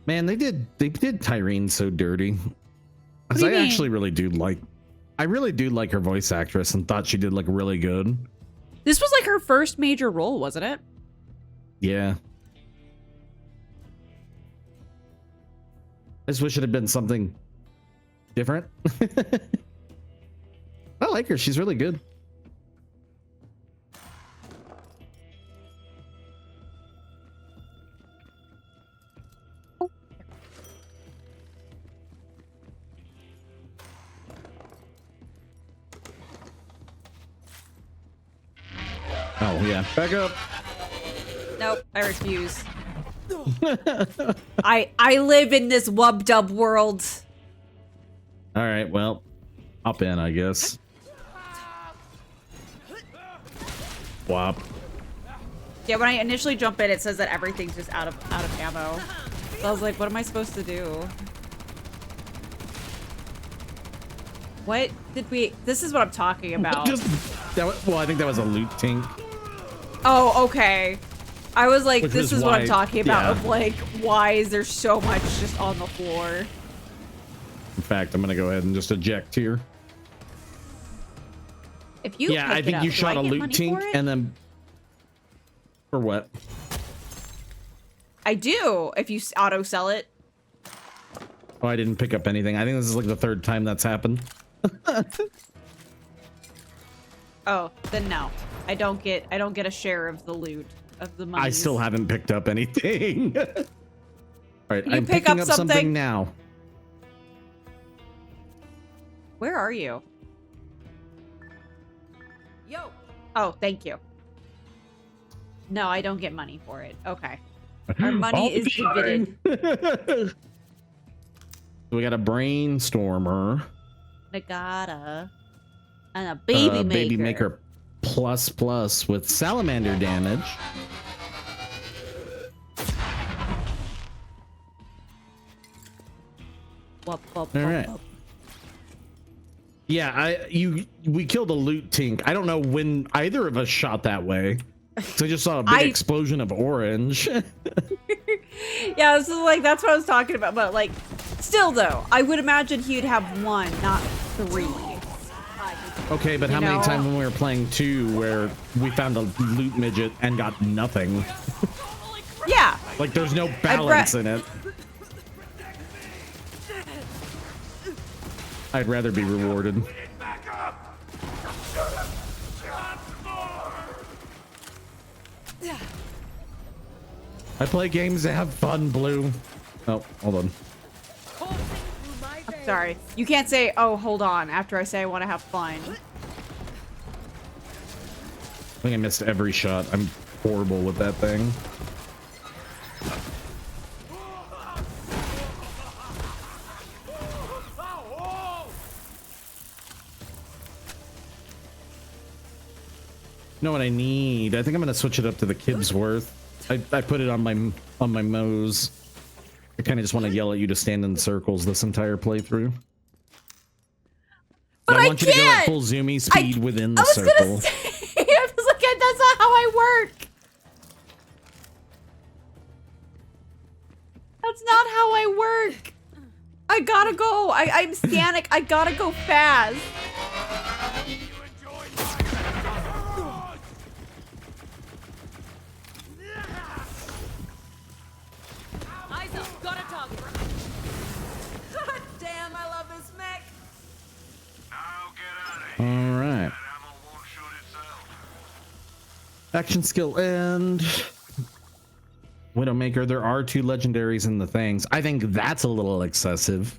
Man, they did Tyrene so dirty.
do
Because
you
I
mean?
actually really do like her voice actress and thought she did like really good.
This was like her first major role, wasn't it?
Yeah. I just wish it had been something different. I like her. She's really good. Oh, yeah. Back up.
Nope, I refuse. I live in this wub-dub world.
All right, well, hop in, I guess. Wop.
Yeah, when I initially jump in, it says that everything's just out of ammo. So I was like, what am I supposed to do? What did we... This is what I'm talking about.
Well, I think that was a loot tink.
Oh, okay. I was like,
Which
this
was
is what I'm
why-
talking about.
yeah.
Of like, why is there so much just on the floor?
In fact, I'm gonna go ahead and just eject here.
If you
Yeah,
pick
I
it
think
up,
you
do
shot
I
a
get
loot
money
tink
for it?
and then... For what?
I do, if you auto sell it.
Oh, I didn't pick up anything. I think this is like the 3rd time that's happened.
Oh, then no. I don't get a share of the loot of the money.
I still haven't picked up anything. All right,
Can you
I'm
pick
picking
up
up
something?
something now.
Where are you?
Yo,
Oh, thank you. No, I don't get money for it. Okay. Our money
All
is
the time.
divided.
We got a brainstormer.
Nagata. And a baby maker.
Baby maker plus with salamander damage.
Whoop, whoop,
All
whoop,
right.
whoop.
Yeah, we killed a loot tink. I don't know when either of us shot that way. So I just saw a big explosion of orange.
Yeah, this is like, that's what I was talking about. But like, still though, I would imagine he'd have 1, not 3.
Okay, but how many times when we were playing 2 where we found a loot midget and got nothing?
Yeah.
Like there's no balance in it. I'd rather be rewarded. I play games to have fun, Blue. Oh, hold on.
I'm sorry. You can't say, oh, hold on, after I say I want to have fun.
I think I missed every shot. I'm horrible with that thing. know what I need? I think I'm gonna switch it up to the Kibsworth. I put it on my Moe's. I kind of just want to yell at you to stand in circles this entire playthrough.
But
I want you to go at full zoomy speed within the circle.
I was like, that's not how I work. That's not how I work. I gotta go. I'm Stanek. I gotta go fast.
Eyes up, got a target. God damn, I love this mech.
Now get out of here.
All right.
That ammo won't shoot itself.
Action skill and Widowmaker. There are 2 legendaries in the things. I think that's a little excessive.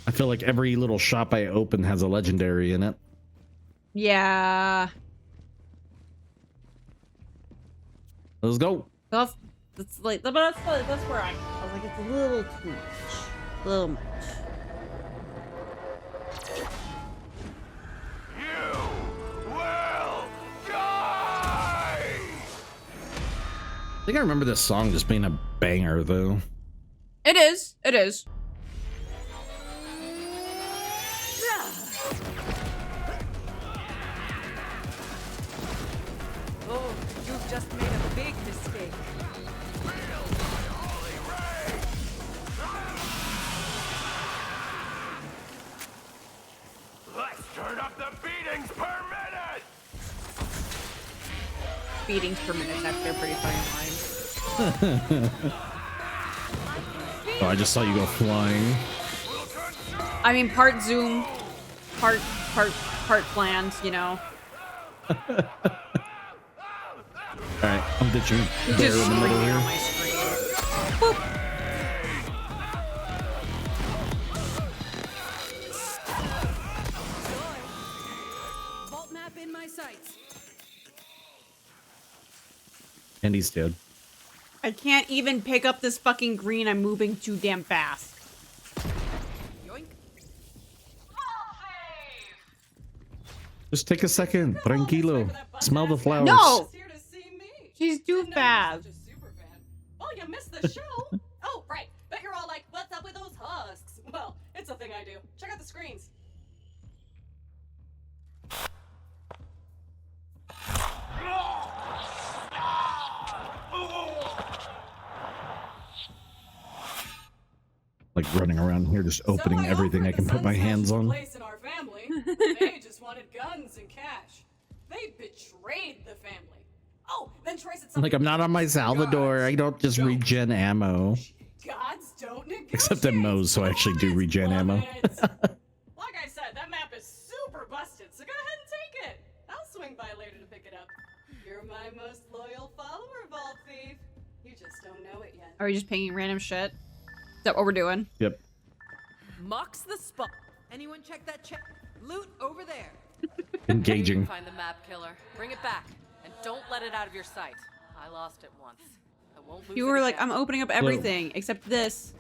I feel like every little shop I open has a legendary in it.
Yeah.
Let's go.
That's like, but that's where I was like, it's a little too much. A little much.
You will die!
I think I remember this song just being a banger, though.
It is. It is.
Oh, you've just made a big mistake.
Let's turn up the beatings per minute!
Beatings per minute is actually a pretty funny line.
Oh, I just saw you go flying.
I mean, part zoom, part planned, you know.
Alright, I'm ditching
He's
Bear
just
in the middle
screaming
here.
on my screen. Boop.
Vault map in my sights.
And he's dead.
I can't even pick up this fucking green. I'm moving too damn fast.
Yoink.
Just take a second. Tranquilo. Smell the flowers.
No!
Here to see me.
She's too fast.
Such a super fan. Oh, you missed the show? Oh, right. Bet you're all like, what's up with those husks? Well, it's a thing I do. Check out the screens.
Like running around here, just opening everything I can put my hands on.
Place in our family. They just wanted guns and cash. They betrayed the family. Oh, then Troy said something.
Like, I'm not on my Salvador. I don't just regen ammo.
Gods don't negotiate.
Except at Moe's, so I actually do regen ammo.
Like I said, that map is super busted, so go ahead and take it. I'll swing by later to pick it up. You're my most loyal follower, Vault Thief. You just don't know it yet.
Are we just pinging random shit? Is that what we're doing?
Yep.
Marks the spot. Anyone check that check? Loot over there.
Engaging.
Find the map killer. Bring it back. And don't let it out of your sight. I lost it once. I won't lose
You
it
were like,
again.
I'm opening up everything except this.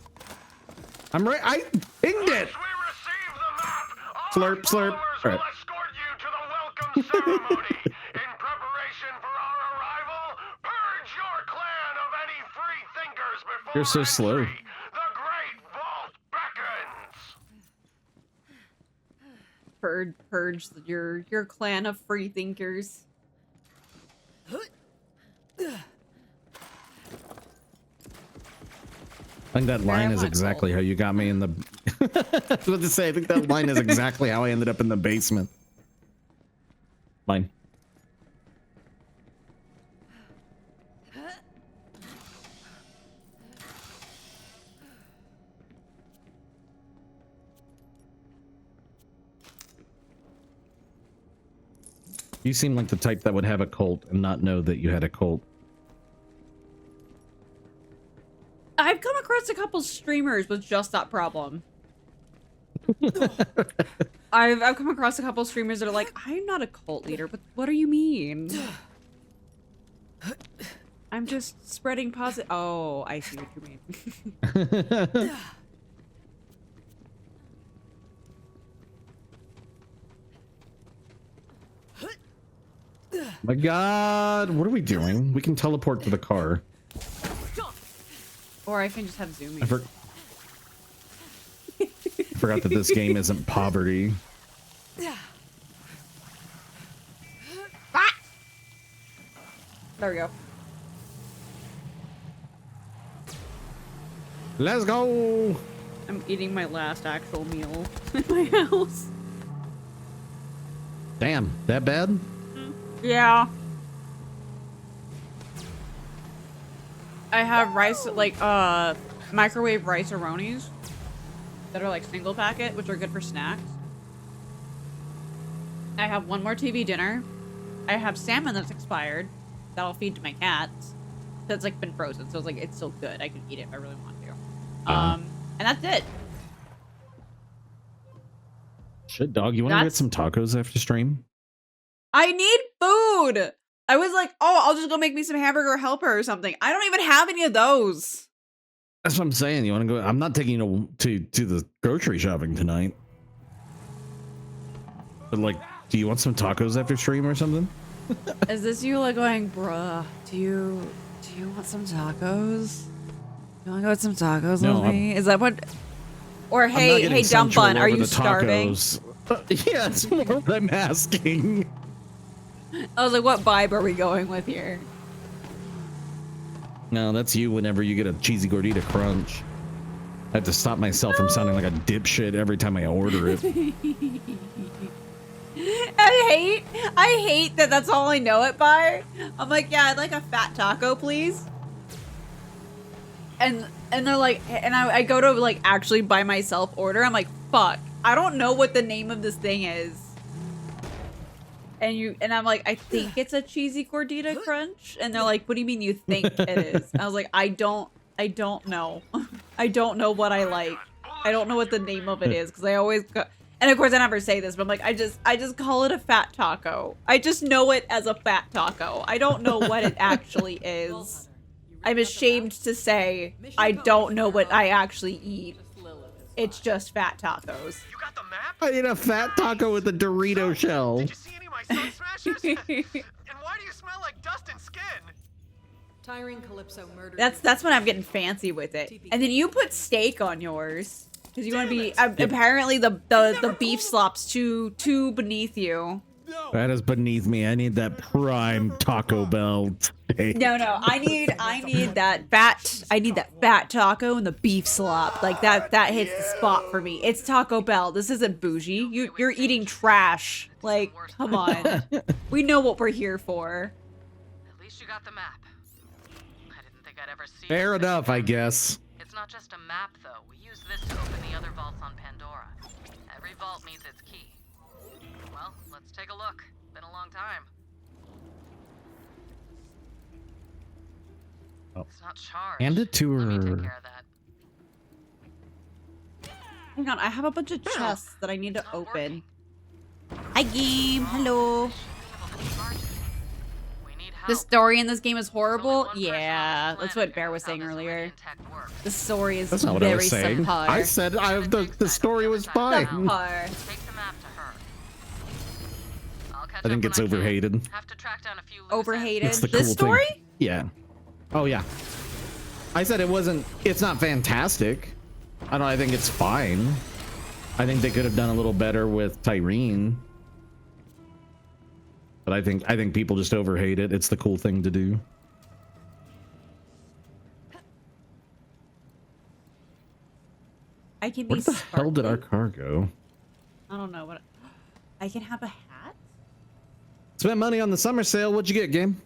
I'm right. I pinged it.
We receive the map. All
Slurp, slurp.
followers
All right.
will escort you to the welcome ceremony. In preparation for our arrival, purge your clan of any free thinkers before
You're so slow.
entry. The great vault beckons.
Purge your clan of free thinkers.
I think that line is exactly how you got me in the. I was about to say, I think that line is exactly how I ended up in the basement. Line. You seem like the type that would have a cult and not know that you had a cult.
I've come across a couple streamers with just that problem. I've come across a couple streamers that are like, I'm not a cult leader, but what do you mean? I'm just spreading positive. Oh, I see what you mean.
My God, what are we doing? We can teleport to the car.
Or I can just have zooming.
I forgot that this game isn't poverty.
Ah! There we go.
Let's go.
I'm eating my last actual meal in my house.
Damn, that bad?
Yeah. I have rice, like, microwave rice-a-ronis that are like single packet, which are good for snacks. I have one more TV dinner. I have salmon that's expired that I'll feed to my cats. That's like been frozen, so it's like it's still good. I can eat it if I really want to. And that's it.
Shit, dog, you want to get some tacos after stream?
I need food. I was like, oh, I'll just go make me some hamburger helper or something. I don't even have any of those.
That's what I'm saying. You want to go? I'm not taking you to the grocery shopping tonight. But like, do you want some tacos after stream or something?
Is this you like going, bruh? Do you want some tacos? You want to go with some tacos with me? Is that what? Or hey, dumb bun, are you starving?
Yeah, it's more what I'm asking.
I was like, what vibe are we going with here?
No, that's you whenever you get a cheesy gordita crunch. I have to stop myself from sounding like a dipshit every time I order it.
I hate that that's all I know it by. I'm like, yeah, I'd like a fat taco, please. And they're like, and I go to like actually by myself order. I'm like, fuck, I don't know what the name of this thing is. And I'm like, I think it's a cheesy gordita crunch. And they're like, what do you mean you think it is? I was like, I don't know. I don't know what I like. I don't know what the name of it is because I always go. And of course I never say this, but I'm like, I just call it a fat taco. I just know it as a fat taco. I don't know what it actually is. I'm ashamed to say I don't know what I actually eat. It's just fat tacos.
You got the map?
I ate a fat taco with a Dorito shell.
Did you see any of my Sun Smashers? And why do you smell like dust and skin?
Tiring Calypso murdered.
That's when I'm getting fancy with it. And then you put steak on yours because you want to be. Apparently the beef slop's too beneath you.
That is beneath me. I need that prime Taco Bell steak.
No, I need that fat taco and the beef slop. Like that hits the spot for me. It's Taco Bell. This isn't bougie. You're eating trash. Like, come on. We know what we're here for.
At least you got the map. I didn't think I'd ever see
Fair enough, I guess.
It's not just a map, though. We use this to open the other vaults on Pandora. Every vault needs its key. Well, let's take a look. Been a long time.
Oh.
It's not charged.
Hand it to
Let me
her.
take care of that.
Hang on, I have a bunch of chests that I need to open. Hi, game. Hello. The story in this game is horrible. Yeah, that's what Bear was saying earlier. The story is
That's not what I
very
was saying.
subpar.
I said the story was fine.
Subpar.
Take the map to her. I'll catch
I think
up
it's
when I can.
overhated.
Have to track down a few loose
Overhated.
It's the
This
cool
story?
thing. Yeah. Oh yeah. I said it's not fantastic. I think it's fine. I think they could have done a little better with Tyrene. But I think people just overhate it. It's the cool thing to do.
I can be
Where the hell did our car go?
I don't know what. I can have a hat?
Spent money on the summer sale. What'd you get, game?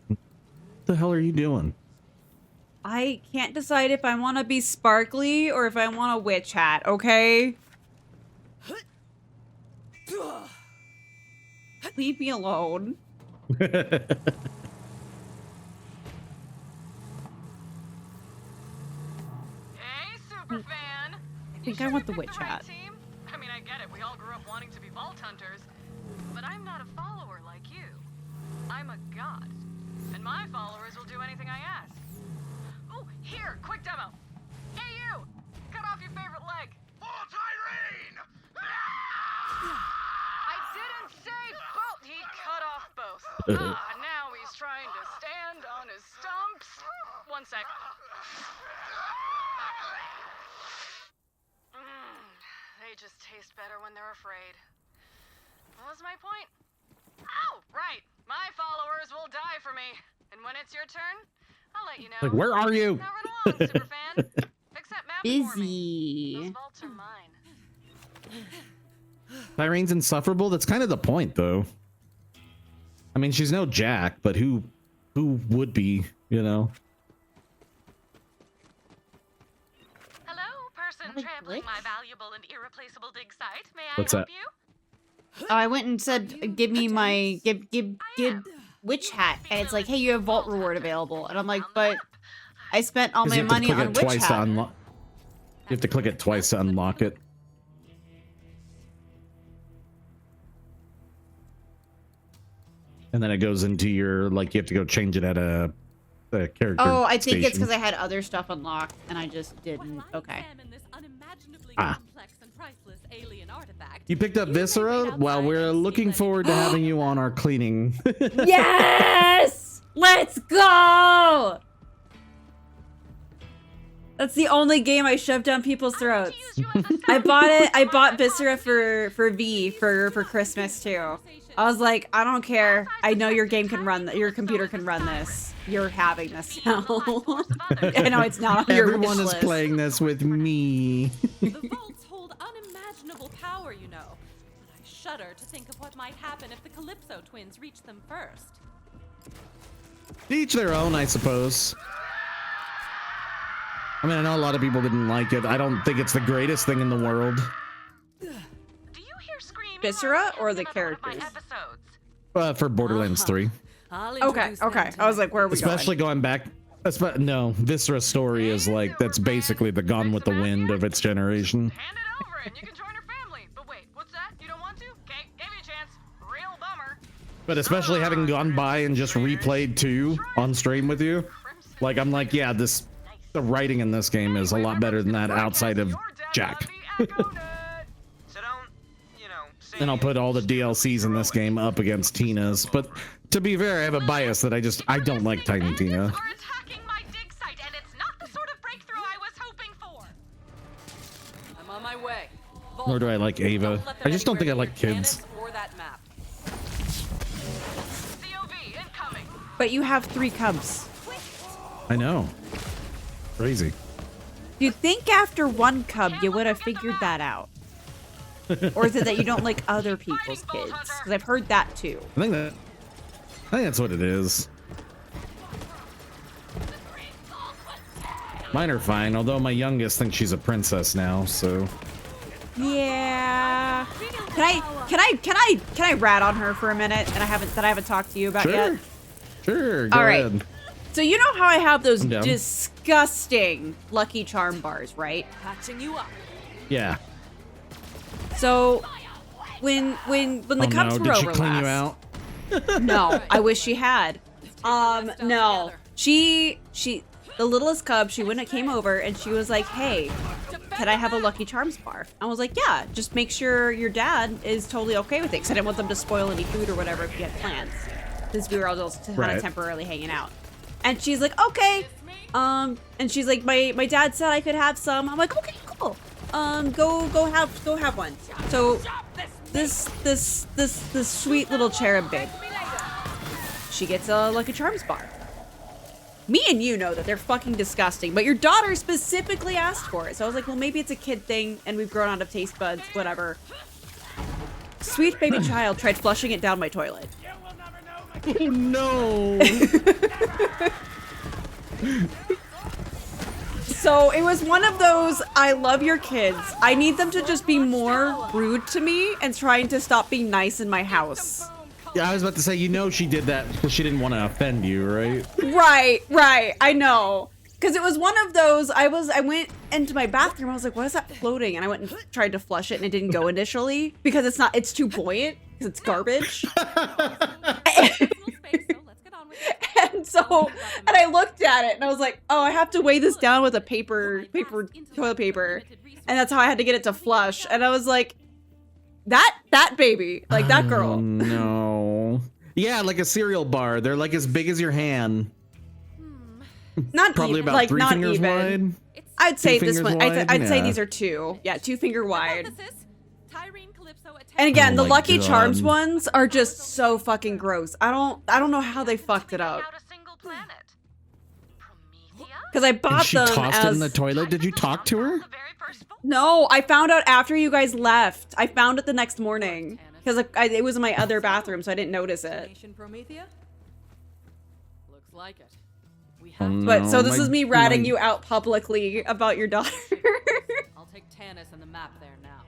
What the hell are you doing?
I can't decide if I want to be sparkly or if I want a witch hat, okay? Leave me alone.
Hey, superfan!
I think I want the witch hat.
I mean, I get it. We all grew up wanting to be vault hunters. But I'm not a follower like you. I'm a god. and my followers will do anything I ask. Oh, here, quick demo. Hey, you! Cut off your favorite leg.
For Tyrene!
I didn't say both. He cut off both. Now he's trying to stand on his stumps. 1 sec. They just taste better when they're afraid. What was my point? Oh, right. My followers will die for me. And when it's your turn, I'll let you know.
Like, where are you?
Now run along, superfan. Accept map for me.
Busy.
Those vaults are mine.
Tyrene's insufferable. That's kind of the point, though. I mean, she's no Jack, but who would be, you know?
Hello, person trampling my valuable and irreplaceable dig site. May I
What's
help
that?
you?
Oh, I went and said, give me my, give witch hat. And it's like, hey, you have vault reward available. And I'm like, but I spent all
'Cause
my
you have to
money
click
on
it
witch
twice to
hat.
unlock. You have to click it twice to unlock it. And then it goes into your, like, you have to go change it at a character
Oh, I think it's
station.
because I had other stuff unlocked and I just didn't. Okay.
Ah. You picked up Viscera? Well, we're looking forward to having you on our cleaning.
Yes! Let's go! That's the only game I shoved down people's throats. I bought it. I bought Viscera for V for Christmas too. I was like, I don't care. I know your game can run. Your computer can run this. You're having this now. I know it's not on your
Everyone
wish
is
list.
playing this with me.
The vaults hold unimaginable power, you know. But I shudder to think of what might happen if the Calypso twins reach them first.
Each their own, I suppose. I mean, I know a lot of people didn't like it. I don't think it's the greatest thing in the world.
Do you hear screaming?
Viscera or the characters?
For Borderlands 3.
Okay, okay. I was like, where are we
Especially going back. No, Viscera's story is like, that's basically the Gone with the Wind of its generation.
Hand it over and you can join her family. But wait, what's that? You don't want to? Okay, gave you a chance. Real bummer.
But especially having gone by and just replayed 2 on stream with you, like, I'm like, yeah, the writing in this game is a lot better than that outside of Jack. And I'll put all the DLCs in this game up against Tina's. But to be fair, I have a bias that I don't like Tiny Tina.
Attacking my dig site, and it's not the sort of breakthrough I was hoping for.
I'm on my way.
Nor do I like Ava. I just don't think I like kids.
Or that map.
COV incoming.
But you have 3 cubs.
I know. Crazy.
You'd think after 1 cub you would have figured that out. Or is it that you don't like other people's kids? Because I've heard that too.
I think that's what it is. Mine are fine, although my youngest thinks she's a princess now, so.
Yeah. Can I rat on her for a minute? And I haven't talked to you about yet.
Sure. Go
All right.
ahead.
So you know how I have those
I'm down.
disgusting Lucky Charm bars, right?
Patching you up.
Yeah.
So when the cubs were
did she
over
clean
last,
you out?
no, I wish she had. No, she the littlest cub, she went and came over and she was like, hey, can I have a Lucky Charms bar? I was like, yeah, just make sure your dad is totally okay with it, because I didn't want them to spoil any food or whatever if you had plans, because we were all just kind
Right.
of temporarily hanging out. And she's like, okay. And she's like, my dad said I could have some. I'm like, okay, cool. Go have one. So this sweet little cherub babe, she gets a Lucky Charms bar. Me and you know that they're fucking disgusting, but your daughter specifically asked for it. So I was like, well, maybe it's a kid thing and we've grown out of taste buds, whatever. Sweet baby child tried flushing it down my toilet.
Oh no.
So it was one of those, I love your kids. I need them to just be more rude to me and trying to stop being nice in my house.
Yeah, I was about to say, you know, she did that because she didn't want to offend you, right?
Right. I know. Because it was one of those, I went into my bathroom. I was like, what is that floating? And I went and tried to flush it and it didn't go initially because it's too buoyant because it's garbage. And so know. And I looked at it and I was like, oh, I have to weigh this down with a toilet paper. And that's how I had to get it to flush. And I was like, that baby, like that girl.
Oh, no. Yeah, like a cereal bar. They're like as big as your hand.
Not
probably
even,
about
like
3
not
fingers
even.
wide.
I'd say
Two
this
fingers
one.
wide?
I'd say
Yeah.
these are 2. Yeah, 2 finger wide.
Tyrene, Calypso, attack.
And again,
Oh
the
my
Lucky
God.
Charms ones are just so fucking gross. I don't know how they fucked it up.
Out a single planet. Promethea?
Because I
And
bought
she
them
tossed it in the
as
toilet. Did you talk to her?
The very first book.
no. I found out after you guys left. I found it the next morning because it was in my other bathroom, so I didn't notice it.
Nation Promethea? Looks like it. We
Oh,
have to.
But so
no,
this
my-
is me ratting
my-
you out publicly about your daughter.
I'll take Tanis and the map there now.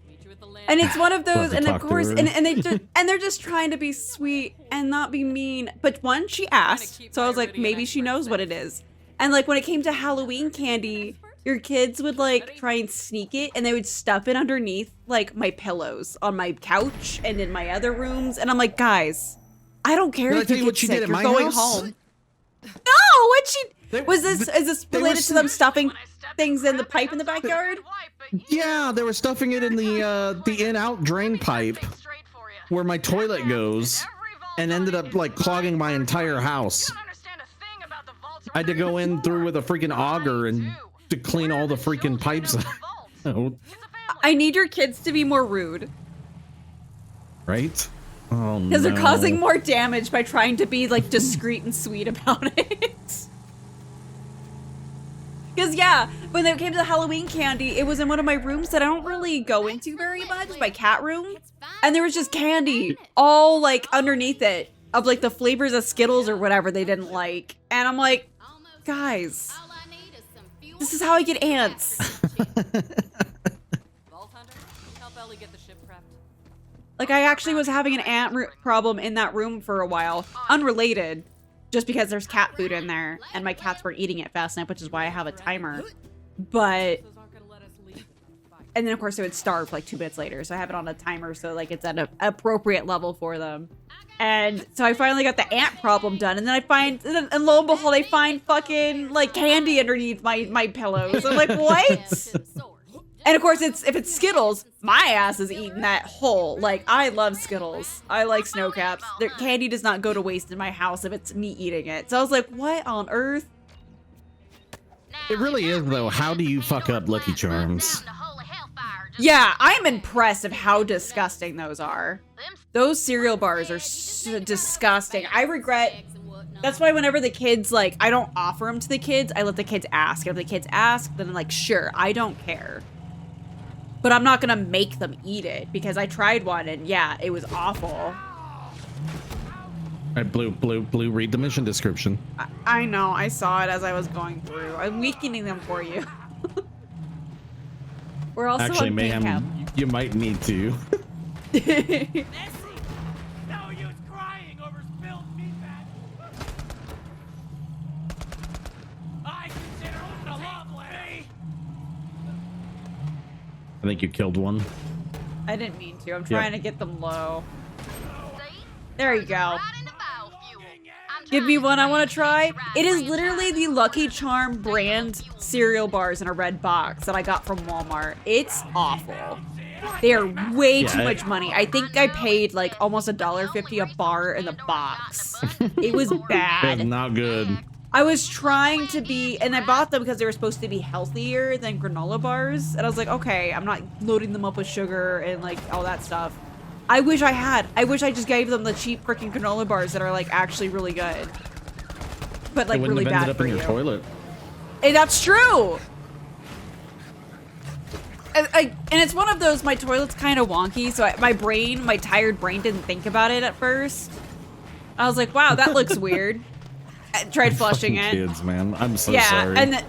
Meet you at the land.
And it's one of
We'll
those,
have
and
to
of
talk to
course,
her.
and they're just trying to be sweet and not be mean. But one, she asked, so I was like, maybe she knows what it is. And like when it came to Halloween candy, your kids would like try and sneak it, and they would stuff it underneath like my pillows on my couch and in my other rooms. And I'm like, guys, I don't care
Did I
if
tell
you
you
get
what she
sick.
did at
You're
my
going
house?
home. No, what she was this? Is this
they were
related to them stuffing things in the pipe in the backyard?
Yeah, they were stuffing it in the in-out drain pipe where my toilet goes, and ended up like clogging my entire house. I had to go in through with a freaking auger and to clean all the freaking pipes out.
I need your kids to be more rude.
Right? Oh no.
Because they're causing more damage by trying to be like discreet and sweet about it. Because yeah, when it came to the Halloween candy, it was in one of my rooms that I don't really go into very much, my cat room. And there was just candy all like underneath it of like the flavors of Skittles or whatever they didn't like. And I'm like, guys, this is how I get ants.
Vault Hunter, help Ellie get the ship prepped.
Like I actually was having an ant problem in that room for a while, unrelated. Just because there's cat food in there, and my cats weren't eating it fast enough, which is why I have a timer. But,
Those aren't gonna let us leave.
and then of course it would starve like 2 minutes later, so I have it on a timer so like it's at an appropriate level for them. And so I finally got the ant problem done, and then I find, and lo and behold, I find fucking like candy underneath my pillows. I'm like, what? And of course, if it's Skittles, my ass is eating that whole. Like, I love Skittles. I like Snow Caps. Their candy does not go to waste in my house if it's me eating it. So I was like, what on earth?
It really is though. How do you fuck up Lucky Charms?
Yeah, I'm impressed of how disgusting those are. Those cereal bars are so disgusting. I regret. That's why whenever the kids, like, I don't offer them to the kids. I let the kids ask. And if the kids ask, then I'm like, sure, I don't care. But I'm not gonna make them eat it because I tried one and yeah, it was awful.
All right, Blue, read the mission description.
I know, I saw it as I was going through. I'm weakening them for you. We're also
Actually,
on
Mayhem, you might need to.
Nessie! No use crying over spilled meatbag! I consider it a lovely!
I think you killed one.
I didn't mean to. I'm trying to get them low. There you go. Give me one I want to try. It is literally the Lucky Charm brand cereal bars in a red box that I got from Walmart. It's awful. They are way too much money. I think I paid like almost $1.50 a bar in the box. It was bad.
That's not good.
I was trying to be, and I bought them because they were supposed to be healthier than granola bars. And I was like, okay, I'm not loading them up with sugar and like all that stuff. I wish I had. I wish I just gave them the cheap freaking granola bars that are like actually really good. But like really bad for you.
It wouldn't have ended up in your toilet.
And that's true. And it's one of those, my toilet's kind of wonky, so my tired brain didn't think about it at first. I was like, wow, that looks weird. I tried flushing it.
Kids, man. I'm so
Yeah,
sorry.
and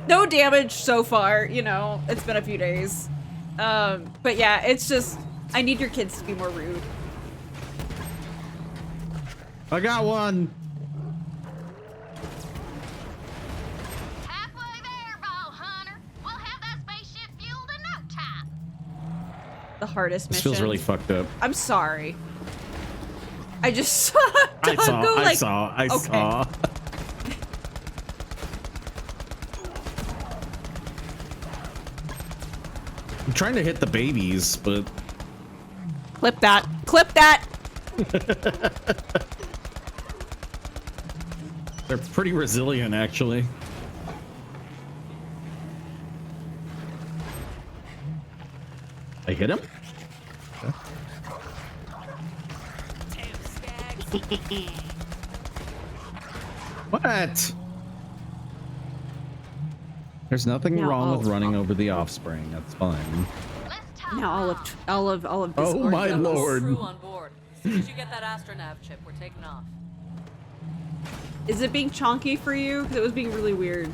no damage so far, you know, it's been a few days. But yeah, it's just, I need your kids to be more rude.
I got one.
Halfway there, Ball Hunter. We'll have that spaceship fueled in no time.
The hardest
This
mission.
feels really fucked up.
I'm sorry. I just saw a dog go like...
I saw. I'm trying to hit the babies, but...
Clip that. Clip that!
They're pretty resilient, actually. I hit him? What? There's nothing wrong with running over the offspring. That's fine.
Now all of
Oh
Discord
my
knows.
lord.
Crew on board. As soon as you get that astronav chip, we're taking off.
Is it being chonky for you? Because it was being really weird.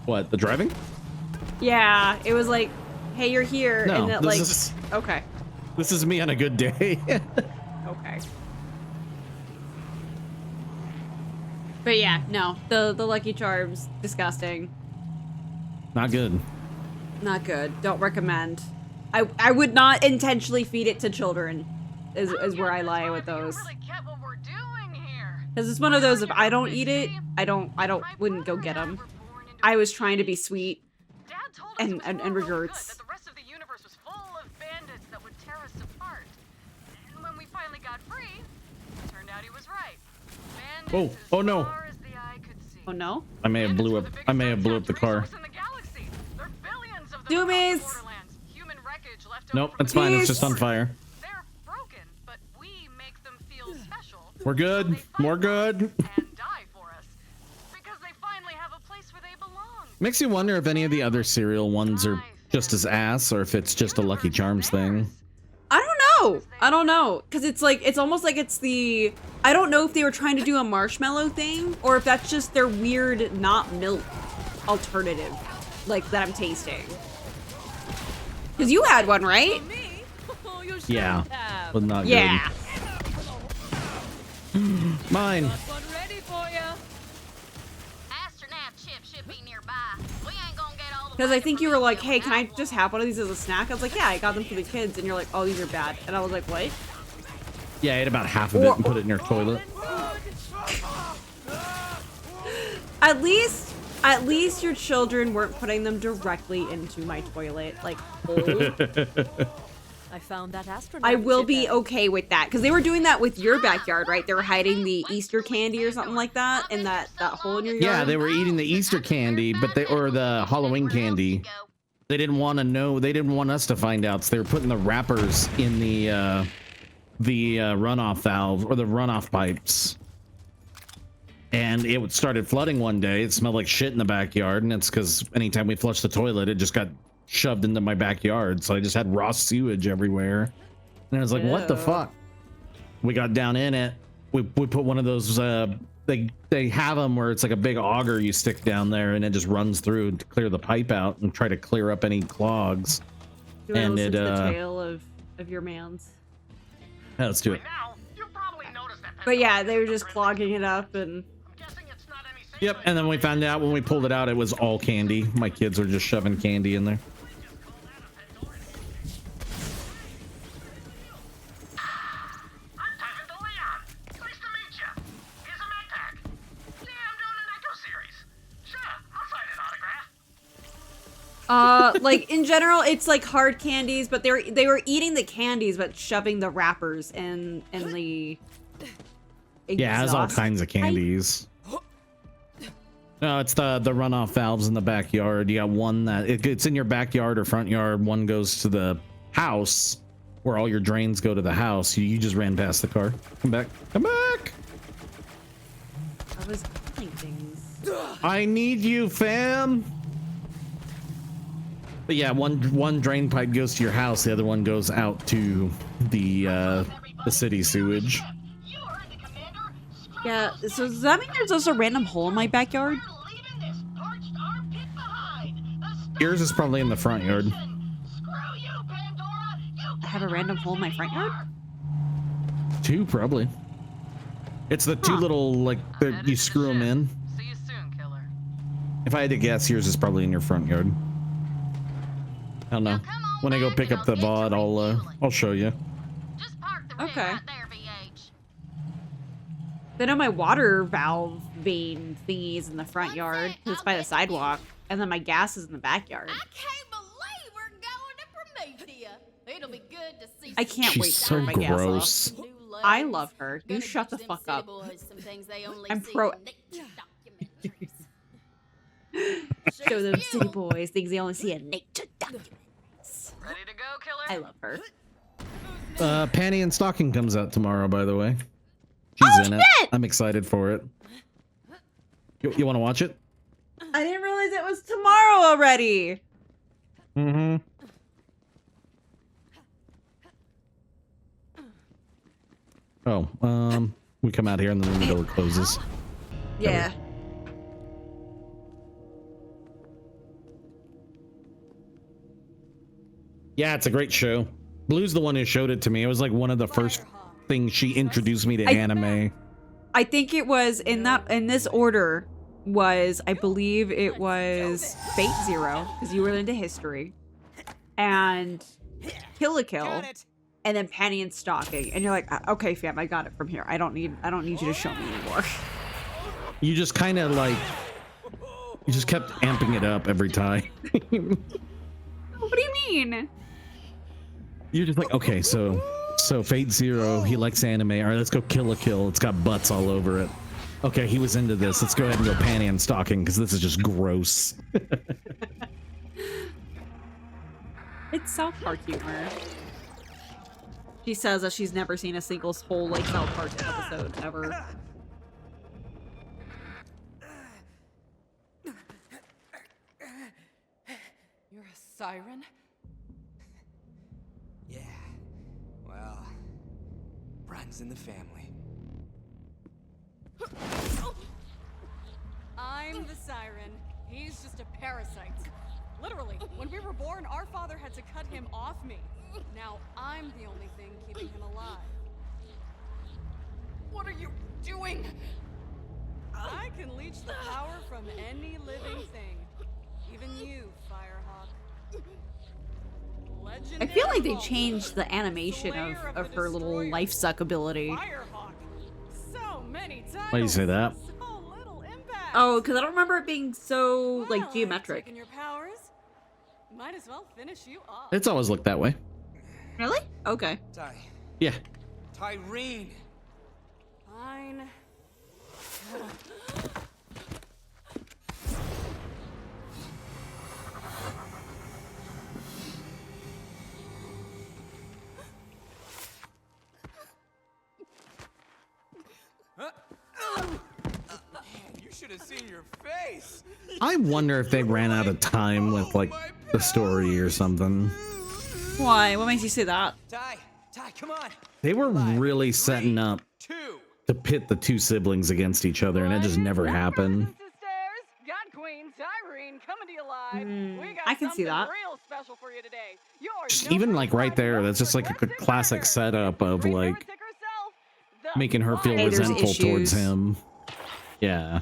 What, the driving?
Yeah, it was like, hey, you're here,
No,
and it
this
like,
is-
okay,
This is me on a good day.
okay. But yeah, no, the Lucky Charms, disgusting.
Not good.
Not good. Don't recommend. I would not intentionally feed it to children. Is where I lie with those. Because it's one of those, if I don't eat it, I wouldn't go get them. I was trying to be sweet and regrets.
That the rest of the universe was full of bandits that would tear us apart. And when we finally got free, it turned out he was right.
Oh, oh no.
Oh no?
I may have blew up the car.
Doomies!
Nope, that's fine. It's just on fire.
They're broken, but we make them feel special.
We're good. We're good.
And die for us. Because they finally have a place where they belong.
Makes you wonder if any of the other cereal ones are just as ass or if it's just a Lucky Charms thing.
I don't know. Because it's like, it's almost like it's the... I don't know if they were trying to do a marshmallow thing or if that's just their weird not milk alternative, like, that I'm tasting. Because you had one, right?
Yeah, but not
yeah.
good. Mine.
Because I think you were like, hey, can I just have one of these as a snack? I was like, yeah, I got them for the kids. And you're like, oh, these are bad. And I was like, what?
Yeah, I ate about half of it and put it in your toilet.
At least your children weren't putting them directly into my toilet. Like,
I found that astronaut.
I will be okay with that. Because they were doing that with your backyard, right? They were hiding the Easter candy or something like that in that hole in your yard.
Yeah, they were eating the Easter candy, or the Halloween candy. They didn't want to know. They didn't want us to find out. So they were putting the wrappers in the runoff valve or the runoff pipes. And it started flooding one day. It smelled like shit in the backyard, and it's because anytime we flushed the toilet, it just got shoved into my backyard. So I just had raw sewage everywhere. And I was like, what the fuck? We got down in it. We put one of those, they have them where it's like a big auger you stick down there and it just runs through to clear the pipe out and try to clear up any clogs.
And it, the tale of your man's.
Yeah, let's do it.
But yeah, they were just clogging it up and...
Yep, and then we found out when we pulled it out, it was all candy. My kids were just shoving candy in there.
Like in general, it's like hard candies, but they were eating the candies, but shoving the wrappers in the exhaust.
Yeah, it has all kinds of candies. No, it's the runoff valves in the backyard. You got one that it's in your backyard or front yard. One goes to the house where all your drains go to the house. You just ran past the car. Come back. Come back.
I was killing things.
I need you, fam. But yeah, one drain pipe goes to your house. The other one goes out to the city sewage.
Yeah, so does that mean there's also a random hole in my backyard?
Yours is probably in the front yard.
I have a random hole in my front yard?
Two, probably. It's the two little, like, you screw them in.
See you soon, killer.
If I had to guess, yours is probably in your front yard. I don't know. When I go pick up the VOD, I'll show you.
Just park the
Okay.
Right there, VH.
Then on my water valve vein thingies in the front yard, 'cause it's by the sidewalk, and then my gas is in the backyard.
I can't believe we're going to Promethea. It'll be good to see.
I can't
She's
wait to
so
turn my gas
gross.
off. I love her. You shut the fuck up. I'm pro. Show them city boys things they only see in nature documents.
Ready to go, killer?
I love her.
Panty and Stocking comes out tomorrow, by the way. She's in it. I'm excited for it. You want to watch it?
I didn't realize it was tomorrow already.
Mm-hmm. Oh, we come out here and then the door closes.
Yeah.
Yeah, it's a great show. Blue's the one who showed it to me. It was like one of the first things she introduced me to anime.
I think it was in this order was, I believe it was Fate Zero, because you were into history, and Kill la Kill, and then Penny and Stocking. And you're like, okay, fam, I got it from here. I don't need you to show me anymore.
You just kind of like, you just kept amping it up every time.
What do you mean?
You're just like, okay, so Fate Zero, he likes anime. All right, let's go Kill la Kill. It's got butts all over it. Okay, he was into this. Let's go ahead and go Panty and Stocking because this is just gross.
It's South Park humor. She says that she's never seen a single whole like South Park episode ever.
You're a siren?
Yeah. Well, runs in the family.
I'm the siren. He's just a parasite. Literally, when we were born, our father had to cut him off me. Now I'm the only thing keeping him alive. What are you doing? I can leech the power from any living thing. Even you, Firehawk.
I feel like they changed the animation of her little life suck ability.
Firehawk. So many times.
Why do you say that?
So little impact.
Oh, because I don't remember it being so like geometric.
Taking your powers. Might as well finish you off.
It's always looked that way.
Really? Okay.
Yeah.
Tyreen.
Fine.
You should have seen your face.
I wonder if they ran out of time with like the story or something.
Why? What makes you say that?
Ty, come on.
They were really setting up to pit the two siblings against each other, and it just never happened.
Got Queen Tyreen coming to you live. We got
I can see that.
real special for you today.
Just even like right there, that's just like a classic setup of like making her feel
Hey, there's
resentful towards
issues.
him. Yeah.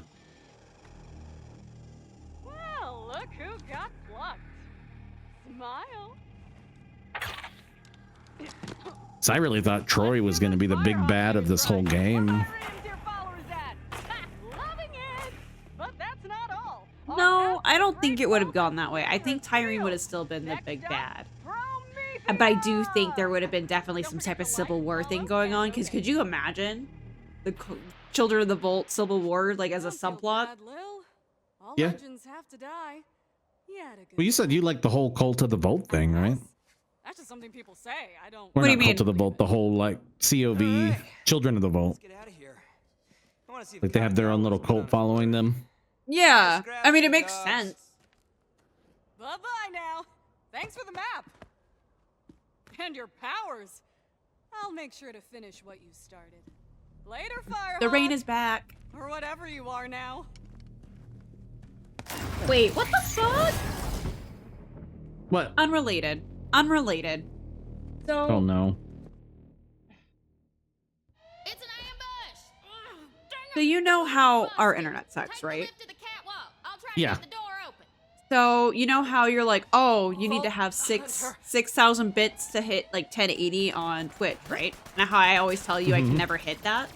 Well, look who got plucked. Smile.
So I really thought Troy was going to be the big bad of this whole game.
Loving it. But that's not all.
No, I don't think it would have gone that way. I think Tyreen would have still been the big bad. But I do think there would have been definitely some type of Civil War thing going on. Because could you imagine the Children of the Vault Civil War like as a subplot?
All
Yeah.
legends have to die. He had a good
Well, you said you liked the whole Cult of the Vault thing, right?
That's just something people say. I don't.
Or
What do you
not Cult
mean?
of the Vault, the whole like COV, Children of the Vault.
Get out of here. I want to see if
Like they have their own little cult following them.
Yeah. I mean, it makes sense.
Bye-bye now. Thanks for the map. And your powers. I'll make sure to finish what you started. Later, Firehawk.
The rain is back.
Or whatever you are now.
Wait, what the fuck?
What?
Unrelated. Unrelated. So.
Oh no.
It's an ambush.
So you know how our internet sucks, right?
To the catwalk. I'll try
Yeah.
to get the door open.
So, you know how you're like, oh, you need to have 6,000 bits to hit like 1080 on Twitch, right? Now how I always tell you I can never hit that.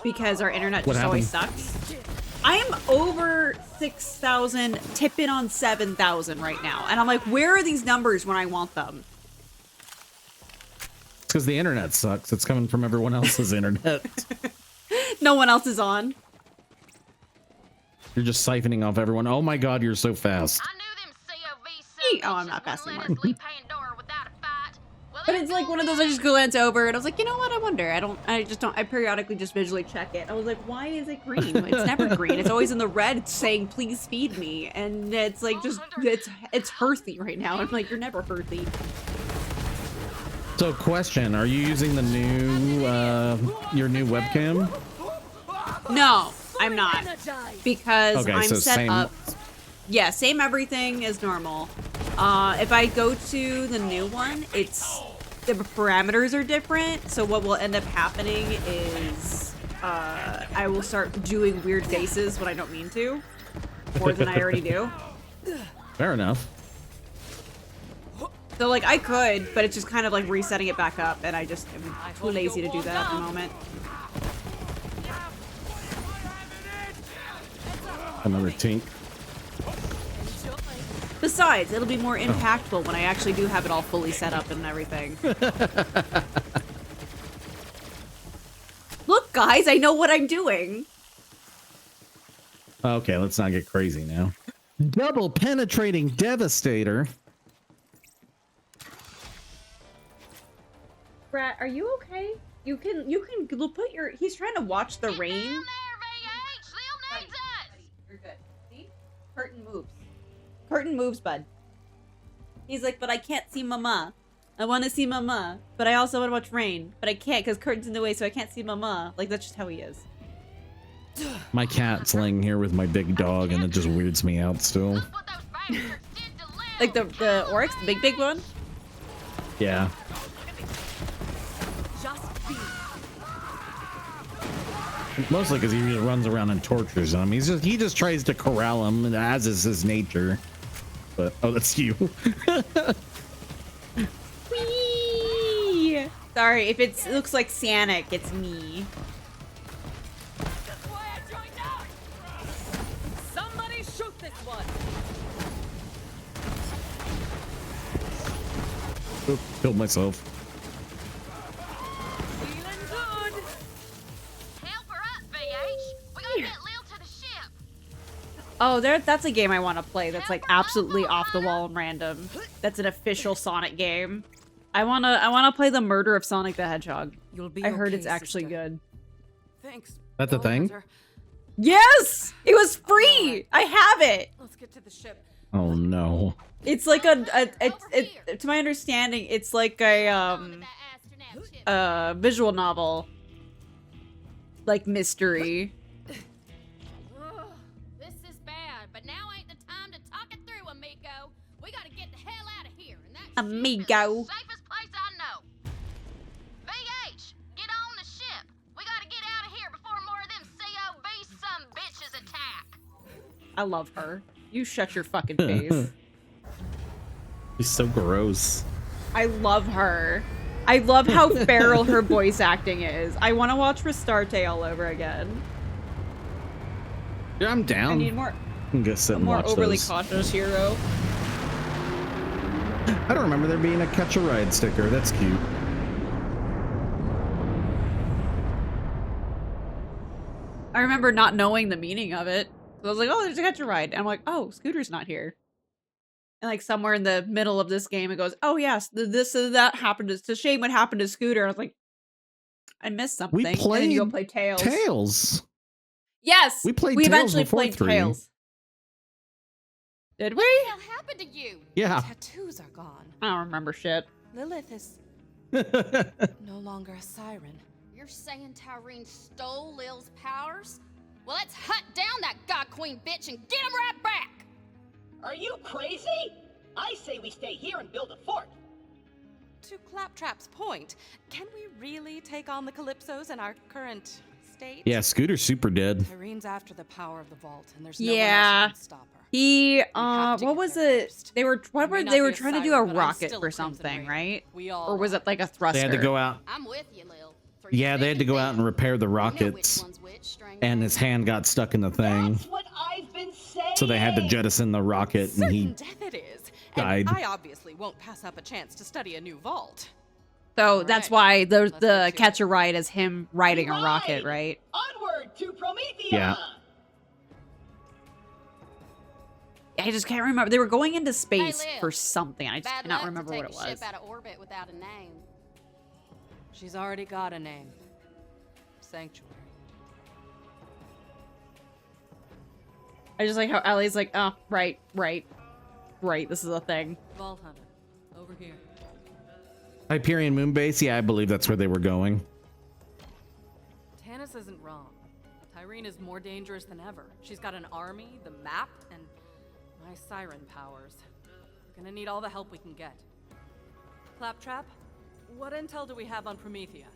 Because our internet just always sucks. I am over 6,000, tipping on 7,000 right now. And I'm like, where are these numbers when I want them?
It's because the internet sucks. It's coming from everyone else's internet.
No one else is on.
You're just siphoning off everyone. Oh my god, you're so fast.
I knew them COV
Oh, I'm not fast
let
anymore.
us leave Pandora without a fight. Well,
But it's like one of those I just glance over and I was like, you know what? I wonder. I periodically just visually check it. I was like, why is it green? It's never green. It's always in the red. It's saying, please feed me. And it's like, just, it's earthy right now. I'm like, you're never earthy.
So question, are you using the new, your new webcam?
No, I'm not. Because
Okay,
I'm
so
set
same-
up. Yeah, same everything as normal. If I go to the new one, the parameters are different. So what will end up happening is I will start doing weird faces when I don't mean to. More than I already do.
Fair enough.
So like I could, but it's just kind of like resetting it back up, and I just am too lazy to do that at the moment.
Another tink.
Besides, it'll be more impactful when I actually do have it all fully set up and everything. Look, guys, I know what I'm doing.
Okay, let's not get crazy now. Double penetrating devastator.
Brat, are you okay? You can put your. He's trying to watch the rain. You're good. See? Curtain moves. Curtain moves, bud. He's like, but I can't see Mama. I want to see Mama, but I also want to watch rain, but I can't because curtain's in the way, so I can't see Mama. Like that's just how he is.
My cat's laying here with my big dog, and it just weirds me out still.
Like the oryx, the big one.
Yeah. Mostly because he just runs around and tortures them. He just tries to corral them, as is his nature. But oh, that's you.
Whee! Sorry, if it looks like Sanic, it's me.
Somebody shoot this one.
Oop, killed myself.
Feeling good.
Help her up, VH. We gotta get Lil to the ship.
Oh, that's a game I want to play that's like absolutely off the wall and random. That's an official Sonic game. I wanna play the Murder of Sonic the Hedgehog.
You'll be
I heard
okay,
it's actually
sister.
good.
Thanks.
That's a thing?
Bulldozer.
Yes! It was free! I have it!
Let's get to the ship.
Oh no.
It's like to my understanding, it's like a visual novel. Like mystery.
This is bad, but now ain't the time to talk it through, amigo. We gotta get the hell out of here. And that
Amigo.
safest place I know. VH, get on the ship. We gotta get out of here before more of them COV some bitches attack.
I love her. You shut your fucking face.
He's so gross.
I love her. I love how feral her voice acting is. I want to watch Restarte all over again.
Yeah, I'm down.
I need more,
I'm gonna sit
a
and
more
watch
overly
those.
cautious hero.
I don't remember there being a catch a ride sticker. That's cute.
I remember not knowing the meaning of it. So I was like, oh, there's a catch a ride. And I'm like, oh, Scooter's not here. And like somewhere in the middle of this game, it goes, oh yes, this and that happened. It's a shame what happened to Scooter. I was like, I missed something.
We
And then you go
played
play Tails.
Tails.
Yes,
We played
we
Tails
eventually
before
played
3.
Tails. Did we?
What the hell happened to you?
Yeah.
Tattoos are gone.
I don't remember shit.
Lilith is no longer a siren.
You're saying Tyrene stole Lil's powers? Well, let's hunt down that God Queen bitch and get him right back!
Are you crazy? I say we stay here and build a fort.
To Claptrap's point, can we really take on the Calypsos in our current
state.
Yeah, Scooter's super dead.
Irene's after the power of the vault, and there's no one else
Yeah.
who can stop her.
He
have to
what
get
was
there
it?
first.
They were
I may not
they were
be a
trying to do a
siren, but I'm
rocket
still
for
a Crimson
something,
Raider.
right?
We all
Or was
are.
it like a thruster?
They had to go out.
I'm with you, Lil.
Yeah, they had to go out and repair the rockets, and his hand got stuck in the thing,
That's what I've been saying.
so they had to jettison the rocket, and
Certain
he
death it is.
died.
And I obviously won't pass up a chance to study a new vault.
So that's why the
Let's get to
catch a ride is him riding a rocket, right?
Onward to Promethea.
Yeah.
I just can't remember. They were going into space
Liv.
for something. I just
Bad
cannot
luck
remember
to
what
take
it
a
was.
ship out of orbit without a name.
She's already got a name. Sanctuary.
I just like how Ellie's like, oh, right. This is a thing.
Vault Hunter, over here.
Hyperion Moon Base. Yeah, I believe that's where they were going.
Tannis isn't wrong. Tyreen is more dangerous than ever. She's got an army, the map, and my siren powers. We're gonna need all the help we can get. Claptrap, what intel do we have on Promethea?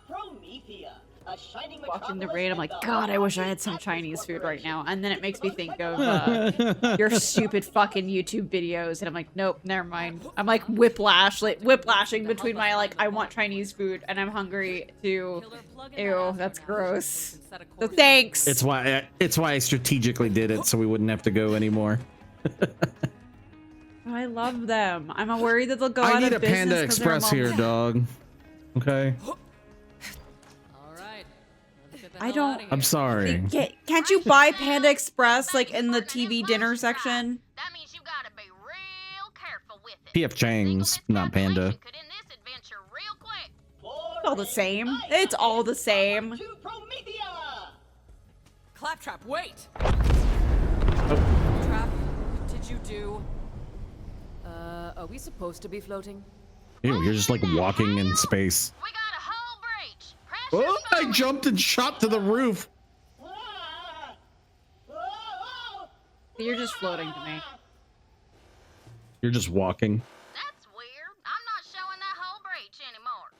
Promethea. A shining
Watching the
metropolis
raid, I'm
in
like,
the
God, I wish I
heart
had
of
some
Atlas
Chinese food right
Corporation.
now. And then it makes me think of your stupid fucking YouTube videos. And I'm like, nope, never mind. I'm like whiplashing between my, like, I want Chinese food and I'm hungry to, ew, that's gross. So thanks.
It's why I strategically did it, so we wouldn't have to go anymore.
I love them. I'm worried that they'll go
I
out
need
of
a
business
Panda
'cause they're
Express here,
mom-
dog. Okay.
All right. Let's get the
I
hell
don't-
outta here.
I'm sorry.
Can't you buy Panda Express, like, in the TV dinner section?
That means you gotta be real careful with it.
PF Chang's, not Panda.
Could end this adventure real quick.
It's all the same. It's all the same.
To Promethea.
Claptrap, wait!
Trap, did you do? Are we supposed to be floating?
Ew, you're just like walking in space.
We got a whole breach. Pressure
Oh, I
forward.
jumped and shot to the roof.
Ah. Oh.
You're just floating to me.
You're just walking.
That's weird. I'm not showing that whole breach anymore.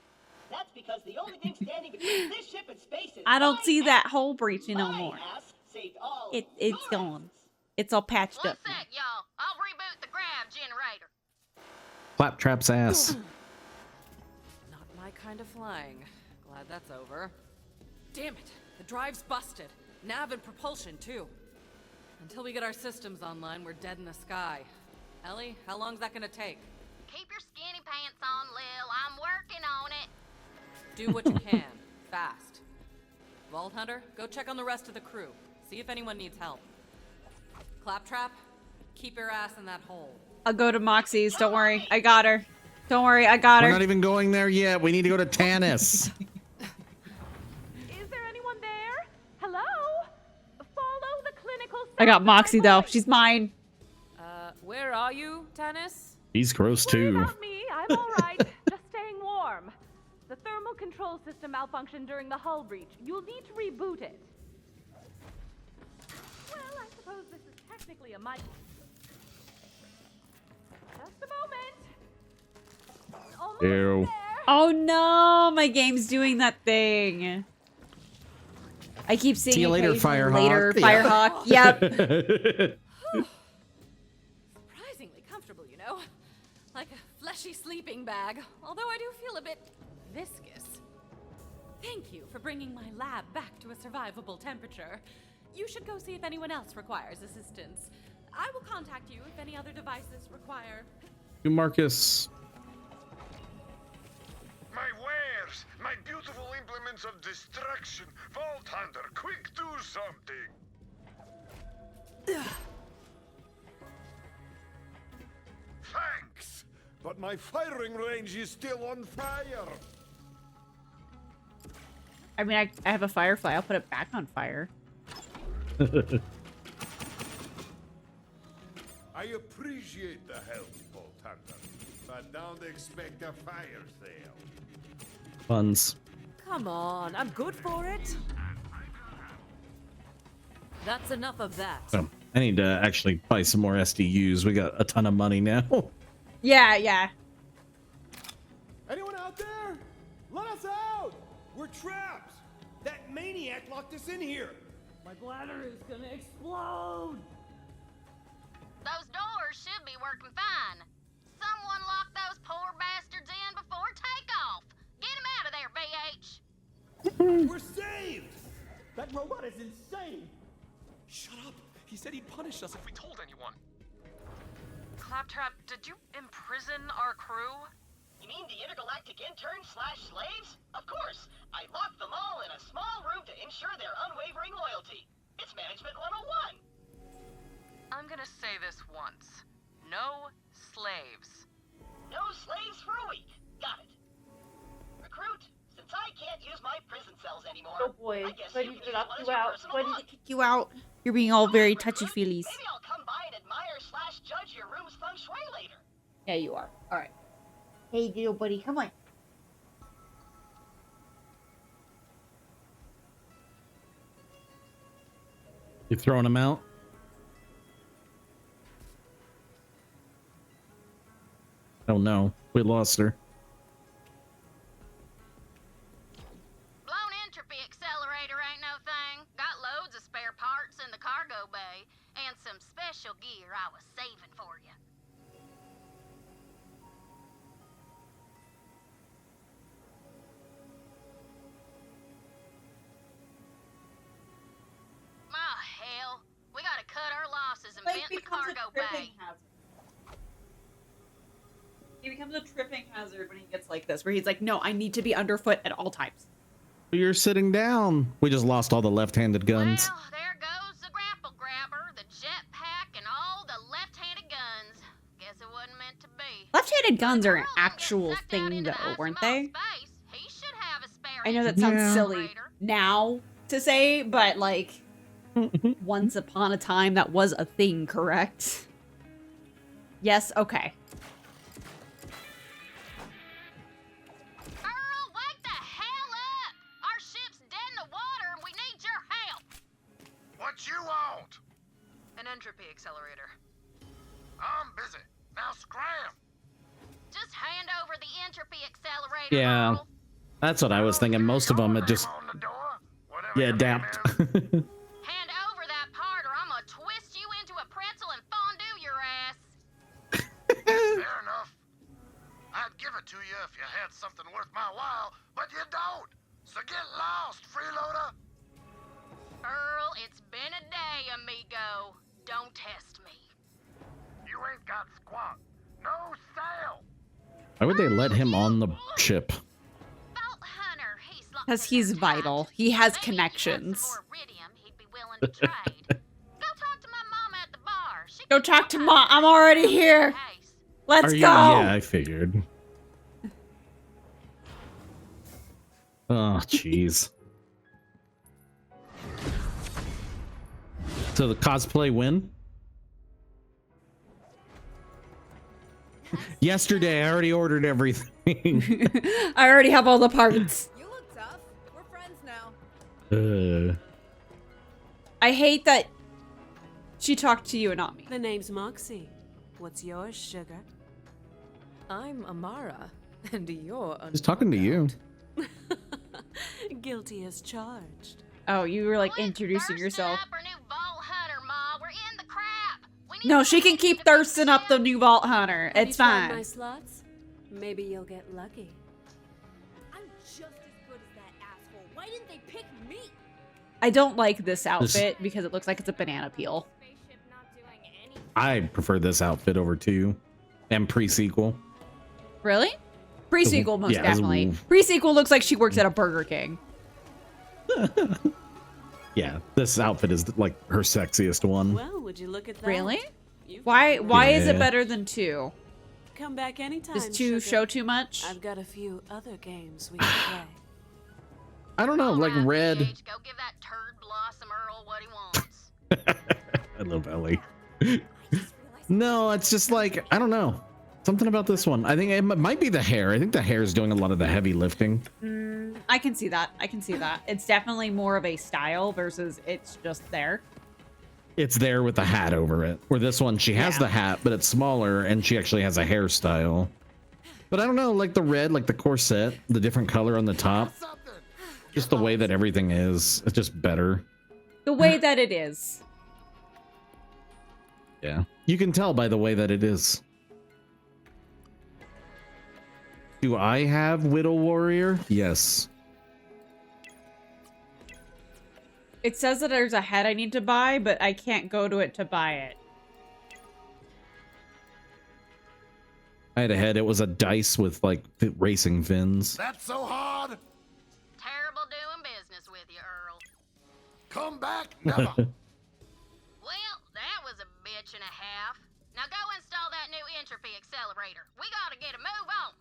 That's because the only thing standing between this ship and space is
I don't
my
see that
ass.
hole breaching no
My
more.
ass saved all
It's
your
gone.
asses.
It's all patched
One
up now.
sec, y'all. I'll reboot the grav generator.
Claptrap's ass.
Not my kind of flying. Glad that's over. Damn it! The drive's busted. Nav and propulsion too. Until we get our systems online, we're dead in the sky. Ellie, how long's that gonna take?
Keep your skinny pants on, Lil. I'm working on it.
Do what you can, fast. Vault Hunter, go check on the rest of the crew. See if anyone needs help. Claptrap, keep your ass in that hole.
I'll go to Moxie's. Don't worry. I got her. Don't worry. I got
We're
her.
not even going there yet. We need to go to Tannis.
Is there anyone there? Hello? Follow the clinical.
I got Moxie, though. She's mine.
Where are you, Tannis?
He's gross
Worry
too.
about me. I'm all right. Just staying warm. The thermal control system malfunctioned during the hull breach. You'll need to reboot it. Well, I suppose this is technically a mic. Just a moment. Almost
Ew.
there.
Oh, no. My game's doing that thing. I keep seeing
See you later,
occasionally
Firehawk.
later,
Yeah.
Firehawk. Yep.
Surprisingly comfortable, you know? Like a fleshy sleeping bag, although I do feel a bit viscous. Thank you for bringing my lab back to a survivable temperature. You should go see if anyone else requires assistance. I will contact you if any other devices require.
You, Marcus.
My wares! My beautiful implements of destruction! Vault Hunter, quick do something!
Thanks! But my firing range is still on fire!
I mean, I have a Firefly. I'll put it back on fire.
I appreciate the help, Vault Hunter, but don't expect a fire sale.
Funds.
Come on, I'm good for it. That's enough of that.
Oh, I need to actually buy some more SDUs. We got a ton of money now.
Yeah.
Anyone out there? Let us out! We're traps! That That maniac locked us in here.
My bladder is gonna explode.
Those doors should be working fine. Someone locked those poor bastards in before takeoff. Get them out of there, BH.
We're saved.
That robot is insane.
Shut up. He said he'd punish us if we told anyone.
Claptrap, did you imprison our crew?
You mean the intergalactic interns/slaves? Of course. I locked them all in a small room to ensure their unwavering loyalty. It's Management 101.
I'm gonna say this once. No slaves.
No slaves for a week. Got it. Recruit, since I can't use my prison cells anymore,
Oh boy,
I guess
why
you
did
can
it
use
knock
one
you
as your
out?
personal
Why did
bot.
it kick you out? You're being all very touchy-feelies.
Maybe I'll come by and admire/judge your room's feng shui later.
Yeah, you are. All right. Hey, little buddy, come on.
You throwing him out? Oh no, we lost her.
Blown entropy accelerator ain't no thing. Got loads of spare parts in the cargo bay and some special gear I was saving for you. Oh, hell. We gotta cut our losses and vent the cargo bay.
He becomes a tripping hazard when he gets like this, where he's like, no, I need to be underfoot at all times.
You're sitting down. We just lost all the left-handed guns.
Well, there goes the grapple grabber, the jetpack, and all the left-handed guns. Guess it wasn't meant to be.
Left-handed guns are an actual thing, though, weren't they?
He should have a spare
I know that sounds
Yeah.
silly now to say, but like, once upon a time, that was a thing, correct? Yes, okay.
Earl, wake the hell up! Our ship's dead in the water and we need your help!
What you want?
An entropy accelerator.
I'm busy. Now scram.
Just hand over the entropy accelerator,
Yeah,
Earl.
that's what I was thinking. Most of them, it just adapt.
Hand over that part or I'm gonna twist you into a pretzel and fondue your ass.
Fair enough. I'd give it to you if you had something worth my while, but you don't. So get lost, freeloader.
Earl, it's been a day, amigo. Don't test me.
You ain't got squat. No sail.
Why would they let him on the ship?
Vault Hunter, he's locked
Because he's vital. He has connections.
iridium he'd be willing to trade. Go talk to my mama at the bar. She
Go talk to Mom. I'm already here. Let's
Are
go.
you- Yeah, I figured. Oh, jeez. So the cosplay win? Yesterday, I already ordered everything.
I already have all the parts.
You look tough. We're friends now.
I hate that she talked to you and not me.
The name's Moxie. What's yours, sugar? I'm Amara, and you're
Just talking to you.
guilty as charged.
Oh, you were like introducing yourself.
Our new Vault Hunter, Ma. We're in the crap.
No, she can keep thirsting up the new Vault Hunter.
Have
It's
you tried
fine.
my slots? Maybe you'll get lucky.
I'm just as good as that asshole. Why didn't they pick me?
I don't like this outfit because it looks like it's a banana peel.
I prefer this outfit over 2 and pre-sequel.
Really? Pre-sequel, most
Yeah,
definitely. Pre-sequel looks like she works at a Burger King.
Yeah, this outfit is like her sexiest one.
Well, would you look at that?
Really? Why is it
Yeah.
better than 2?
Come back anytime.
Does 2
sugar.
show too much?
I've got a few other games we can play.
I don't know, like red.
Go give that turd blossom Earl what he wants.
I love Ellie. No, it's just like, I don't know. Something about this one. I think it might be the hair. I think the hair is doing a lot of the heavy lifting.
I can see that. I can see that. It's definitely more of a style versus it's just there.
It's there with the hat over it. Where this one, she has the hat, but it's smaller and she actually has a hairstyle. But I don't know, like the red, like the corset, the different color on the top. Just the way that everything is. It's just better.
The way that it is.
Yeah. You can tell by the way that it is. Do I have Widow Warrior? Yes.
It says that there's a head I need to buy, but I can't go to it to buy it.
I had a head. It was a dice with like racing fins.
That's so hard.
Terrible doing business with you, Earl.
Come back, never.
Well, that was a bitch and a half. Now go install that new entropy accelerator. We gotta get a move on.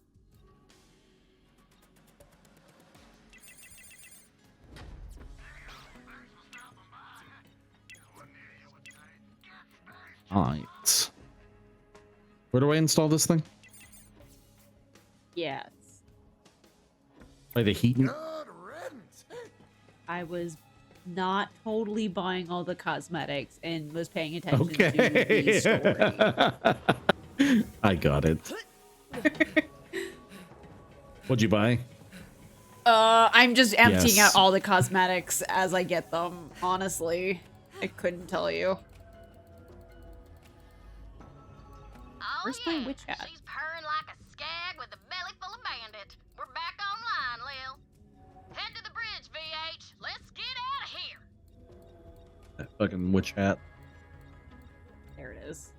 Alright. Where do I install this thing?
Yes.
By the heat?
I was not totally buying all the cosmetics and was paying attention to
Okay.
the story.
I got it. What'd you buy?
I'm just emptying
Yes.
out all the cosmetics as I get them, honestly. I couldn't tell you. Where's my witch hat?
She's purring like a skag with a belly full of bandit. We're back online, Lil. Head to the bridge, VH. Let's get out of here.
That fucking witch hat.
There it is.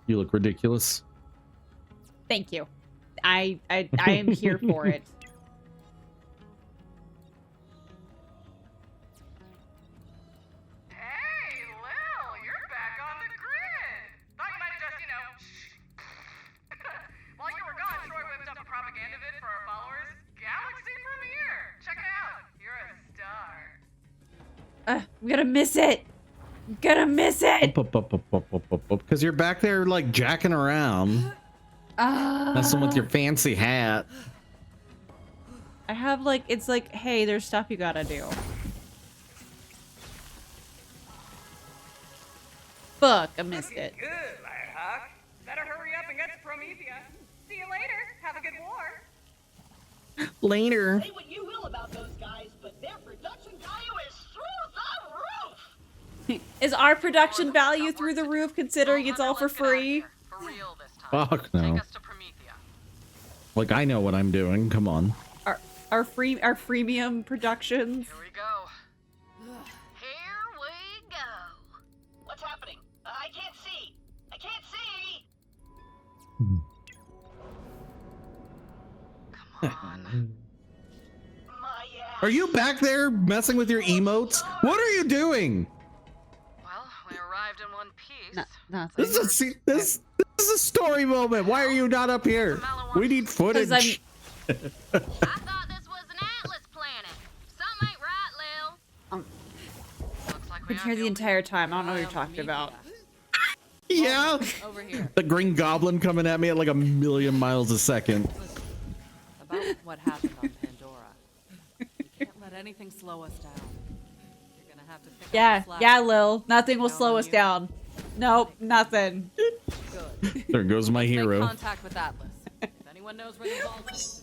You look ridiculous.
Thank you. I am here for it. I'm gonna miss it. I'm gonna miss it.
Because you're back there like jacking around. Messing with your fancy hat.
I have like, it's like, hey, there's stuff you gotta do. Fuck, I missed it.
Good, Firehawk. Better hurry up and get to Promethea. See you later. Have a good war.
Later.
Say what you will about those guys, but their production value is through the roof.
Is our production value through the roof considering it's all for free?
Fuck no. Like I know what I'm doing. Come on.
Our freemium productions.
Here we go. Here we go.
What's happening? I can't see. I can't see.
Are you back there messing with your emotes? What are you doing?
Well, we arrived in one piece.
Nothing.
This is a story moment. Why are you not up here? We need footage.
I thought this was an Atlas planet. Something ain't right, Lil.
I've been here the entire time. I don't know what you're talking about.
Yeah.
Over here.
The Green Goblin coming at me at like 1,000,000 miles a second.
About what happened on Pandora. You can't let anything slow us down. You're gonna have to pick up the slack.
Yeah, Lil. Nothing will slow us down. Nope, nothing.
Good.
There goes my
Make
hero.
contact with Atlas. If anyone knows where the vault is,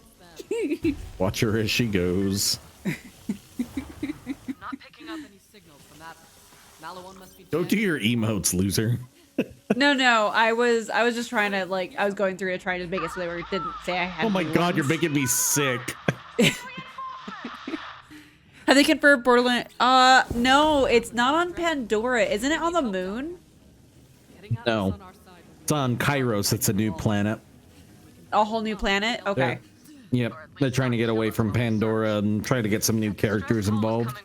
it's them.
Watch her as she goes.
Not picking up any signals from Atlas. Maliwan must be
Go do your emotes, loser.
No. I was just trying to like I was going through it trying to make it so they didn't say I had.
Oh my
new
god,
ones.
you're making me sick.
Have they confirmed Borderlands? No, it's not on Pandora. Isn't it on the moon?
No. It's on Kairos. It's a new planet.
A whole new planet? Okay.
Yep. They're trying to get away from Pandora and try to get some new characters involved.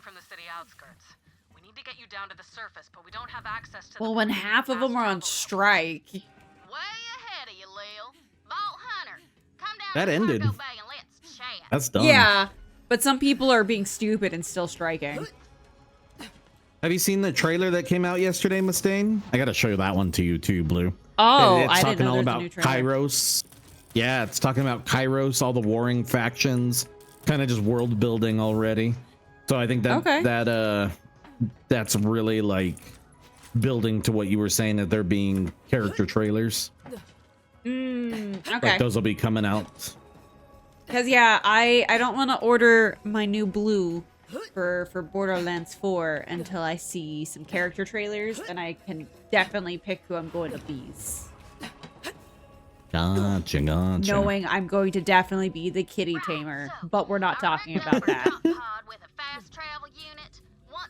We need to get you down to the surface, but we don't have access to
Well, when half of them are on strike.
way ahead of you, Lil. Vault Hunter, come down
That
to the
ended.
cargo bay and let's chat.
That's done.
Yeah, but some people are being stupid and still striking.
Have you seen the trailer that came out yesterday, Mustaine? I gotta show that one to you too, Blue.
Oh,
It's
I didn't
talking
know
all
there's a
about
new trailer.
Kairos. Yeah, it's talking about Kairos, all the warring factions, kind of just world building already. So I think that
Okay.
that's really like building to what you were saying, that they're being character trailers.
Okay.
Like those will be coming out.
Because yeah, I don't want to order my new blue for Borderlands 4 until I see some character trailers, and I can definitely pick who I'm going to be.
Gotcha.
Knowing I'm going to definitely be the kitty tamer, but we're not talking about that.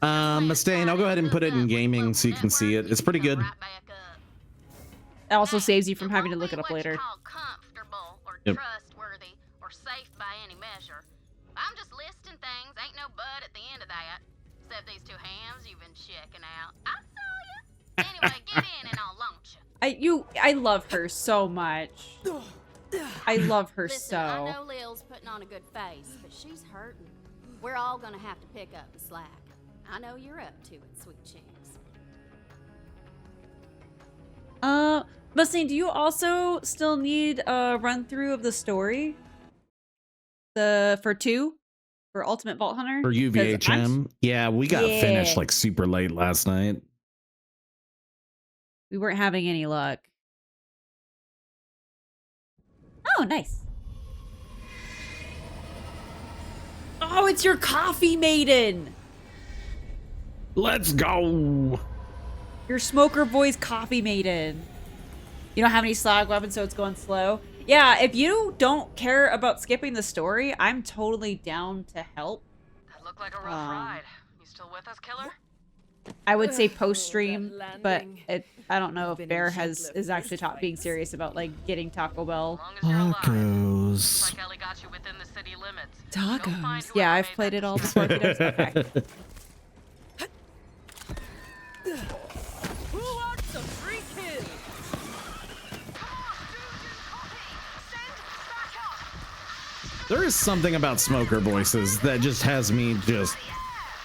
Mustaine, I'll go ahead and put it in gaming so you can see it. It's pretty good.
It also saves you from having to look it up later.
Yep.
Trustworthy or safe by any measure. I'm just listing things. Ain't no bud at the end of that. Except these two hams you've been checking out. I saw you. Anyway, get in and I'll launch you.
I love her so much. I love her
Listen,
so.
I know Lil's putting on a good face, but she's hurting. We're all gonna have to pick up the slack. I know you're up to it, sweet cheeks.
Mustaine, do you also still need a run through of the story? For Ultimate Vault Hunter?
For UVHM? Yeah, we got finished like super late last night.
We weren't having any luck. Oh, nice. Oh, it's your coffee maiden.
Let's go.
Your smoker boy's coffee maiden. You don't have any slag weapons, so it's going slow. Yeah, if you don't care about skipping the story, I'm totally down to help.
That looked like a rough ride. You still with us, killer?
I would say post stream, but I don't know if Bear is actually being serious about like getting Taco Bell.
Tacos.
Like Ellie got you within the city limits.
Tacos. Yeah, I've played it all before. Okay.
Who wants a free kill?
There is something about smoker voices that just has me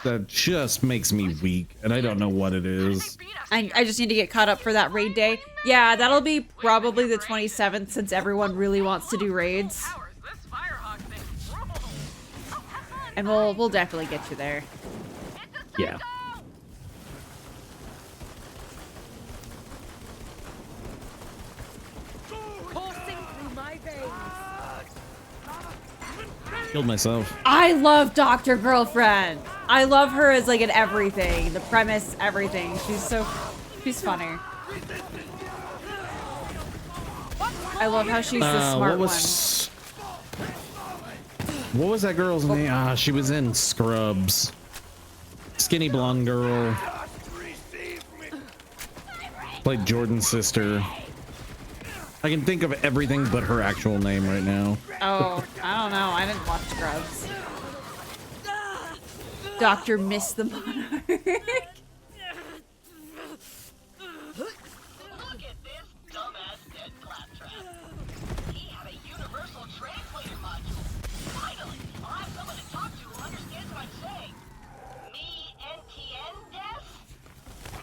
that makes me weak, and I don't know what it is.
I just need to get caught up for that raid day. Yeah, that'll be probably the 27th since everyone really wants to do raids. And we'll definitely get you there.
Yeah. Killed myself.
I love Dr. Girlfriend. I love her as like an everything. The premise, everything. She's funny. I love how she's the smart one.
What was that girl's name? She was in Scrubs. Skinny blonde girl. Played Jordan's sister. I can think of everything but her actual name right now.
Oh, I don't know. I didn't watch Scrubs. Dr. Miss the Monarch.
Look at this dumbass dead claptrap. He had a universal translator module. Finally, I'll have someone to talk to who understands what I'm saying. Me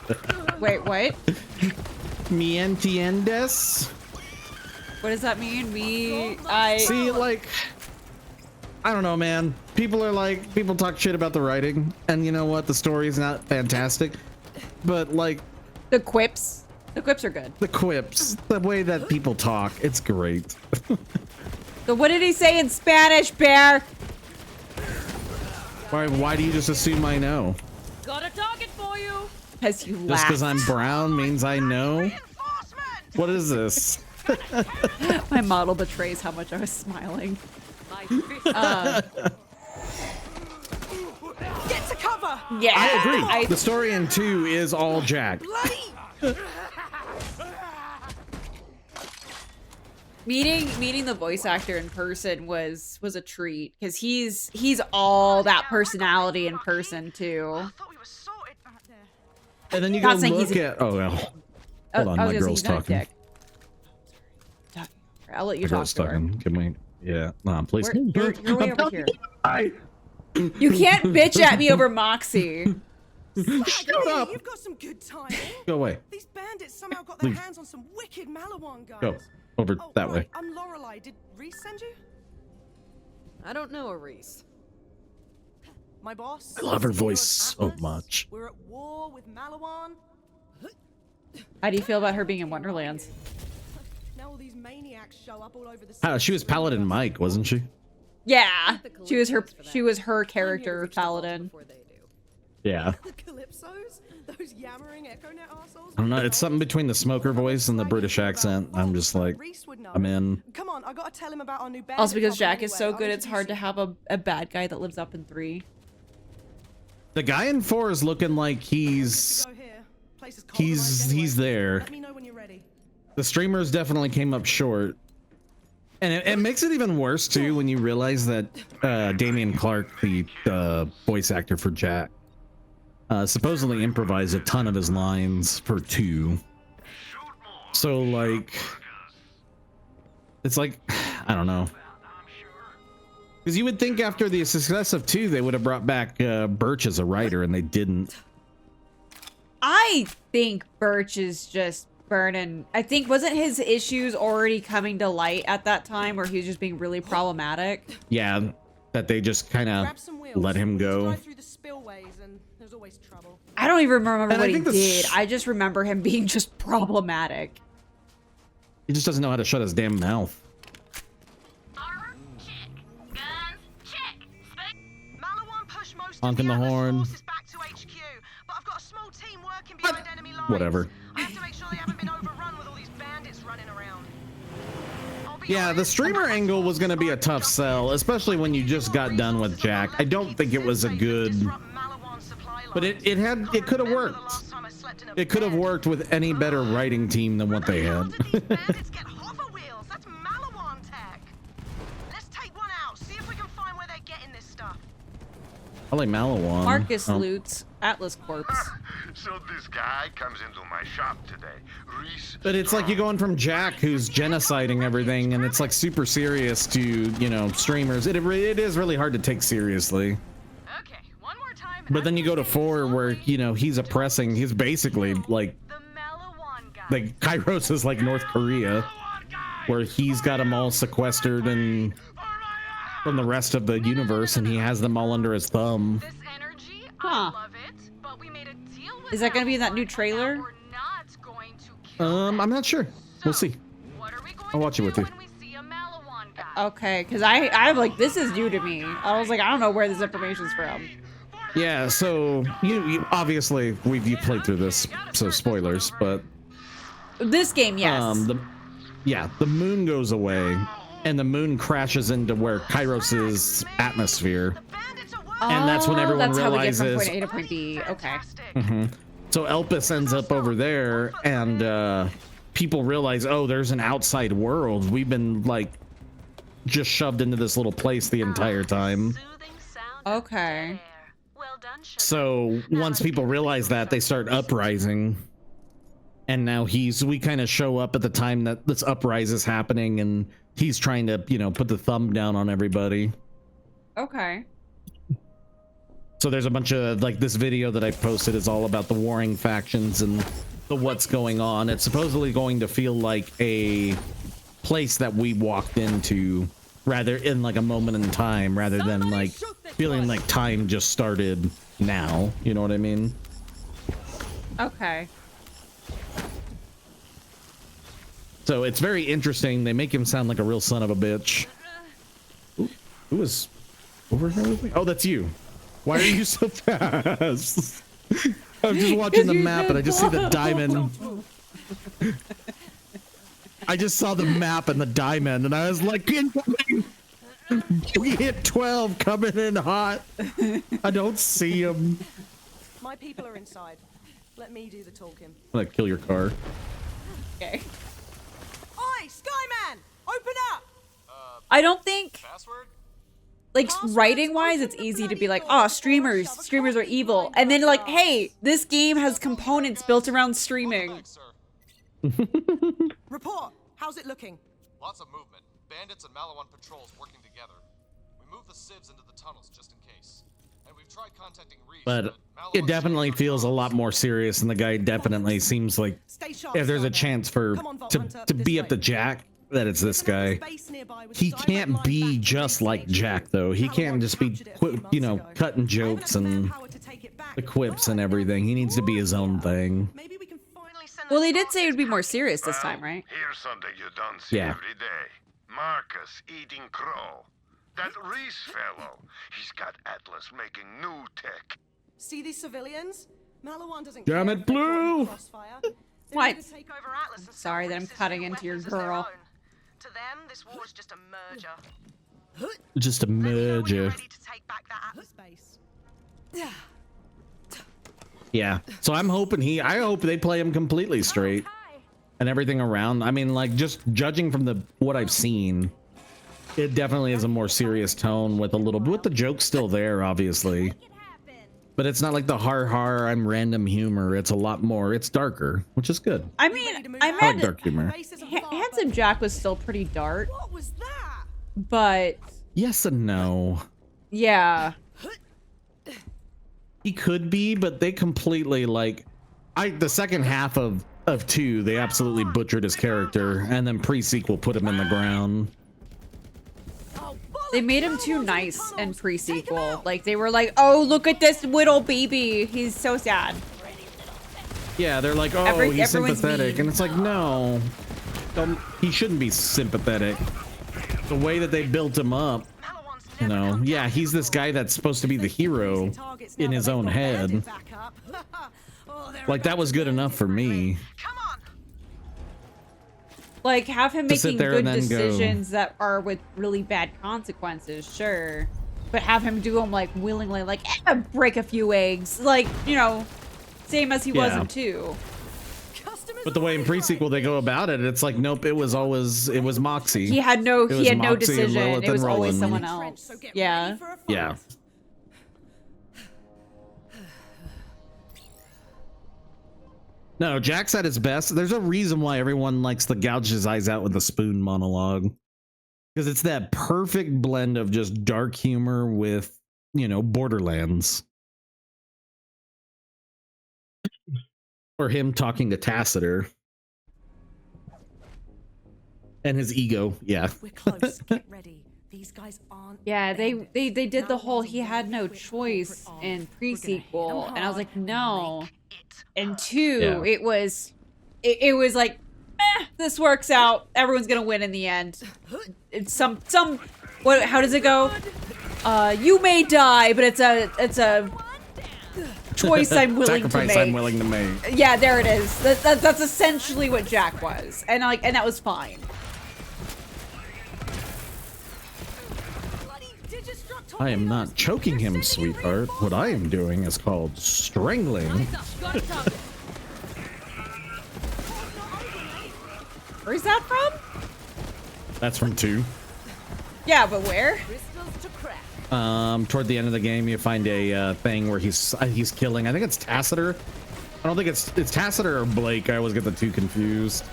entiendes?
Wait, what?
Me entiendes?
What does that mean?
See, like, I don't know, man. People talk shit about the writing, and you know what? The story is not fantastic, but like
the quips are good.
The quips, the way that people talk, it's great.
So what did he say in Spanish, Bear?
Why do you just assume I know?
Got a target for you.
Because you laughed.
Just because I'm brown means I know? What is this?
My model betrays how much I was smiling.
Get to cover.
Yeah,
I agree. The story in 2 is all Jack.
Meeting the voice actor in person was a treat because he's all that personality in person too.
And then you go look at hold on, my girl's talking.
I'll let you talk to her.
Can we? Yeah, please.
You're way over here. You can't bitch at me over Moxie.
Shut up.
You've got some good timing.
Go away.
These bandits somehow got their hands on some wicked Malawan guys.
Go over that way.
I'm Lorelei. Did Reese send you?
I don't know a Reese.
My boss.
I love her voice so much.
We're at war with Malawan.
How do you feel about her being in Wonderlands?
Now all these maniacs show up all over the city.
She was Paladin Mike, wasn't she?
Yeah, she was her character paladin.
Yeah.
The Calypsos? Those yammering EchoNet assholes?
I don't know. It's something between the smoker voice and the British accent. I'm just like, I'm in.
Come on, I gotta tell him about our new band.
Also, because Jack is so good, it's hard to have a bad guy that lives up in 3.
The guy in 4 is looking like he's there.
Let me know when you're ready.
The streamers definitely came up short. And it makes it even worse too when you realize that Damian Clark, the voice actor for Jack, supposedly improvised a ton of his lines for 2. So like, it's like, I don't know. Because you would think after the success of 2, they would have brought back Birch as a writer, and they didn't.
I think Birch is just burning. I think, wasn't his issues already coming to light at that time, where he was just being really problematic?
Yeah, that they just kind of let him go.
I don't even remember what he did. I just remember him being just problematic.
He just doesn't know how to shut his damn mouth. Honking the horn. Whatever. Yeah, the streamer angle was going to be a tough sell, especially when you just got done with Jack. I don't think it was a good, but it could have worked. It could have worked with any better writing team than what they had. I like Malawan.
Marcus loots Atlas Corpse.
So this guy comes into my shop today.
But it's like you're going from Jack, who's genociding everything, and it's like super serious, to, you know, streamers. It is really hard to take seriously. But then you go to 4, where, you know, he's oppressing. He's basically like Kairos is like North Korea, where he's got them all sequestered and from the rest of the universe, and he has them all under his thumb.
Huh. Is that gonna be in that new trailer?
I'm not sure. We'll see. I'll watch it with you.
Okay, because I'm like, this is new to me. I was like, I don't know where this information's from.
Yeah, so you obviously you played through this, so spoilers, but
this game, yes.
The moon goes away, and the moon crashes into where Kairos' atmosphere, and that's when everyone realizes.
That's how we get from point A to point B. Okay.
Mm-hmm. So Elpis ends up over there, and people realize, oh, there's an outside world. We've been like just shoved into this little place the entire time.
Okay.
So once people realize that, they start uprising, and now we kind of show up at the time that this uprise is happening, and he's trying to, you know, put the thumb down on everybody.
Okay.
So there's a bunch of, like, this video that I posted is all about the warring factions and the what's going on. It's supposedly going to feel like a place that we walked into, rather in like a moment in time, rather than like feeling like time just started now. You know what I mean?
Okay.
So it's very interesting. They make him sound like a real son of a bitch. Ooh, who is over here with me? Oh, that's you. Why are you so fast? I'm just watching the map and I just see the diamond. I just saw the map and the diamond and I was like, we hit 12 coming in hot. I don't see him.
My people are inside. Let me do the talking.
I'm gonna kill your car.
Okay.
Oi, Skyman! Open up!
I don't think, like, writing wise, it's easy to be like, oh, streamers are evil, and then like, hey, this game has components built around streaming.
Report. How's it looking?
Lots of movement. Bandits and Malawan patrols working together. We moved the civs into the tunnels just in case. And we've tried contacting Reese,
But it definitely feels a lot more serious, and the guy definitely seems like if there's a chance for to be up to Jack, that it's this guy. He can't be just like Jack, though. He can't just be, you know, cutting jokes and the quips and everything. He needs to be his own thing.
Well, they did say it would be more serious this time, right?
Here's something you don't see every day. Marcus eating crow. That Reese fellow. He's got Atlas making new tech.
See these civilians? Malawan doesn't
Damn
care
it,
if they're caught in
Blue!
the crossfire. They're
What?
here to take over Atlas and
Sorry that I'm cutting into your girl.
To them, this war is just a merger.
Just a merger.
Ready to take back that Atlas base.
Yeah. So I'm hoping I hope they play him completely straight and everything around. I mean, like, just judging from what I've seen, it definitely is a more serious tone with the joke still there, obviously. But it's not like the har I'm random humor. It's a lot more. It's darker, which is good.
I mean,
I like dark humor.
Handsome Jack was still pretty dark. What was that? But
Yes and no.
yeah.
He could be, but they completely the second half of 2, they absolutely butchered his character, and then pre-sequel put him in the ground.
They made him too nice in pre-sequel. Like, they were like, oh, look at this little baby. He's so sad.
Yeah, they're like, oh, he's sympathetic. And it's like, no. He shouldn't be sympathetic. The way that they built him up, you know, yeah, he's this guy that's supposed to be the hero in his own head. Like, that was good enough for me.
Like, have him
To sit
making
there
good
and then go-
decisions that are with really bad consequences, sure. But have him do them, like, willingly, like, break a few eggs. Like, you know, same as he was
Yeah.
in 2.
But the way in pre-sequel they go about it, it's like, nope, it was Moxie.
He had no
It was
no
Moxie and
decision.
Lilith
It was
and
always
Roland.
someone else. Yeah.
Yeah. No, Jack's at his best. There's a reason why everyone likes to gouge his eyes out with the spoon monologue. Because it's that perfect blend of just dark humor with, you know, Borderlands. Or him talking to Tacitor. And his ego, yeah.
We're close. Get ready. These guys aren't.
Yeah, they did the whole he had no choice in pre-sequel, and I was like, no. And 2,
Yeah.
it was like, this works out. Everyone's gonna win in the end. It's what? How does it go? You may die, but it's a choice I'm willing to
Sacrifice
make.
I'm willing to make.
Yeah, there it is. That's essentially what Jack was, and that was fine.
I am not choking him, sweetheart. What I am doing is called strangling.
Where's that from?
That's from 2.
Yeah, but where?
Toward the end of the game, you find a thing where he's killing. I think it's Tacitor. I don't think it's Tacitor or Blake. I always get the 2 confused.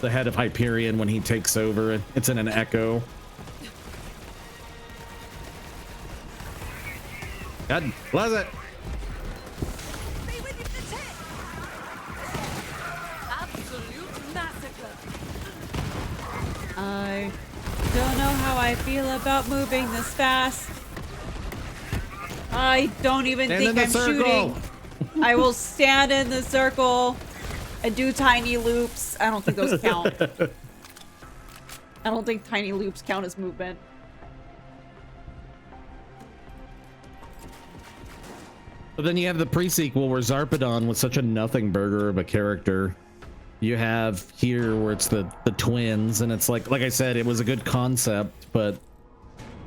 The head of Hyperion when he takes over. It's in an echo. God bless it.
Absolute massacre.
I don't know how I feel about moving this fast. I don't even
Stand in
think
the
I'm
circle.
shooting. I will stand in the circle and do tiny loops. I don't think those count. I don't think tiny loops count as movement.
But then you have the pre-sequel where Zarpedon was such a nothing burger of a character. You have here where it's the twins, and it's like I said, it was a good concept, but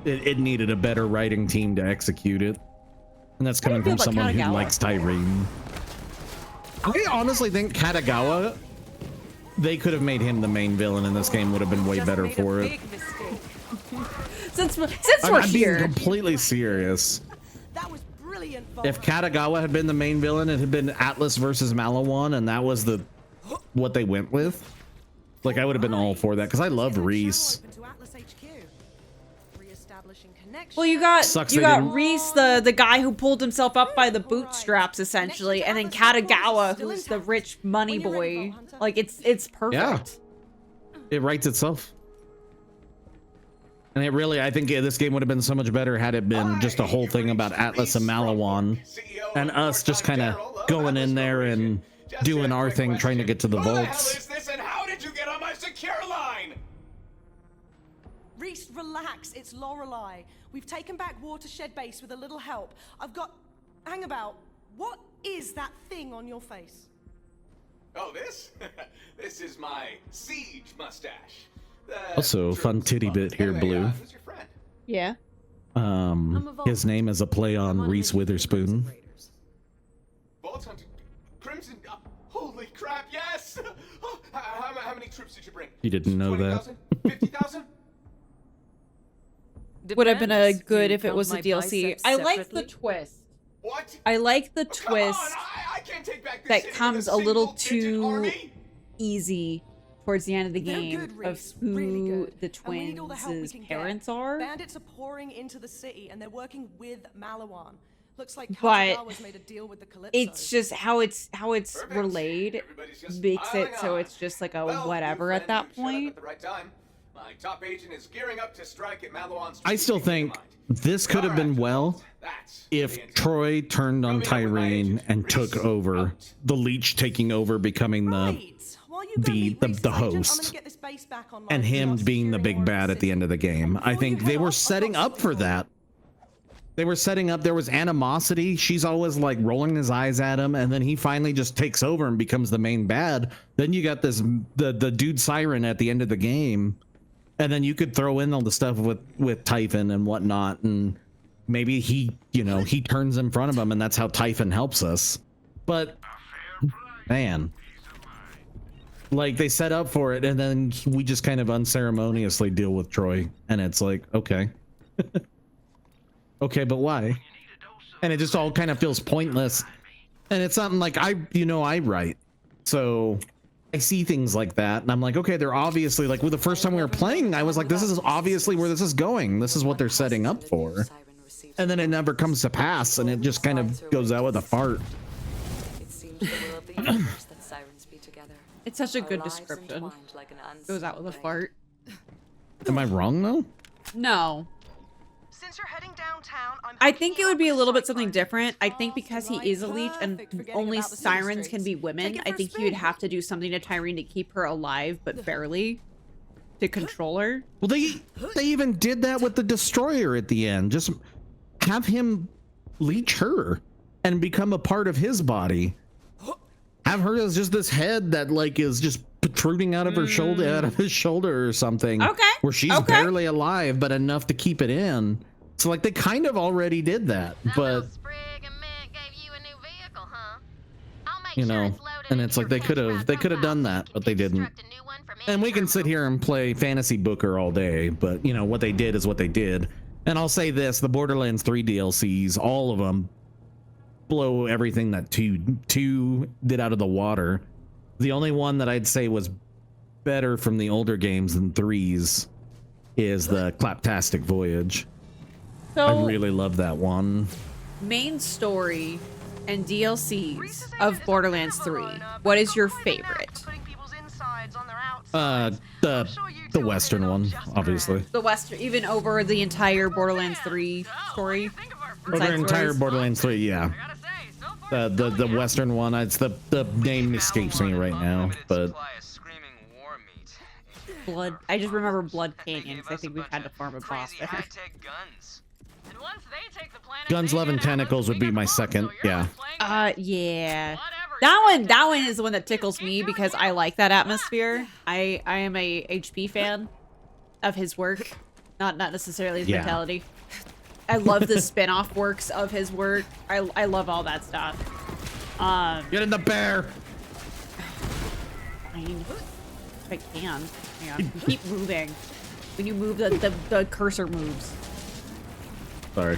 it needed a better writing team to execute it. And that's coming from someone who likes Tyrene. I honestly think Katagawa, they could have made him the main villain in this game, would have been way better for it.
Since we're
I'm
here.
being completely serious. If Katagawa had been the main villain, it had been Atlas versus Malawan, and that was what they went with. Like, I would have been all for that, because I love Reese.
Well, you got
Sucks
you
they
got
didn't-
Reese, the guy who pulled himself up by the bootstraps, essentially, and then Katagawa, who's the rich money boy. Like, it's perfect.
Yeah. It writes itself. And it really, I think this game would have been so much better had it been just a whole thing about Atlas and Malawan, and us just kind of going in there and doing our thing, trying to get to the vaults.
This and how did you get on my secure line?
Reese, relax. It's Lorelei. We've taken back Watershed Base with a little help. I've got... Hang about. What is that thing on your face?
Oh, this? This is my siege mustache.
Also, fun titty bit here, Blue.
Who's your friend?
Yeah.
His name is a play on Reese Witherspoon.
Vault Hunter. Crimson. Holy crap, yes! How many troops did you bring?
You didn't know that?
50,000?
Would have been a good if it was a DLC. I like the twist.
What?
I like the
Oh,
twist
I can't take back this
that
city
comes
with
a little
single-digit
too
army.
easy towards the end of the
They're
game
good,
of
Reese.
who
Really good.
the
And we need all the help we
twins'
can get.
parents are.
Bandits are pouring into the city, and they're working with Malawan. Looks like
But
Kagawa's made a deal with the Calypsos.
it's just how it's relayed makes it so it's just like a
Well,
whatever
new
at
friend,
that
you've showed up
point.
at the right time. My top agent is gearing up to strike at Malawan's.
I still think this could have been well if Troy turned on Tyrene and took over, the leech taking over, becoming the host, and him being the big bad at the end of the game. I think they were setting up for that. They were setting up, there was animosity. She's always like rolling his eyes at him, and then he finally just takes over and becomes the main bad. Then you got this the dude Siren at the end of the game, and then you could throw in all the stuff with Typhon and whatnot, and maybe he turns in front of him, and that's how Typhon helps us. But man, like they set up for it, and then we just kind of unceremoniously deal with Troy, and it's like, okay. Okay, but why? And it just all kind of feels pointless. And it's something like I write. So I see things like that, and I'm like, okay, they're obviously like, well, the first time we were playing, I was like, this is obviously where this is going. This is what they're setting up for. And then it never comes to pass, and it just kind of goes out with a fart.
It seems the will of the universe that sirens be together.
It's such a
Our
good
lives
description.
entwined like an
Goes out with a fart.
Am I wrong though?
No.
Since you're heading downtown,
I think it would be a little bit something different. I think because he is a leech and only sirens can be women, I think he would have to do something to Tyrene to keep her alive, but barely, to control her.
Well, they even did that with the Destroyer at the end. Just have him leech her and become a part of his body. Have her as just this head that like is just protruding out of her shoulder, out of his shoulder or something.
Okay.
Where she's barely alive, but enough to keep it in. So like they kind of already did that, but you know, and it's like they could have done that, but they didn't. And we can sit here and play Fantasy Booker all day, but you know what they did is what they did. And I'll say this: the Borderlands 3 DLCs, all of them, blow everything that two did out of the water. The only one that I'd say was better from the older games than 3's is the Claptastic Voyage.
So,
I really love that one.
Main story and DLCs of Borderlands 3. What is your favorite?
The Western one, obviously.
The Western, even over the entire Borderlands 3 story?
Or the entire Borderlands 3, yeah. The Western one, it's the name escapes me right now, but
Blood. I just remember Blood Canyon because I think we've had to farm a boss there.
Guns, Love, and Tentacles would be my second. Yeah.
Yeah. That one is the one that tickles me because I like that atmosphere. I am a HP fan of his work, not necessarily his mentality. I love the spin-off works of his work. I love all that stuff.
Get in the bear.
Fine. If I can. Hang on. Keep moving. When you move, the cursor moves.
Sorry.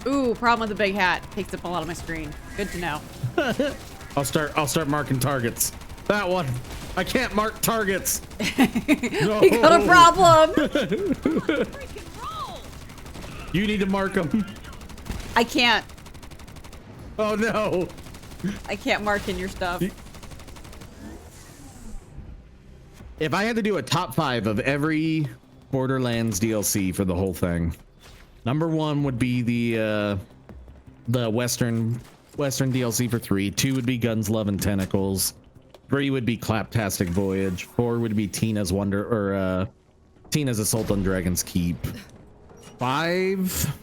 Ooh, problem with the big hat. Takes up a lot of my screen. Good to know.
I'll start marking targets. That one. I can't mark targets. No.
We got a problem.
You need to mark them.
I can't.
Oh no.
I can't mark in your stuff.
If I had to do a top 5 of every Borderlands DLC for the whole thing, number 1 would be the Western DLC for 3. 2 would be Guns, Love, and Tentacles. 3 would be Claptastic Voyage. 4 would be Tina's Tina's Assault on Dragon's Keep. 5.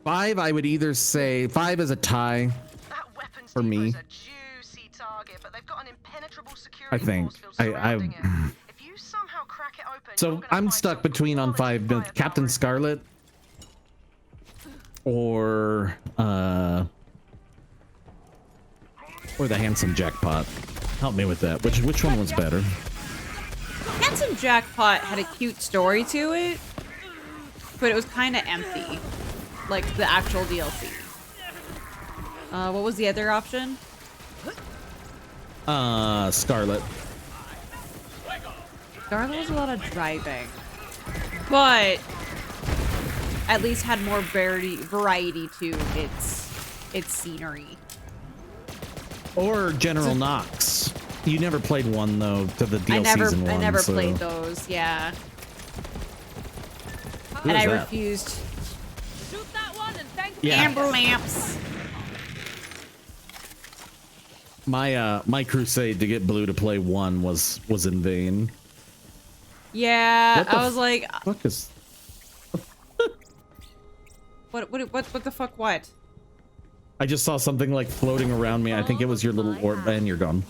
5, I would either say 5 is a tie for me. I think so I'm stuck between on 5 with Captain Scarlet or the Handsome Jackpot. Help me with that. Which one was better?
Handsome Jackpot had a cute story to it, but it was kind of empty, like the actual DLC. What was the other option?
Scarlet.
Scarlet was a lot of driving, but at least had more variety to its scenery.
Or General Knox. You never played one though to the DLCs in one.
I never
so.
played those. Yeah.
Who
and
is
I
that?
refused.
Shoot that one and thank
Yeah.
Amber lamps.
My crusade to get Blue to play 1 was in vain.
Yeah, I was like,
Fuck is
what the fuck? What?
I just saw something like floating around me. I think it was your little orb, and you're gone.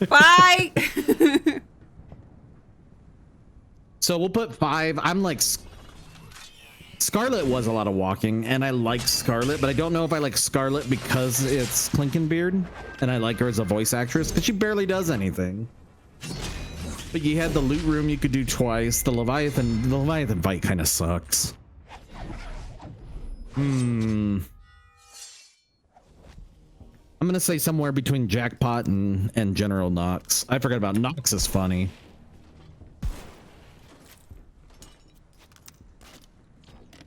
Bye.
So we'll put 5. I'm like, Scarlet was a lot of walking, and I like Scarlet, but I don't know if I like Scarlet because it's Clinkenbeard, and I like her as a voice actress, because she barely does anything. But you had the loot room you could do twice. The Leviathan fight kind of sucks. I'm gonna say somewhere between Jackpot and General Knox. I forgot about Knox is funny.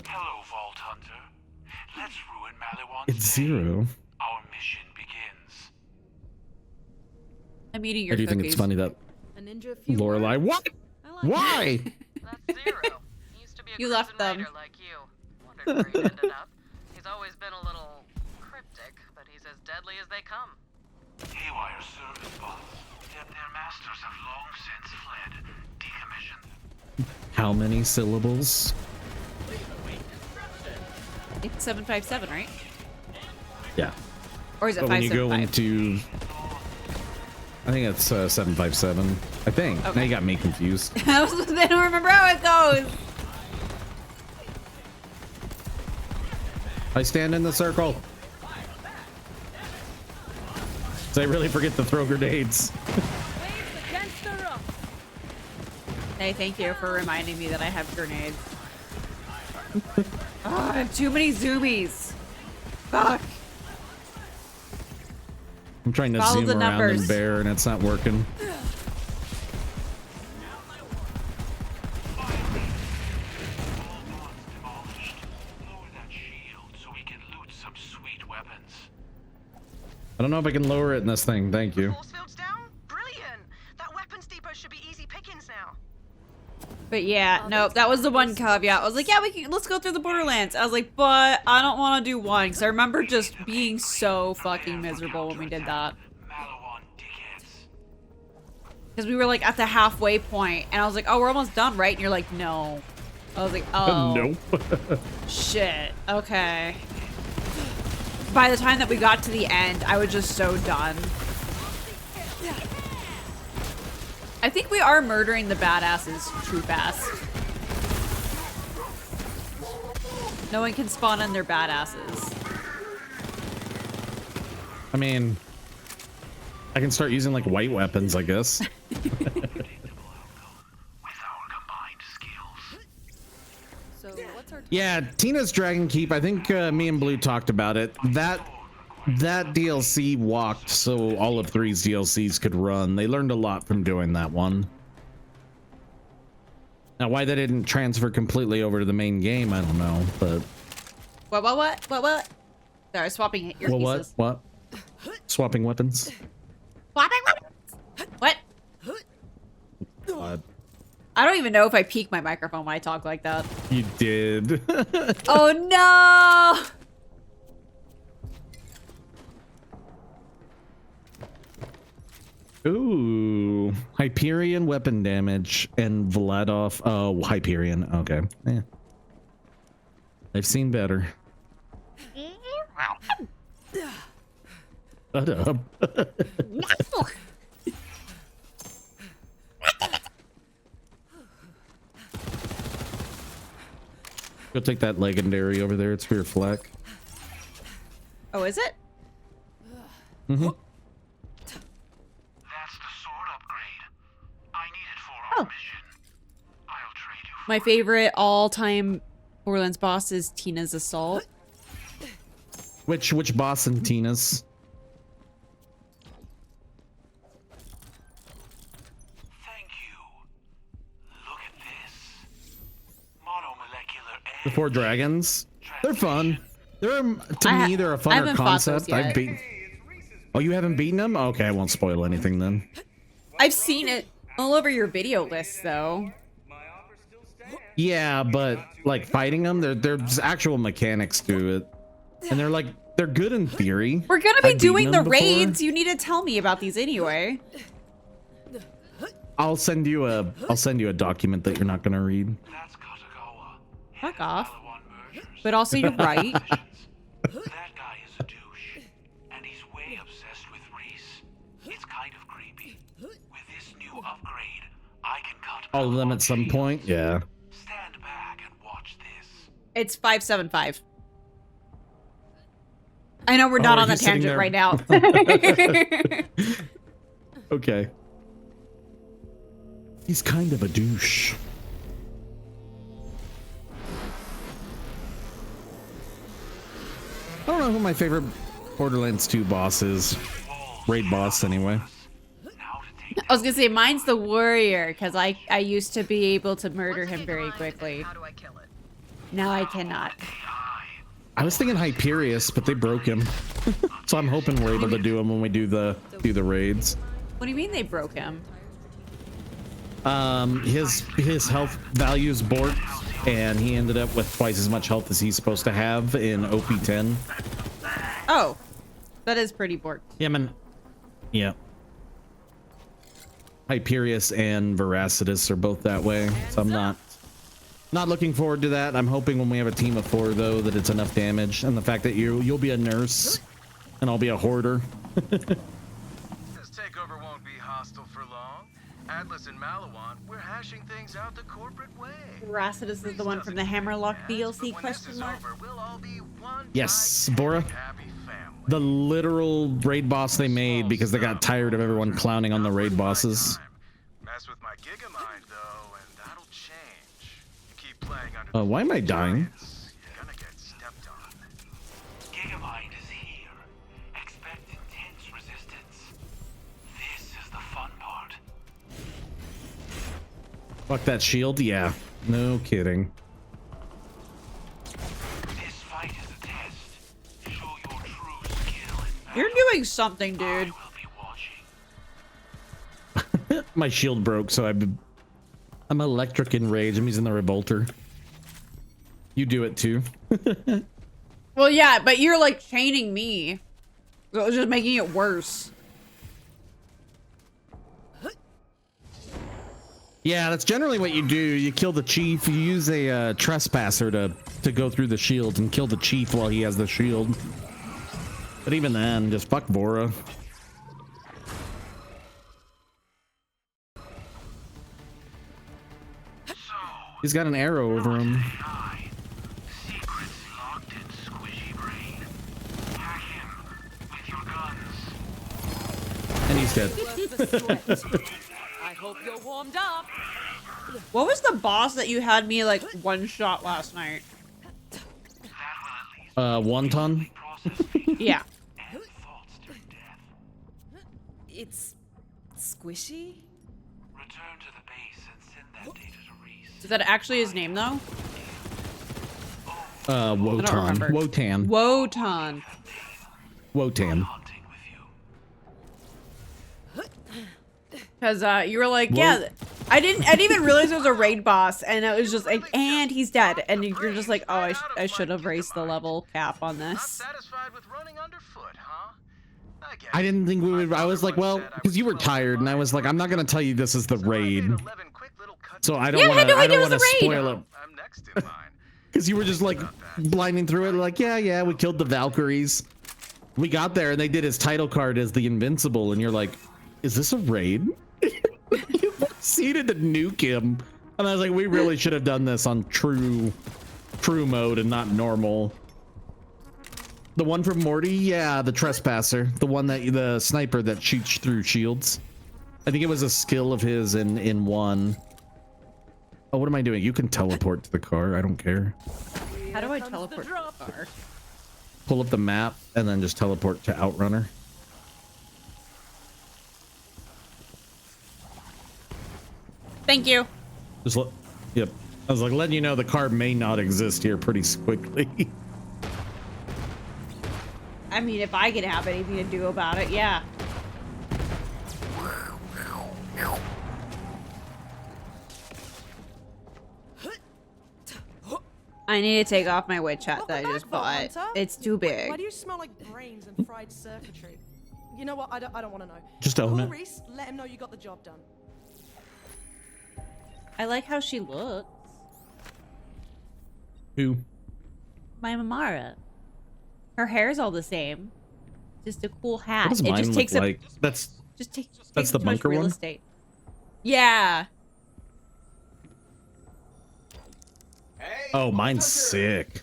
Hello, Vault Hunter. Let's ruin Maliwan's
It's 0.
Our mission begins.
I'm eating your
I do think it's funny that Lorelai. What? Why?
That's Zero. He used to be a
You left them.
Raider like you. Wondered where he ended up. He's always been a little cryptic, but he's as deadly as they come.
Haywire service bots. Yet their masters have long since fled, decommissioned.
How many syllables?
It's 757, right?
Yeah.
Or is it
But when you go
575?
into, I think it's 757. I think.
Okay.
Now you got me confused.
I don't remember how it goes.
I stand in the circle. So I really forget to throw grenades.
Hey, thank you for reminding me that I have grenades. I have too many zoomies. Fuck.
I'm trying to
Follow
zoom
the
around
numbers.
and bear, and it's not working. I don't know if I can lower it in this thing. Thank you.
But yeah, no, that was the one caveat. I was like, yeah, let's go through the Borderlands. I was like, but I don't want to do 1 because I remember just being so fucking miserable when we did that. Because we were like at the halfway point, and I was like, oh, we're almost done, right? And you're like, no. I was like, oh.
Nope.
Shit. Okay. By the time that we got to the end, I was just so done. I think we are murdering the badasses too fast. No one can spawn in their badasses.
I mean, I can start using like white weapons, I guess.
So what's our
Yeah, Tina's Dragon Keep. I think me and Blue talked about it. That DLC walked so all of 3's DLCs could run. They learned a lot from doing that one. Now, why they didn't transfer completely over to the main game, I don't know, but...
What? Sorry, swapping your pieces.
What? Swapping weapons?
Swapping weapons? What?
God.
I don't even know if I peak my microphone when I talk like that.
You did.
Oh no!
Ooh. Hyperion weapon damage and Vladov. Oh, Hyperion. Okay. Yeah. I've seen better. Shut up. Go take that legendary over there. It's for your flak.
Oh, is it?
Mm-hmm.
That's the sword upgrade. I need it for our mission. I'll trade you.
My favorite all-time Borderlands boss is Tina's Assault.
Which boss in Tina's?
Thank you. Look at this. Monomolecular.
The 4 dragons. They're fun. They're to me they're a funner concept. I've beaten. Oh, you haven't beaten them? Okay, I won't spoil anything then.
I've seen it all over your video list, though.
Yeah, but like fighting them, there's actual mechanics to it, and they're good in theory.
We're gonna be
I've
doing
beaten
the
them before.
raids. You need to tell me about these anyway.
I'll send you a document that you're not gonna read.
Fuck off. But also, you're right.
That guy is a douche, and he's way obsessed with Reese. It's kind of creepy. With this new upgrade, I can cut.
All of them at some point. Yeah.
Stand back and watch this.
It's 575. I know we're not on the
he's sitting
tangent
there.
right now.
Okay. He's kind of a douche. I don't know who my favorite Borderlands 2 boss is. Raid boss, anyway.
I was gonna say mine's the warrior because I used to be able to murder him very quickly. Now I cannot.
I was thinking Hyperius, but they broke him. So I'm hoping we're able to do him when we do the raids.
What do you mean they broke him?
His health values borked, and he ended up with twice as much health as he's supposed to have in OP10.
Oh, that is pretty borked.
Yeah, man. Yeah. Hyperius and Veracitus are both that way, so I'm not looking forward to that. I'm hoping when we have a team of 4 though that it's enough damage, and the fact that you'll be a nurse and I'll be a hoarder.
This takeover won't be hostile for long. Atlas and Malawan, we're hashing things out the corporate way.
Veracitus is the one from the Hammerlock DLC question mark?
Yes, Bora. The literal raid boss they made because they got tired of everyone clowning on the raid bosses.
Mess with my Gigamind though, and that'll change. Keep playing under
Why am I dying?
You're gonna get stepped on.
Gigamind is here. Expect intense resistance. This is the fun part.
Fuck that shield? Yeah. No kidding.
This fight is a test. Show your true skill in
You're doing something, dude.
My shield broke, so I'm electric in rage. I'm using the revolter. You do it too.
Well, yeah, but you're like chaining me. So it's just making it worse.
Yeah, that's generally what you do. You kill the chief. You use a trespasser to go through the shield and kill the chief while he has the shield. But even then, just fuck Bora. He's got an arrow over him. And he's dead.
I hope you're warmed up.
What was the boss that you had me like one shot last night?
Wonton?
Yeah.
It's squishy?
Return to the base and send that data to Reese.
Is that actually his name though?
Wotan. Wotan.
Wotan.
Wotan.
Because you were like, yeah, I didn't even realize it was a raid boss, and it was just like, and he's dead, and you're just like, oh, I should have raised the level cap on this.
Satisfied with running underfoot, huh? I
I didn't think we would. I was like, well, because you were tired, and I was like, I'm not gonna tell you this is the raid. So I don't want to. I don't want to spoil it. Because you were just like blinding through it, like, yeah, we killed the Valkyries. We got there, and they did his title card as the Invincible, and you're like, is this a raid? You proceeded to nuke him, and I was like, we really should have done this on true mode and not normal. The one from Morty, yeah, the trespasser, the one that the sniper that shoots through shields. I think it was a skill of his in one. Oh, what am I doing? You can teleport to the car. I don't care.
How do I teleport to the car?
Pull up the map and then just teleport to Outrunner.
Thank you.
Just yep. I was like letting you know the car may not exist here pretty quickly.
I mean, if I could have anything to do about it, yeah. I need to take off my witch hat that I just bought. It's too big.
Why do you smell like brains and fried circuitry? You know what? I don't want to know.
Just own it.
Reese, let him know you got the job done.
I like how she looks.
Who?
My Amara. Her hair's all the same. Just a cool hat.
What does
it
mine
just
look
takes
like?
up.
That's
Takes
the
too much
bunker
real
one.
estate. Yeah.
Oh, mine's sick.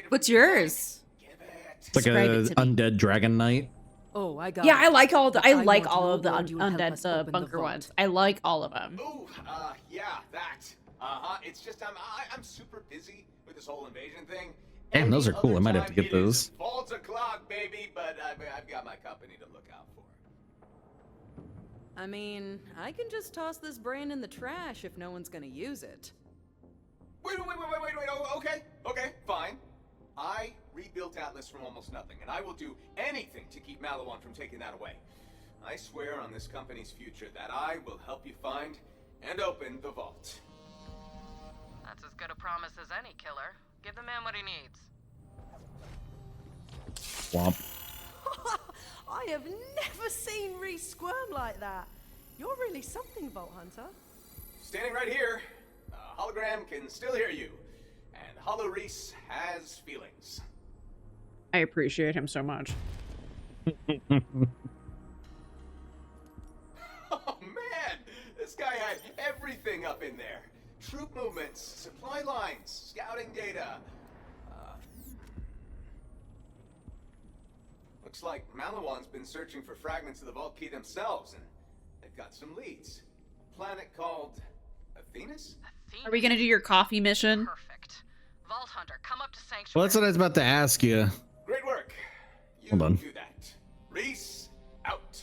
What's yours?
It's like a undead dragon knight.
Oh, I got.
Yeah, I like all the. I
want
like
to
all
know
of the
what you help
undead
us open the
bunker
vault.
ones. I like all of them.
Ooh, yeah, that. It's just I'm super busy with this whole invasion thing.
Damn, those are cool. I might have to get those.
Vault's o'clock, baby, but I've got my company to look out for.
I mean, I can just toss this brain in the trash if no one's gonna use it.
Wait, oh, okay, fine. I rebuilt Atlas from almost nothing, and I will do anything to keep Maliwan from taking that away. I swear on this company's future that I will help you find and open the vault.
That's as good a promise as any, killer. Give the man what he needs.
Womp.
I have never seen Reese squirm like that. You're really something, Vault Hunter.
Standing right here, hologram can still hear you, and Hollow Reese has feelings.
I appreciate him so much.
Oh man, this guy had everything up in there. Troop movements, supply lines, scouting data. Looks like Maliwan's been searching for fragments of the Vault Key themselves, and they've got some leads. A planet called Athenas?
Are we gonna do your coffee mission?
Perfect. Vault Hunter, come up to Sanctuary.
Well, that's what I was about to ask you.
Great work. You
Hold on.
do that. Reese, out.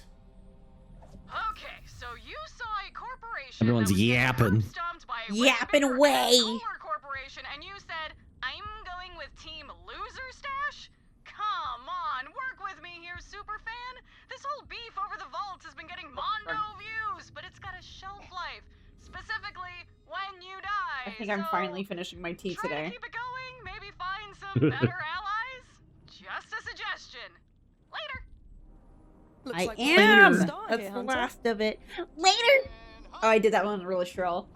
Okay, so you saw a corporation.
Everyone's
that was
yapping.
stomped by a
Yapping
way bigger
away.
and cooler corporation, and you said, "I'm going with Team Loser Stash." Come on, work with me here, superfan. This whole beef over the vaults has been getting mondo views, but it's got a shelf life. Specifically, when you die.
I think I'm finally finishing my tea
Try to
today.
keep it going. Maybe find some better allies. Just a suggestion. Later.
Looks
I
like
am.
we're starting
That's
here,
the
Hunter.
last of it. Later. Oh, I did that one really shrill.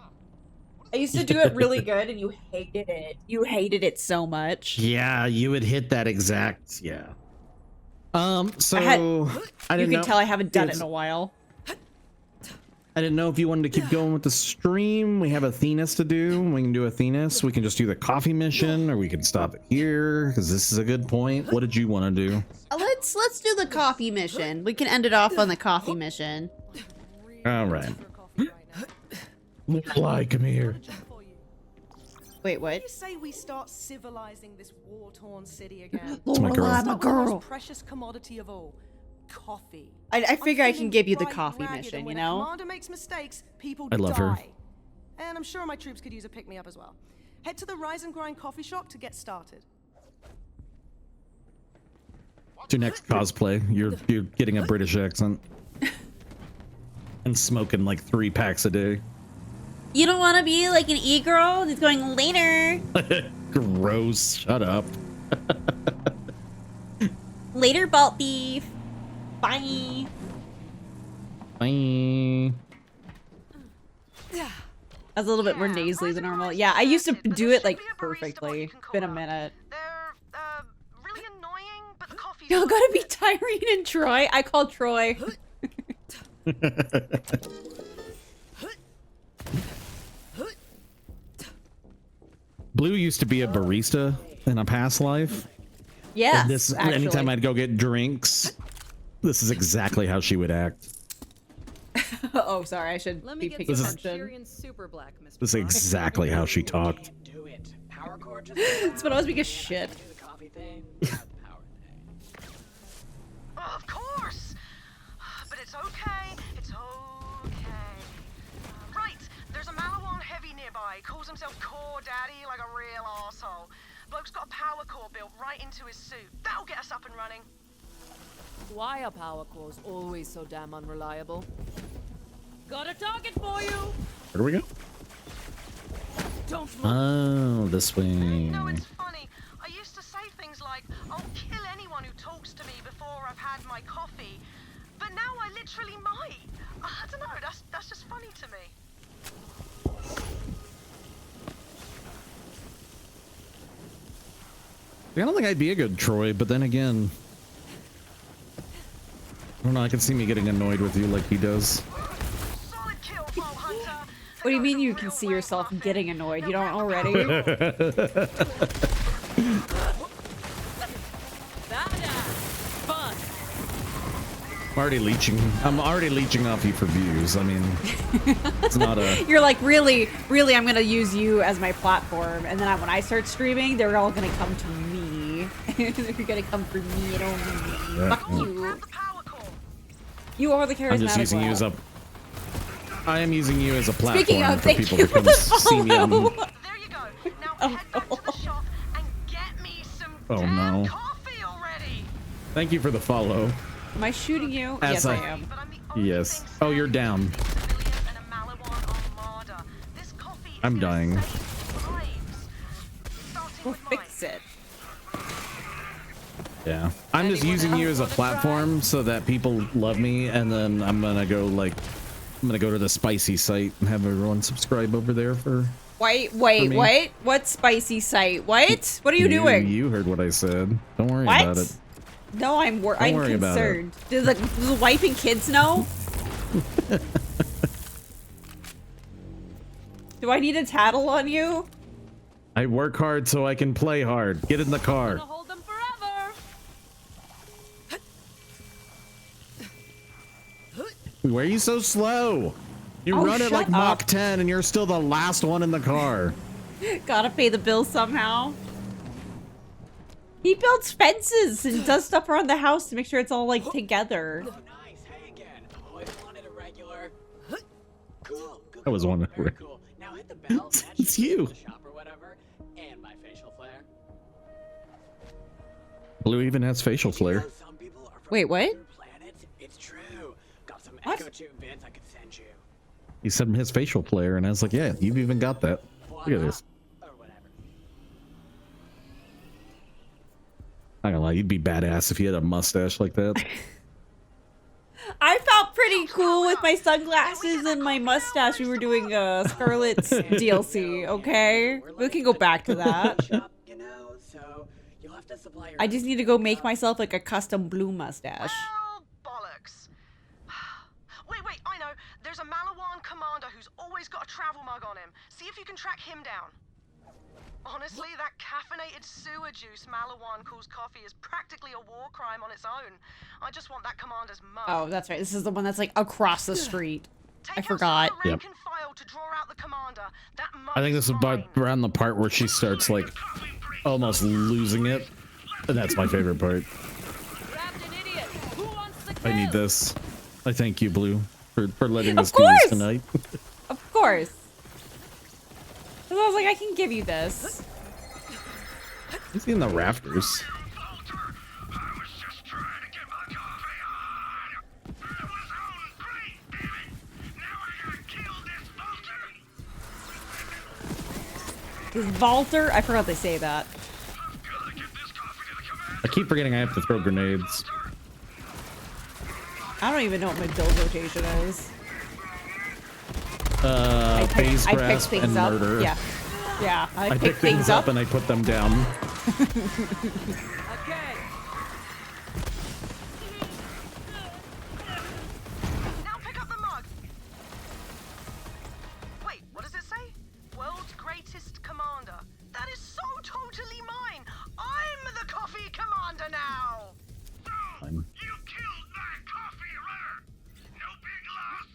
I used to do it really good, and you hated it. You hated it so much.
Yeah, you would hit that exact. Yeah. So I
you
didn't
can
know.
tell I haven't done it
It's-
in a while.
I didn't know if you wanted to keep going with the stream. We have Athenas to do. We can do Athenas. We can just do the coffee mission, or we can stop it here because this is a good point. What did you want to do?
Let's do the coffee mission. We can end it off on the coffee mission.
All right. Fly, come here.
Wait, what?
What do you say we start civilizing this war-torn city again?
It's my girl.
I'm a
Start with the
girl.
most precious commodity of all, coffee.
I figure I can
feeling
give you the
right
coffee
ragged,
mission,
and
you
when
know?
a commander makes mistakes, people
I love
die.
her.
And I'm sure my troops could use a pick-me-up as well. Head to the Rise and Grind coffee shop to get started.
What's your next cosplay? You're getting a British accent and smoking like 3 packs a day.
You don't want to be like an e-girl who's going later.
Gross. Shut up.
Later, Vault Thief. Bye.
Bye.
I was a little bit more nasally than normal. Yeah, I used to do it like perfectly. It's been a minute.
Really annoying, but the coffee's
Y'all gotta be Tyrene and Troy. I call Troy.
Blue used to be a barista in a past life.
Yeah.
Anytime I'd go get drinks, this is exactly how she would act.
Oh, sorry. I should
Let
be
me get
paying
some
attention.
Arcturian super black, Miss
This is exactly how she talked.
It's when I was being a shit.
Oh, of course. But it's okay. It's okay. Right. There's a Malawan heavy nearby. Calls himself Core Daddy like a real asshole. Bloke's got a power core built right into his suit. That'll get us up and running.
Why are power cores always so damn unreliable? Got a target for you!
Where do we go?
Don't
Oh, this way.
No, it's funny. I used to say things like, I'll kill anyone who talks to me before I've had my coffee. But now I literally might. I don't know, that's just funny to me.
I don't think I'd be a good Troy, but then again, I don't know. I can see me getting annoyed with you like he does.
What do you mean you can see yourself getting annoyed? You don't already?
I'm already leeching off you for views. I mean, it's not a...
You're like, really, I'm gonna use you as my platform, and then when I start streaming, they're all gonna come to me. They're gonna come for me and only me.
Yeah.
Fuck you. You are the charismatic
I'm just using you as a... I am using you as a platform
Speaking of,
for
thank
people
you
to
for
come
the
see me on...
follow.
Oh no. Thank you for the follow.
Am I shooting you?
As
Yes, I am.
Yes. Oh, you're down. I'm dying.
We'll fix it.
Yeah. I'm just using you as a platform so that people love me, and then I'm gonna go to the spicy site and have everyone subscribe over there for...
Wait,
me.
what? What spicy site? What? What are you doing?
You heard what I said. Don't worry about it.
No, I'm
Don't worry about it.
concerned. Do the wife and kids know? Do I need a tattle on you?
I work hard so I can play hard. Get in the car.
Hold them forever.
Why are you so slow? You
Oh,
run it like
shut
Mach
up.
10 and you're still the last one in the car.
Gotta pay the bill somehow. He builds fences and does stuff around the house to make sure it's all like together.
I was wondering. It's you. Blue even has facial flare.
Wait, what?
He said his facial flare, and I was like, yeah, you've even got that. Look at this. Not gonna lie, you'd be badass if you had a mustache like that.
I felt pretty cool with my sunglasses and my mustache. We were doing Scarlet's DLC, okay? We can go back to that. I just need to go make myself like a custom blue mustache.
Bollocks. Wait, I know. There's a Malawan commander who's always got a travel mug on him. See if you can track him down. Honestly, that caffeinated sewer juice Malawan calls coffee is practically a war crime on its own. I just want that commander's mug.
Oh, that's right. This is the one that's like across the street. I forgot.
Yep.
To draw out the commander. That mug
I think this is about around the part where she starts like almost losing it. And that's my favorite part. I need this. I thank you, Blue, for letting us do this tonight.
Of course. I was like, I can give you this.
He's in the rafters.
This Vaulter? I forgot they say that.
I keep forgetting I have to throw grenades.
I don't even know what my build rotation is.
Phase
I pick
grasp
things
and
up.
murder.
Yeah. Yeah.
I pick things up and I put them down.
Okay. Now pick up the mug. Wait, what does it say? World's greatest commander. That is so totally mine. I'm the coffee commander now.
Fine.
You killed my coffee runner. No big loss,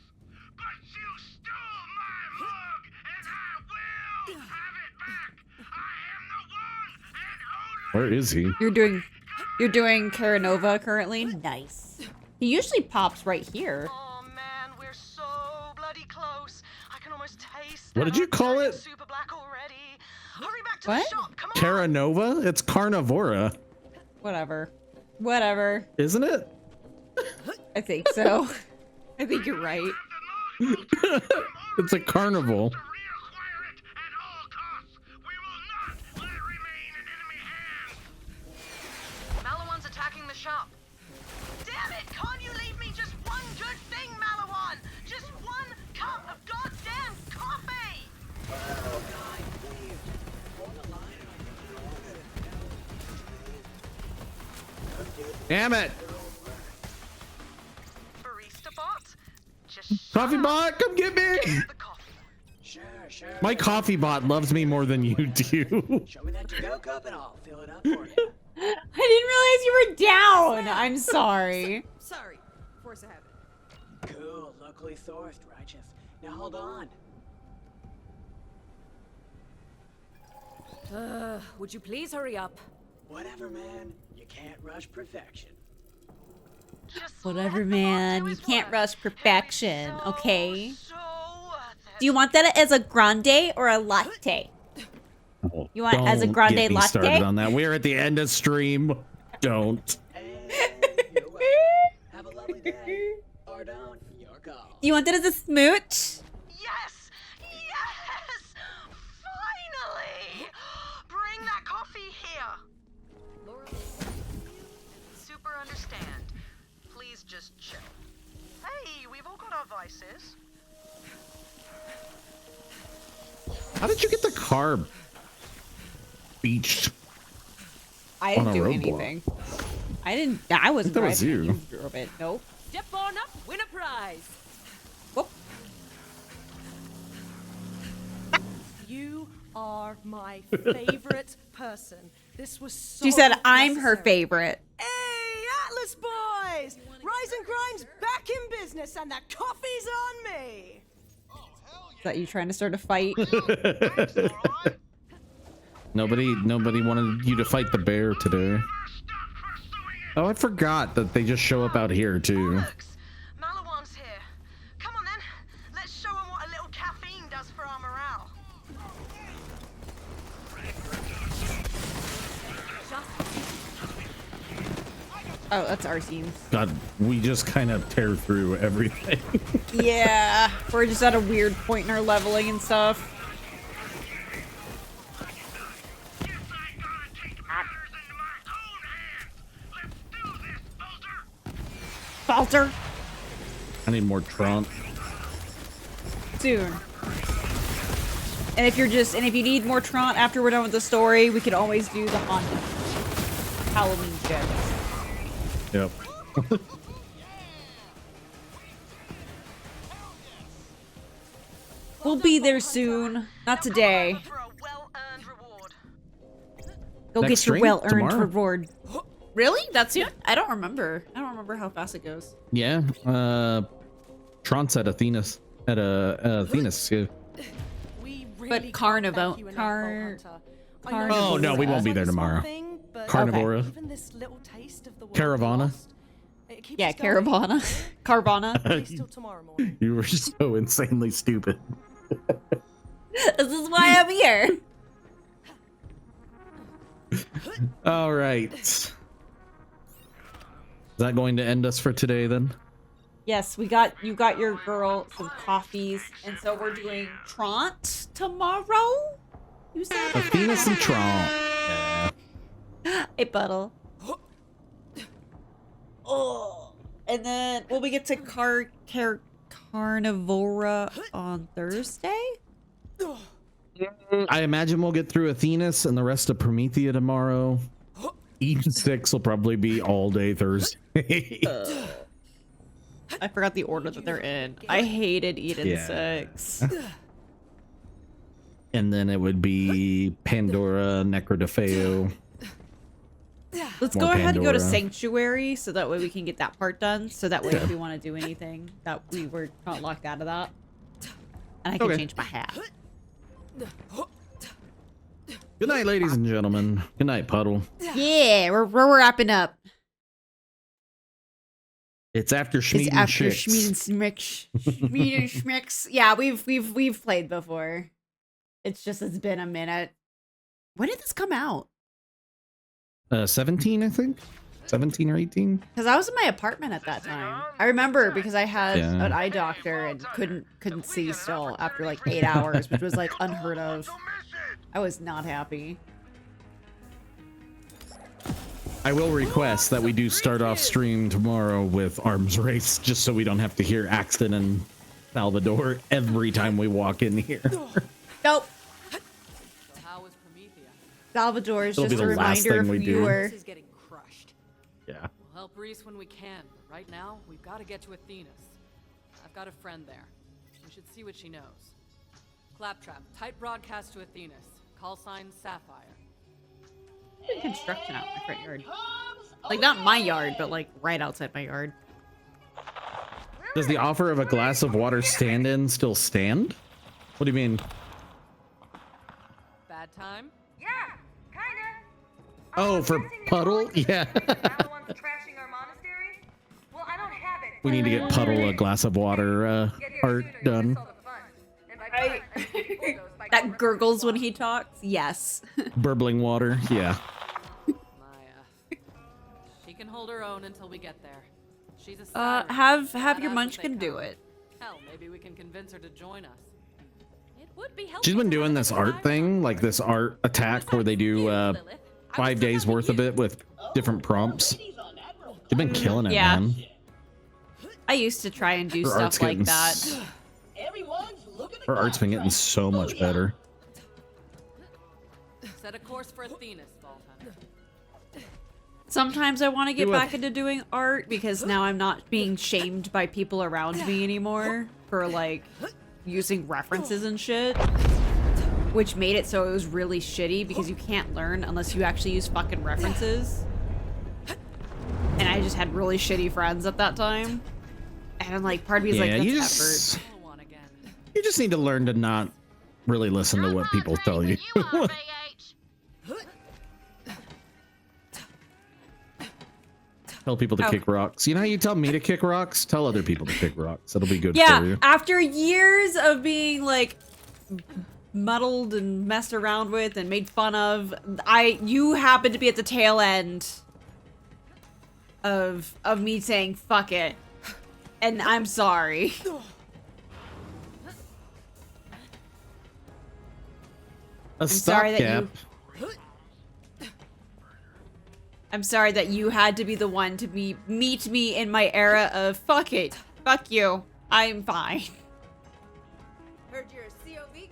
but you stole my mug, and I will have it back. I am the one and only.
Where is he?
You're doing Caranova currently? Nice. He usually pops right here.
Oh man, we're so bloody close. I can almost taste
What did you call it?
super black already. Hurry back to
What?
the shop. Come on.
Caranova? It's Carnivora.
Whatever. Whatever.
Isn't it?
I think so. I think you're right.
It's a carnival.
Malawan's attacking the shop. Damn it! Can't you leave me just one good thing, Malawan? Just one cup of goddamn coffee!
Damn it!
Barista bot? Just
Coffee bot, come get me!
Sure.
My coffee bot loves me more than you do.
Show me that to-go cup and I'll fill it up for you.
I didn't realize you were down. I'm sorry.
Sorry. Force of habit.
Cool, locally sourced, righteous. Now hold on.
Would you please hurry up?
Whatever, man. You can't rush perfection.
Whatever, man. You can't rush perfection, okay? Do you want that as a grande or a latte? You want it as a
Don't
grande
get me
latte?
started on that. We're at the end of stream. Don't.
Have a lovely day. Or don't. Your call.
Do you want that as a smooch?
Yes! Yes! Finally! Bring that coffee here. Super understand. Please just chill. Hey, we've all got our vices.
How did you get the car beached?
I
on
didn't
a
do
roadblock?
anything. I wasn't
that was
driving.
you.
Drove it. Nope.
Step on up, win a prize.
Whoop.
You are my favorite person. This was so
She said I'm her
necessary.
favorite.
Hey, Atlas boys! Rise and Grind's back in business and that coffee's on me!
Is that you trying to start a fight?
Nobody wanted you to fight the bear today. Oh, I forgot that they just show up out here too.
Malawan's here. Come on then. Let's show him what a little caffeine does for our morale.
Oh, that's our scene.
God, we just kind of tear through everything.
Yeah, we're just at a weird point in our leveling and stuff. Falter.
I need more Trump.
Soon. And if you need more Trant after we're done with the story, we can always do the haunted Halloween shit.
Yep.
We'll be there soon. Not today. Go
Next
get your
stream?
well-earned
Tomorrow.
reward. Really? That's soon? I don't remember. I don't remember how fast it goes.
Yeah. Trant's at Athena's. At Athena's. Yeah.
But Carnival.
Oh no, we won't be there tomorrow. Carnivora. Caravana.
Yeah, Caravana. Carvana.
You were so insanely stupid.
This is why I'm here.
All right. Is that going to end us for today then?
Yes, you got your girl some coffees, and so we're doing Trant tomorrow. You said
Athena's and Trant. Yeah.
Hey, Puddle. Oh, And then will we get to Carnivora on Thursday?
I imagine we'll get through Athenas and the rest of Promethea tomorrow. Eden 6 will probably be all day Thursday.
I forgot the order that they're in. I hated Eden 6.
And then it would be Pandora, Necrodefeo.
Let's
More
go ahead and go to
Pandora.
Sanctuary so that way we can get that part done. So that way if we want to do anything that we were not locked out of that. And I can change my hat.
Good night, ladies and gentlemen. Good night, Puddle.
Yeah, we're wrapping up.
It's after Schmeed
It's
and
after
Schmicks.
Schmeed and Schmicks. Schmeed and Schmicks. Yeah, we've played before. It's been a minute. When did this come out?
17, I think. 17 or 18.
Because I was in my apartment at that time. I remember because I had
Yeah.
an eye doctor and couldn't see still after like 8 hours, which was like unheard of. I was not happy.
I will request that we do start off stream tomorrow with Arms Race, just so we don't have to hear Axton and Salvador every time we walk in here.
Nope.
So how was Promethea?
Salvador is
It'll be
just a
the last
reminder
thing we
if
do.
you were.
This is getting crushed.
Yeah.
We'll help Reese when we can, but right now we've got to get to Athenas. I've got a friend there. We should see what she knows. Claptrap, tight broadcast to Athenas. Call sign Sapphire.
Construction out in my front yard. Like not my yard, but like right outside my yard.
Does the offer of a glass of water stand-in still stand? What do you mean?
Bad time?
Yeah, kinda.
Oh, for Puddle? Yeah.
Trashing our monastery? Well, I don't have it.
We need to get Puddle a glass of water art done.
That gurgles when he talks. Yes.
Burbling water. Yeah.
Maya. She can hold her own until we get there. She's a siren.
Have your
Badass
munchkin
as they
do
come.
it.
Hell, maybe we can convince her to join us. It would be helpful.
She's been
to
doing
have
this
a
art
siren.
thing, like this art attack where they do 5 days worth of it with different prompts. She's been killing it,
Yeah.
man.
I used to try and do
Her art's
stuff like
getting
that.
Her art's been getting so much better.
Set a course for Athenas, Vault Hunter.
Sometimes I want to get
Do it.
back into doing art because now I'm not being shamed by people around me anymore for like using references and shit. Which made it so it was really shitty because you can't learn unless you actually use fucking references. And I just had really shitty friends at that time. And I'm like, part of me is like,
Yeah,
that's effort.
You just need to learn to not really listen to what people tell you. Tell people to kick rocks. You know how you tell me to kick rocks? Tell other people to kick rocks. It'll be good for
Yeah,
you.
after years of being like muddled and messed around with and made fun of, you happen to be at the tail end of me saying fuck it. And I'm sorry.
A
sorry that
stopgap.
I'm sorry that you had to be the one to meet me in my era of fuck it, fuck you, I'm fine.
Heard you're a COV killer.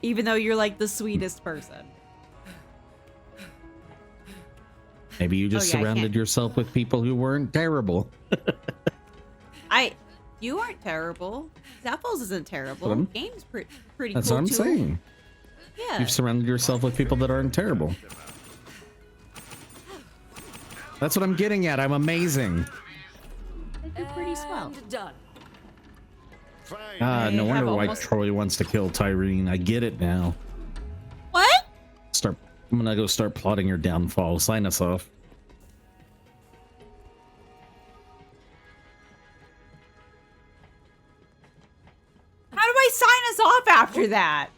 Even though you're like the sweetest person.
Maybe you just
Oh, yeah, I
surrounded
can't.
yourself with people who weren't terrible.
You aren't terrible. Zappos isn't terrible.
What I'm-
Game's pretty
That's
cool
what I'm
too.
saying.
Yeah.
You've surrounded yourself with people that aren't terrible. That's what I'm getting at. I'm amazing.
You're pretty swell.
Done.
Ah, no
I have
wonder why
almost-
Troy wants to kill Tyrene. I get it now.
What?
I'm gonna go start plotting your downfall. Sign us off.
How do I sign us off after that?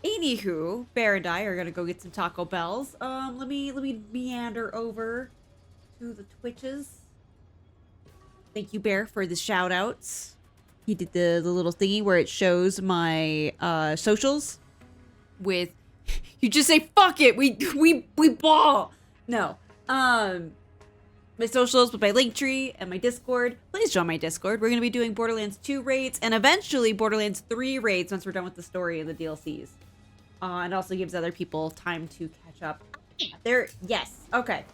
Anywho, Bear and I are gonna go get some Taco Bells. Let me meander over to the Twitches. Thank you, Bear, for the shout outs. He did the little thingy where it shows my socials with you just say fuck it, we ball. No. My socials with my Linktree and my Discord. Please join my Discord. We're going to be doing Borderlands 2 raids and eventually Borderlands 3 raids once we're done with the story and the DLCs. And also gives other people time to catch up. There, yes. Okay.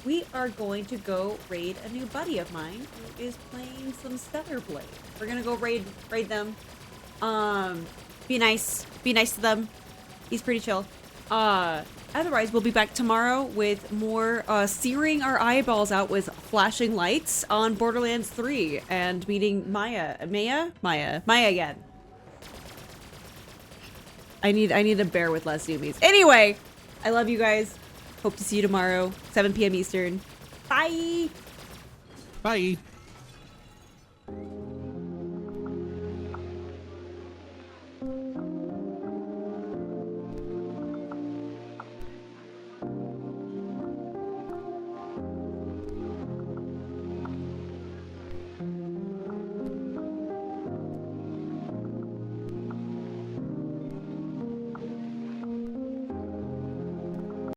We are going to go raid a new buddy of mine who is playing some Stellar Blade. We're going to go raid them. Be nice to them. He's pretty chill. Otherwise, we'll be back tomorrow with more searing our eyeballs out with flashing lights on Borderlands 3 and meeting Maya again. I need a bear with less zoomies. Anyway, I love you guys. Hope to see you tomorrow, 7 p.m. Eastern. Bye.
Bye.